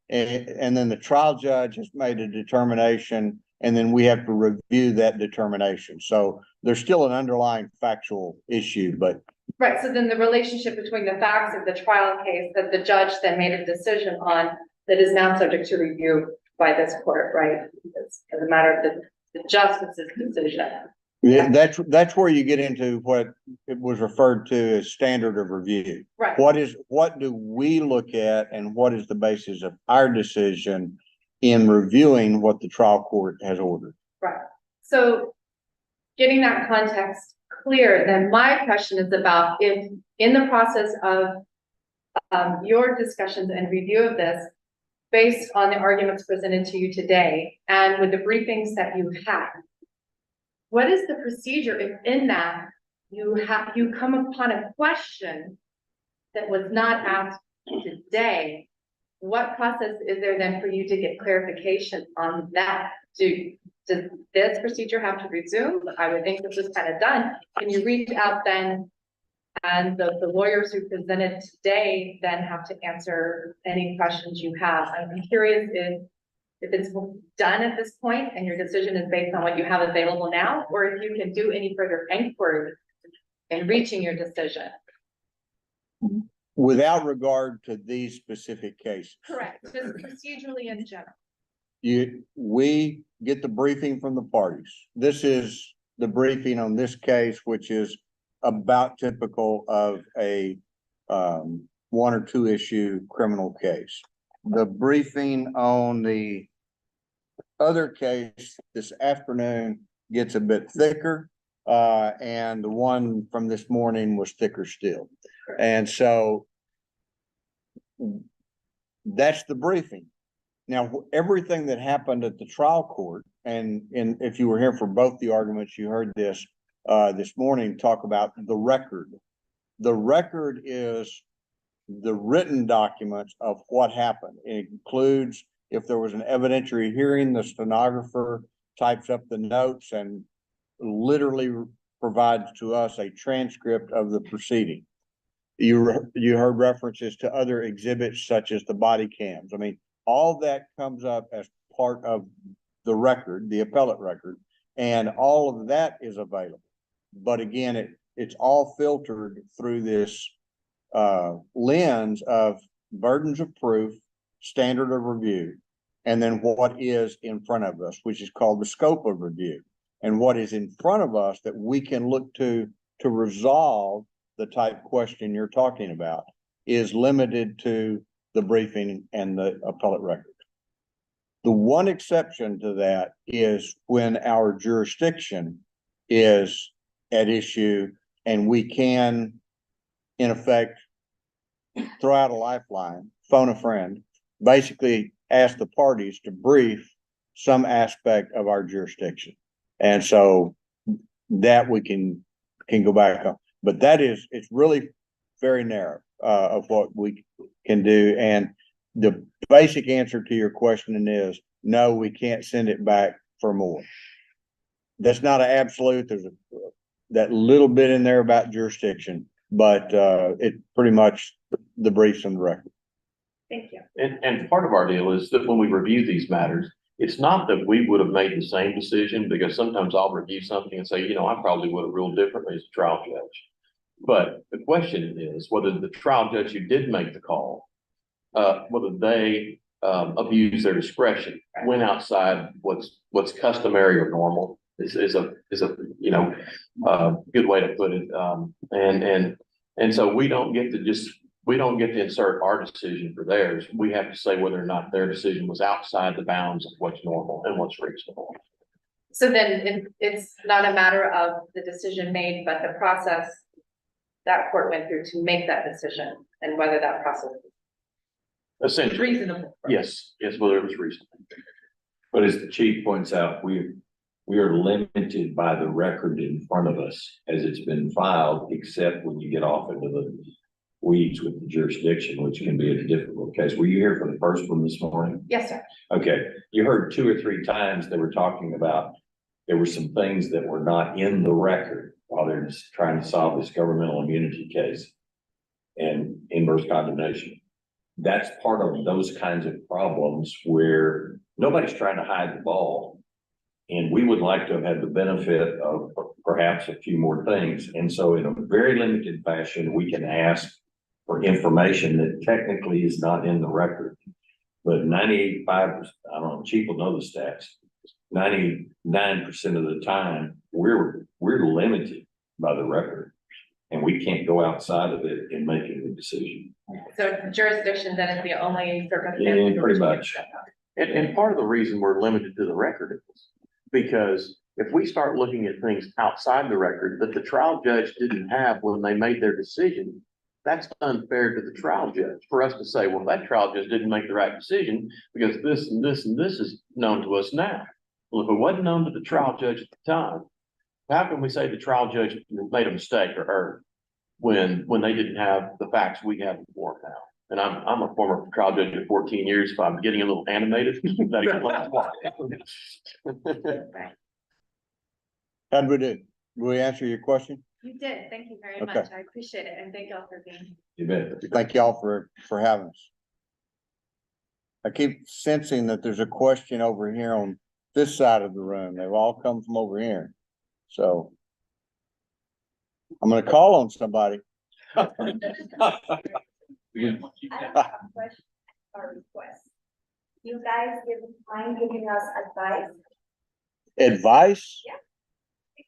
And then the trial judge has made a determination, and then we have to review that determination. So there's still an underlying factual issue, but.
Right, so then the relationship between the facts of the trial case that the judge then made a decision on that is now subject to review by this court, right? As a matter of the justice's decision.
Yeah, that's where you get into what it was referred to as standard of review.
Right.
What do we look at, and what is the basis of our decision in reviewing what the trial court has ordered?
Right. So getting that context clear, then my question is about if in the process of your discussions and review of this, based on the arguments presented to you today and with the briefings that you had, what is the procedure if in that you come upon a question that was not asked today, what process is there then for you to get clarification on that? Does this procedure have to resume? I would think this was kind of done. Can you reach out then? And the lawyers who presented today then have to answer any questions you have. I'm curious if it's done at this point and your decision is based on what you have available now, or if you can do any further inquiry in reaching your decision.
Without regard to these specific cases.
Correct, just procedurally in general.
We get the briefing from the parties. This is the briefing on this case, which is about typical of a one or two issue criminal case. The briefing on the other case this afternoon gets a bit thicker, and the one from this morning was thicker still. And so that's the briefing. Now, everything that happened at the trial court, and if you were here for both the arguments, you heard this this morning talk about the record. The record is the written documents of what happened. It includes if there was an evidentiary hearing, the stenographer types up the notes and literally provides to us a transcript of the proceeding. You heard references to other exhibits such as the body cams. I mean, all that comes up as part of the record, the appellate record, and all of that is available. But again, it's all filtered through this lens of burdens of proof, standard of review, and then what is in front of us, which is called the scope of review. And what is in front of us that we can look to resolve the type question you're talking about is limited to the briefing and the appellate record. The one exception to that is when our jurisdiction is at issue and we can, in effect, throw out a lifeline, phone a friend, basically ask the parties to brief some aspect of our jurisdiction. And so that we can go back on. But it's really very narrow of what we can do. And the basic answer to your question is no, we can't send it back for more. That's not an absolute. There's that little bit in there about jurisdiction, but it pretty much the briefs and the record.
Thank you.
And part of our deal is that when we review these matters, it's not that we would have made the same decision, because sometimes I'll review something and say, I probably would have ruled differently as a trial judge. But the question is whether the trial judge who did make the call, whether they abused their discretion, went outside what's customary or normal is a good way to put it. And so we don't get to insert our decision for theirs. We have to say whether or not their decision was outside the bounds of what's normal and what's reasonable.
So then it's not a matter of the decision made, but the process that court went through to make that decision and whether that process is
Essentially,
reasonable.
yes, whether it was reasonable.
But as the chief points out, we are limited by the record in front of us as it's been filed, except when you get off into the weeds with the jurisdiction, which can be a difficult case. Were you here for the first one this morning?
Yes, sir.
Okay, you heard 2 or 3 times they were talking about there were some things that were not in the record while they're just trying to solve this governmental immunity case and inverse condemnation. That's part of those kinds of problems where nobody's trying to hide the ball. And we would like to have had the benefit of perhaps a few more things. And so in a very limited fashion, we can ask for information that technically is not in the record. But 95%, I don't know, Chief will know the stats, 99% of the time, we're limited by the record. And we can't go outside of it in making the decision.
So jurisdiction then is the only circumstance.
Yeah, pretty much.
And part of the reason we're limited to the record is because if we start looking at things outside the record that the trial judge didn't have when they made their decision, that's unfair to the trial judge for us to say, well, that trial judge didn't make the right decision because this and this and this is known to us now. Well, if it wasn't known to the trial judge at the time, how can we say the trial judge made a mistake or erred? when they didn't have the facts we have before now. And I'm a former trial judge of 14 years. If I'm getting a little animated, that explains why.
How'd we do? Did we answer your question?
You did. Thank you very
Okay.
much. I appreciate it. And thank y'all for being here.
You bet.
Thank y'all for having us. I keep sensing that there's a question over here on this side of the room. They've all come from over here. So I'm gonna call on somebody.
I have a question or request. You guys mind giving us advice,
Advice?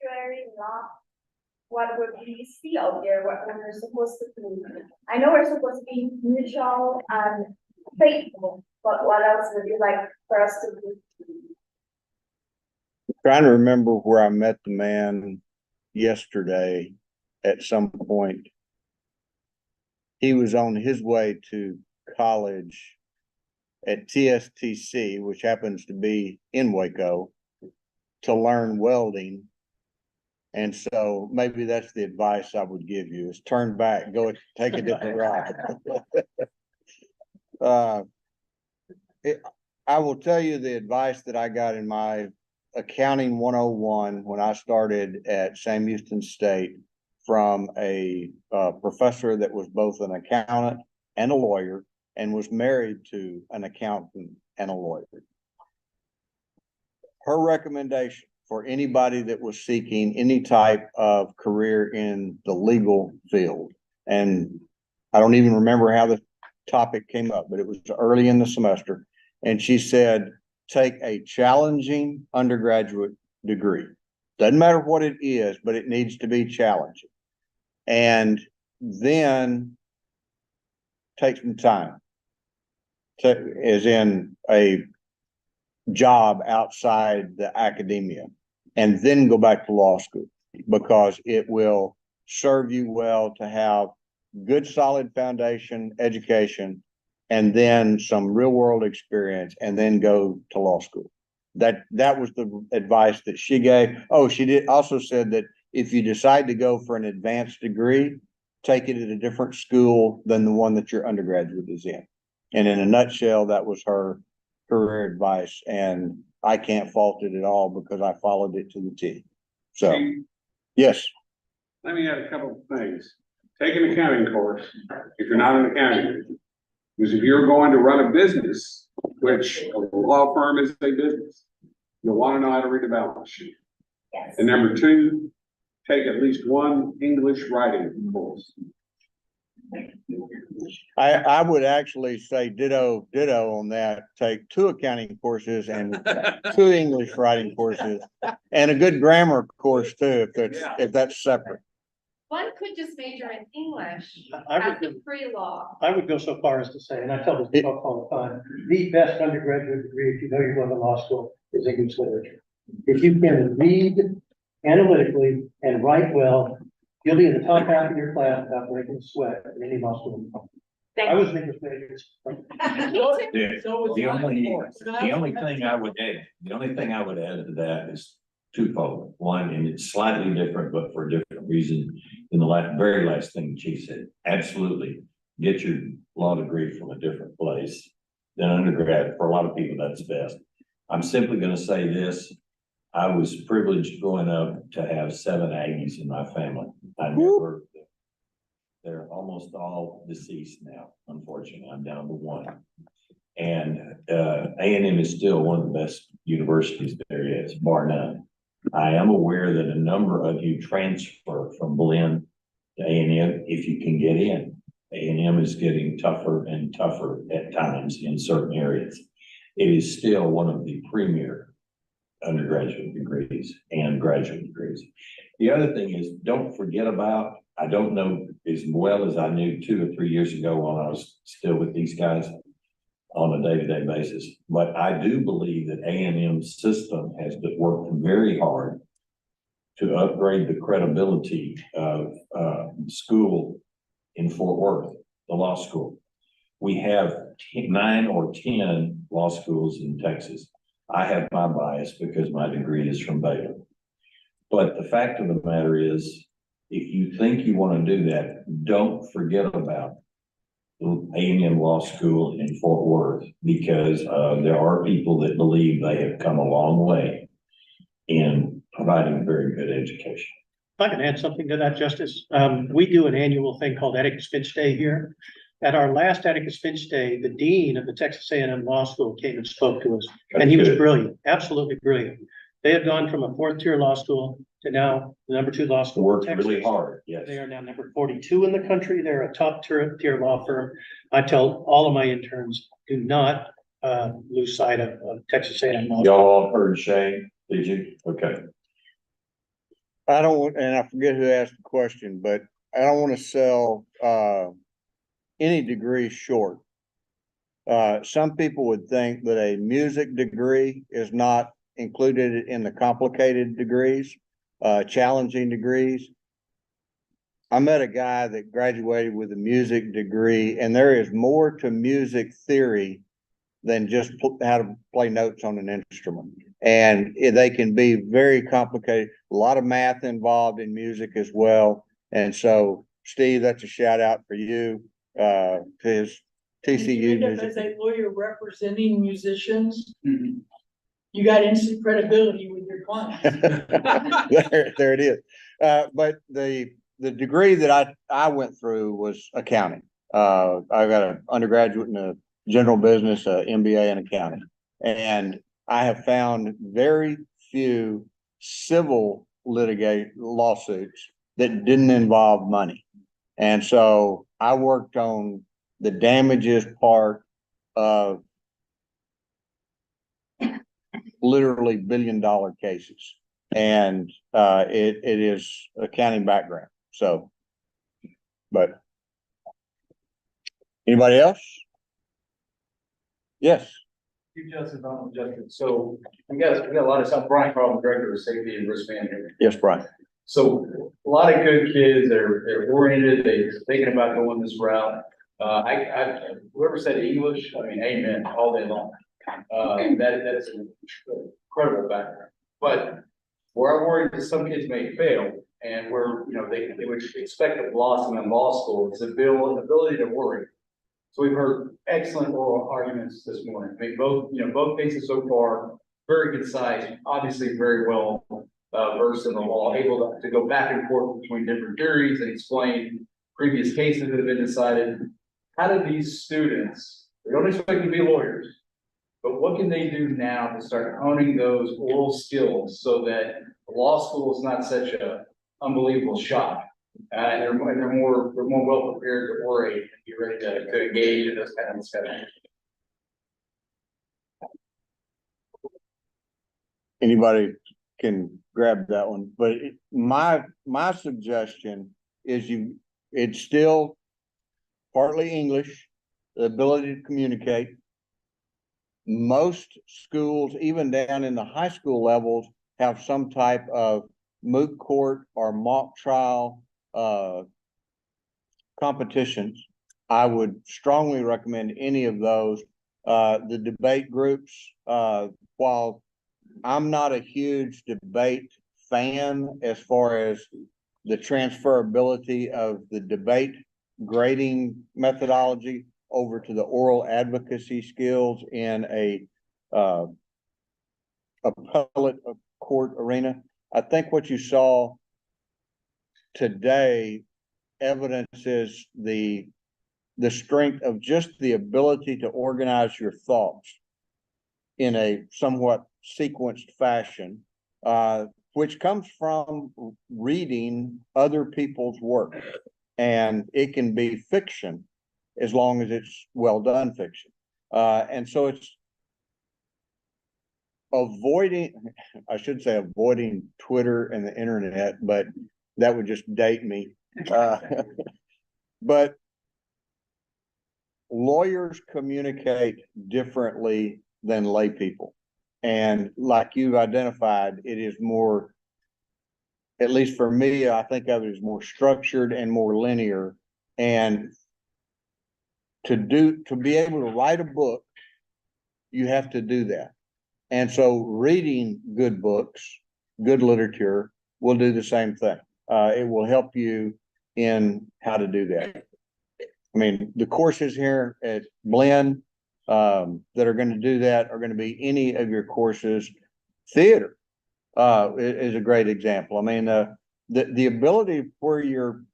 particularly not what we see out there, what we're supposed to do. I know we're supposed to be mutual and faithful, but what else would you like for us to do?
Trying to remember where I met the man yesterday at some point. He was on his way to college at TSTC, which happens to be in Waco, to learn welding. And so maybe that's the advice I would give you is turn back, go take a different route. I will tell you the advice that I got in my accounting 101 when I started at Sam Houston State from a professor that was both an accountant and a lawyer and was married to an accountant and a lawyer. Her recommendation for anybody that was seeking any type of career in the legal field, and I don't even remember how the topic came up, but it was early in the semester. And she said, take a challenging undergraduate degree. Doesn't matter what it is, but it needs to be challenging. And then take some time, as in a job outside the academia, and then go back to law school, because it will serve you well to have good, solid foundation education, and then some real world experience, and then go to law school. That was the advice that she gave. Oh, she did also said that if you decide to go for an advanced degree, take it at a different school than the one that your undergraduate is in. And in a nutshell, that was her career advice. And I can't fault it at all because I followed it to the T. So,
Chief,
yes.
let me add a couple of things. Take an accounting course, if you're not an accounting, because if you're going to run a business, which a law firm is a business, you'll want to know how to read a balance sheet.
Yes.
And number two, take at least one English writing course.
I would actually say ditto on that. Take 2 accounting courses and 2 English writing courses and a good grammar course too, if that's separate.
One could just major in English
I
as
would,
the pre-law.
I would go so far as to say, and I tell this to folks all the time, the best undergraduate degree, if you know you're going to law school, is English literature. If you can read analytically and write well, you'll be in the top half of your class without breaking a sweat in any law school. I was an English major.
The only thing I would add to that is twofold. One, and it's slightly different, but for a different reason than the very last thing the chief said. Absolutely, get your law degree from a different place than undergrad. For a lot of people, that's best. I'm simply going to say this. I was privileged growing up to have 7 Aggies in my family. They're almost all deceased now, unfortunately. I'm down to 1. And A&M is still one of the best universities there is, bar none. I am aware that a number of you transfer from Blinn to A&M if you can get in. A&M is getting tougher and tougher at times in certain areas. It is still one of the premier undergraduate degrees and graduate degrees. The other thing is, don't forget about, I don't know as well as I knew 2 or 3 years ago when I was still with these guys on a day-to-day basis, but I do believe that A&M's system has worked very hard to upgrade the credibility of school in Fort Worth, the law school. We have 9 or 10 law schools in Texas. I have my bias because my degree is from Baylor. But the fact of the matter is, if you think you want to do that, don't forget about A&M Law School in Fort Worth, because there are people that believe they have come a long way in providing very good education.
If I can add something to that, Justice, we do an annual thing called Atticus Finch Day here. At our last Atticus Finch Day, the dean of the Texas A&M Law School came and spoke to us, and he was brilliant, absolutely brilliant. They have gone from a fourth-tier law school to now the #2 law school.
Worked really hard, yes.
They are now number 42 in the country. They're a top-tier law firm. I tell all of my interns, do not lose sight of Texas A&M Law School.
Y'all all heard Shane, did you? Okay.
I don't want, and I forget who asked the question, but I don't want to sell any degree short. Some people would think that a music degree is not included in the complicated degrees, challenging degrees. I met a guy that graduated with a music degree, and there is more to music theory than just how to play notes on an instrument. And they can be very complicated, a lot of math involved in music as well. And so, Steve, that's a shout out for you, to his
Did you
TCU
end up
music.
as a lawyer representing musicians? You got instant credibility with your clients.
There it is. But the degree that I went through was accounting. I got an undergraduate in a general business, MBA in accounting. And I have found very few civil lawsuits that didn't involve money. And so I worked on the damages part of literally billion-dollar cases. And it is accounting background. So, but anybody else? Yes.
Chief Justice, Donald Justice. So we got a lot of stuff. Brian Carl, Director of Safety and Risk Management.
Yes, Brian.
So a lot of good kids, they're oriented, they're thinking about going this route. Whoever said English, I mean, amen, all day long. That's an incredible background. But where I'm worried that some kids may fail, and where, they would expect to blossom in law school, is the ability to worry. So we've heard excellent oral arguments this morning. I mean, both cases so far, very concise, obviously very well versed in the law, able to go back and forth between different theories and explain previous cases that have been decided. How do these students, we don't expect them to be lawyers, but what can they do now to start honing those oral skills so that law school is not such a unbelievable shock? And they're more well prepared to orate and be ready to engage in this kind of discussion.
Anybody can grab that one, but my suggestion is it's still partly English, the ability to communicate. Most schools, even down in the high school levels, have some type of moot court or mock trial competitions. I would strongly recommend any of those. The debate groups, while I'm not a huge debate fan as far as the transferability of the debate grading methodology over to the oral advocacy skills in a appellate court arena. I think what you saw today evidences the strength of just the ability to organize your thoughts in a somewhat sequenced fashion, which comes from reading other people's work. And it can be fiction as long as it's well done fiction. And so it's avoiding Twitter and the internet, but that would just date me. But lawyers communicate differently than lay people. And like you've identified, it is more, at least for me, I think of it as more structured and more linear. And to be able to write a book, you have to do that. And so reading good books, good literature will do the same thing. it will help you in how to do that. I mean, the courses here at Blinn, that are gonna do that are gonna be any of your courses. Theater, is a great example. I mean, the ability where your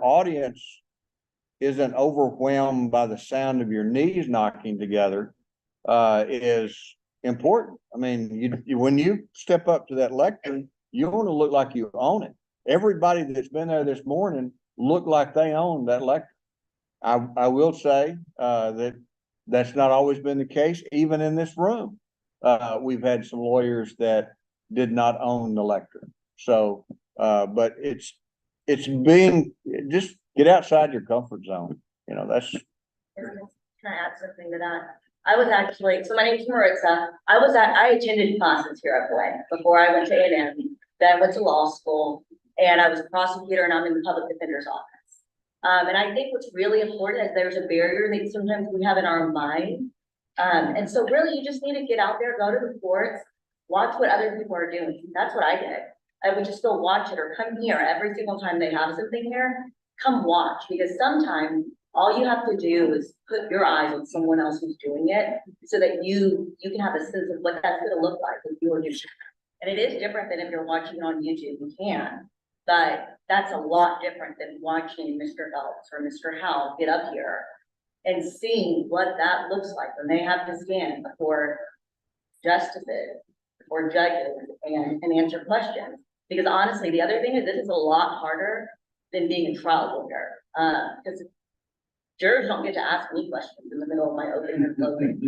audience isn't overwhelmed by the sound of your knees knocking together, is important. I mean, when you step up to that lectern, you want to look like you own it. Everybody that's been there this morning looked like they own that lectern. I will say, that that's not always been the case, even in this room. We've had some lawyers that did not own the lectern. So, but it's being, just get outside your comfort zone. You know, that's,
Can I add something to that? I was actually, so my name is Maritza. I attended classes here at Blinn before I went to A&M. Then I went to law school and I was a prosecutor and I'm in the public defender's office. And I think what's really important is there's a barrier that sometimes we have in our mind. And so really you just need to get out there, go to the courts, watch what other people are doing. That's what I did. I would just go watch it or come here every single time they have something here, come watch, because sometimes all you have to do is put your eyes on someone else who's doing it so that you can have a sense of what that's gonna look like if you're doing it. And it is different than if you're watching it on YouTube, you can, but that's a lot different than watching Mr. Phelps or Mr. Howell get up here and seeing what that looks like when they have to stand before justices or judges and answer questions. Because honestly, the other thing is this is a lot harder than being a trial lawyer. Because jurors don't get to ask me questions in the middle of my opening or closing.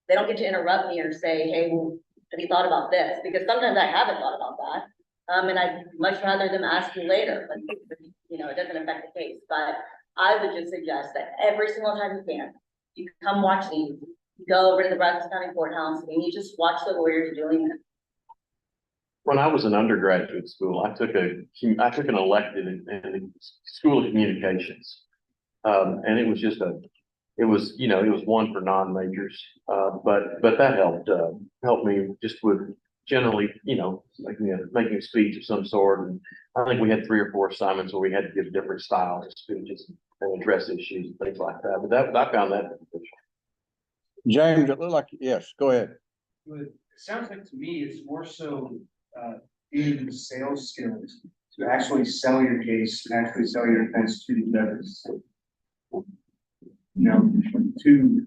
They don't get to interrupt me or say, hey, well, have you thought about this? Because sometimes I haven't thought about that. And I'd much rather them ask you later, but you know, it doesn't affect the case. But I would just suggest that every single time you come watch these, you go over to the Brazos County Courthouse and you just watch the lawyers doing it.
When I was in undergraduate school, I took an elective in the School of Communications. And it was just it was one for non-majors. But that helped me just with generally, making a speech of some sort. And I think we had 3 or 4 assignments where we had to give different styles of speeches and address issues and things like that. But I found that beneficial.
James, it looked like, yes, go ahead.
It sounds like to me, it's more so in sales skills to actually sell your case, and actually sell your defense to the judges. You know, to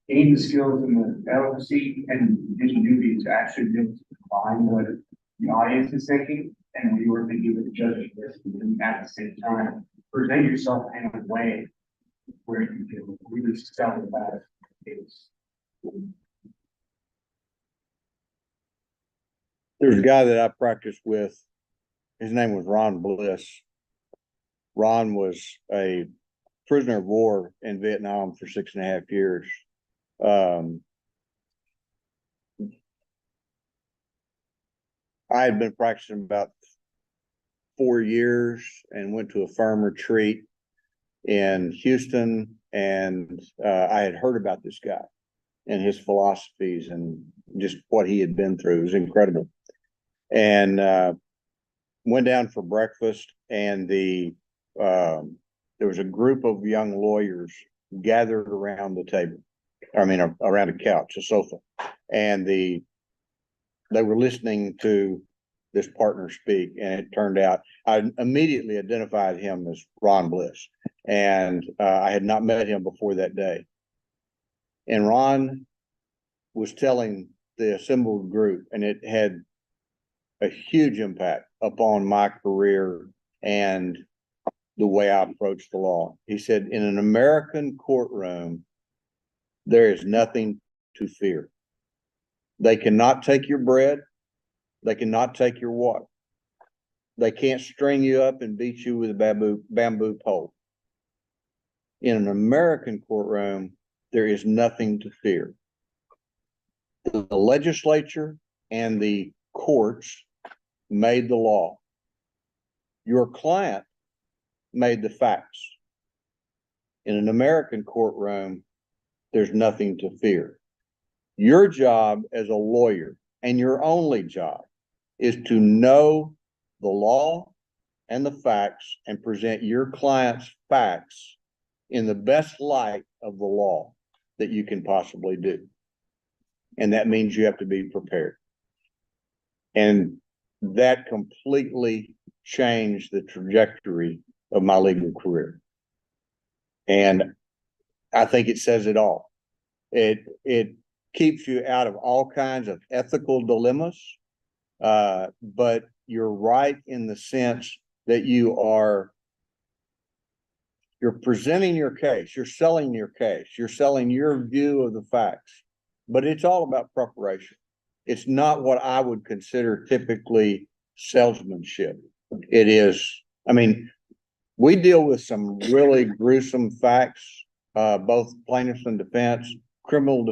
gain the skills and the eloquency and ingenuity to actually be able to combine what the audience is thinking and what you were thinking with the judges, and at the same time present yourself in a way where you can really sell the best case.
There's a guy that I practiced with. His name was Ron Bliss. Ron was a prisoner of war in Vietnam for 6.5 years. I had been practicing about 4 years and went to a firm retreat in Houston, and I had heard about this guy and his philosophies and just what he had been through. It was incredible. And went down for breakfast, and there was a group of young lawyers gathered around the table. I mean, around a couch, a sofa, and they were listening to this partner speak. And it turned out I immediately identified him as Ron Bliss, and I had not met him before that day. And Ron was telling the assembled group, and it had a huge impact upon my career and the way I approach the law. He said, in an American courtroom, there is nothing to fear. They cannot take your bread. They cannot take your water. They can't string you up and beat you with a bamboo pole. In an American courtroom, there is nothing to fear. The legislature and the courts made the law. Your client made the facts. In an American courtroom, there's nothing to fear. Your job as a lawyer, and your only job, is to know the law and the facts and present your client's facts in the best light of the law that you can possibly do. And that means you have to be prepared. And that completely changed the trajectory of my legal career. And I think it says it all. It keeps you out of all kinds of ethical dilemmas. But you're right in the sense that you're presenting your case, you're selling your case, you're selling your view of the facts, but it's all about preparation. It's not what I would consider typically salesmanship. It is, I mean, we deal with some really gruesome facts, both plaintiffs and defense. Criminal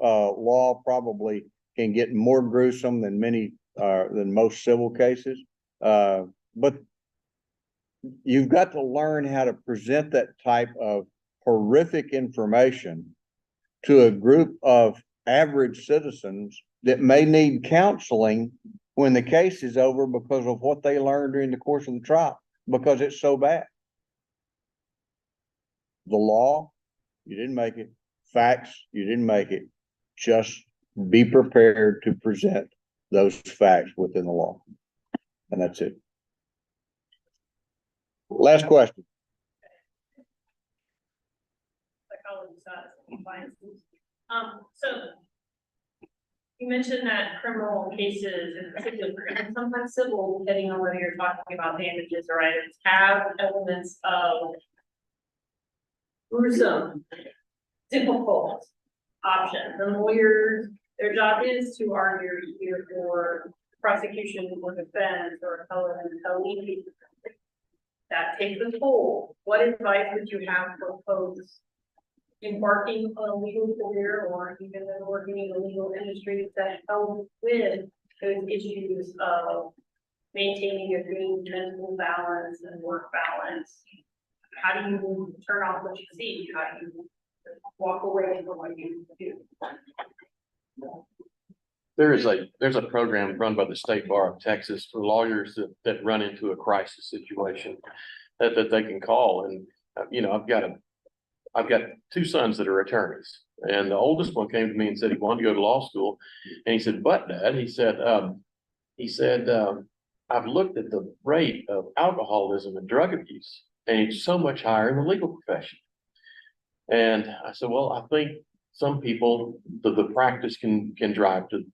law probably can get more gruesome than most civil cases. But you've got to learn how to present that type of horrific information to a group of average citizens that may need counseling when the case is over because of what they learned during the course of the trial, because it's so bad. The law, you didn't make it. Facts, you didn't make it. Just be prepared to present those facts within the law. And that's it. Last question.
So you mentioned that criminal cases, in particular, and sometimes civil, depending on whether you're talking about damages or items, have elements of gruesome, difficult options. And lawyers, their job is to argue either for prosecution or defense or appellate and co-lead. That takes a toll. What advice would you have for folks embarking on a legal career or even working in the legal industry that help with those issues of maintaining a good mental balance and work balance? How do you turn off what you see? How do you walk away from what you do?
There's a program run by the State Bar of Texas for lawyers that run into a crisis situation that they can call. And, I've got two sons that are attorneys, and the oldest one came to me and said he wanted to go to law school. And he said, "But Dad," he said, "I've looked at the rate of alcoholism and drug abuse, and it's so much higher in the legal profession." And I said, "Well, I think some people, the practice can drive to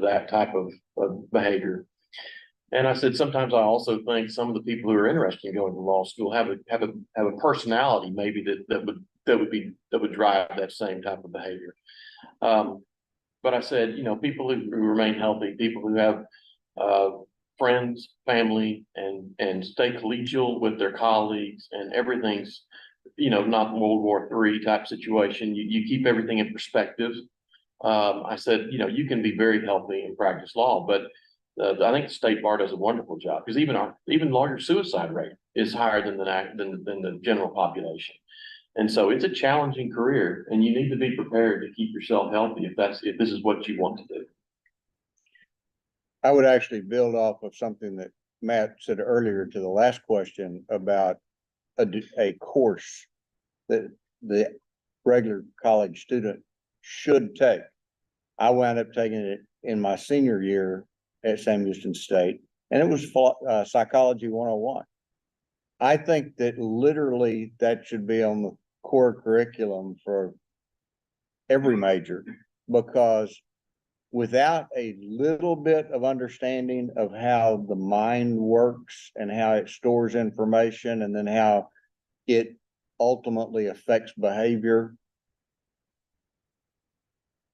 that type of behavior." And I said, "Sometimes I also think some of the people who are interested in going to law school have a personality maybe that would drive that same type of behavior." But I said, people who remain healthy, people who have friends, family, and stay collegial with their colleagues, and everything's not World War III type situation. You keep everything in perspective. I said, you can be very healthy and practice law, but I think the State Bar does a wonderful job, because even larger suicide rate is higher than the general population. And so it's a challenging career, and you need to be prepared to keep yourself healthy if this is what you want to do.
I would actually build off of something that Matt said earlier to the last question about a course that the regular college student should take. I wound up taking it in my senior year at Sam Houston State, and it was Psychology 101. I think that literally that should be on the core curriculum for every major, because without a little bit of understanding of how the mind works and how it stores information and then how it ultimately affects behavior,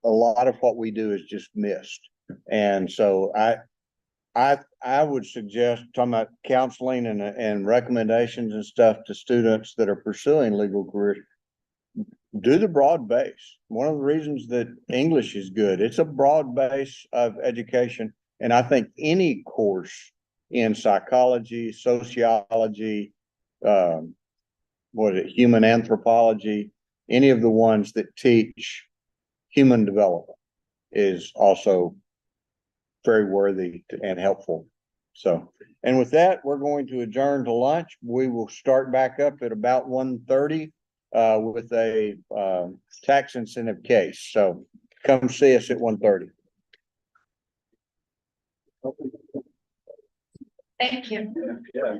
a lot of what we do is just missed. And so I would suggest, talking about counseling and recommendations and stuff to students that are pursuing legal careers, do the broad base. One of the reasons that English is good, it's a broad base of education. And I think any course in psychology, sociology, human anthropology, any of the ones that teach human development is also very worthy and helpful So, and with that, we're going to adjourn to lunch. We will start back up at about 1:30 with a tax incentive case. So come see us at 1:30.
Thank you.
Yeah.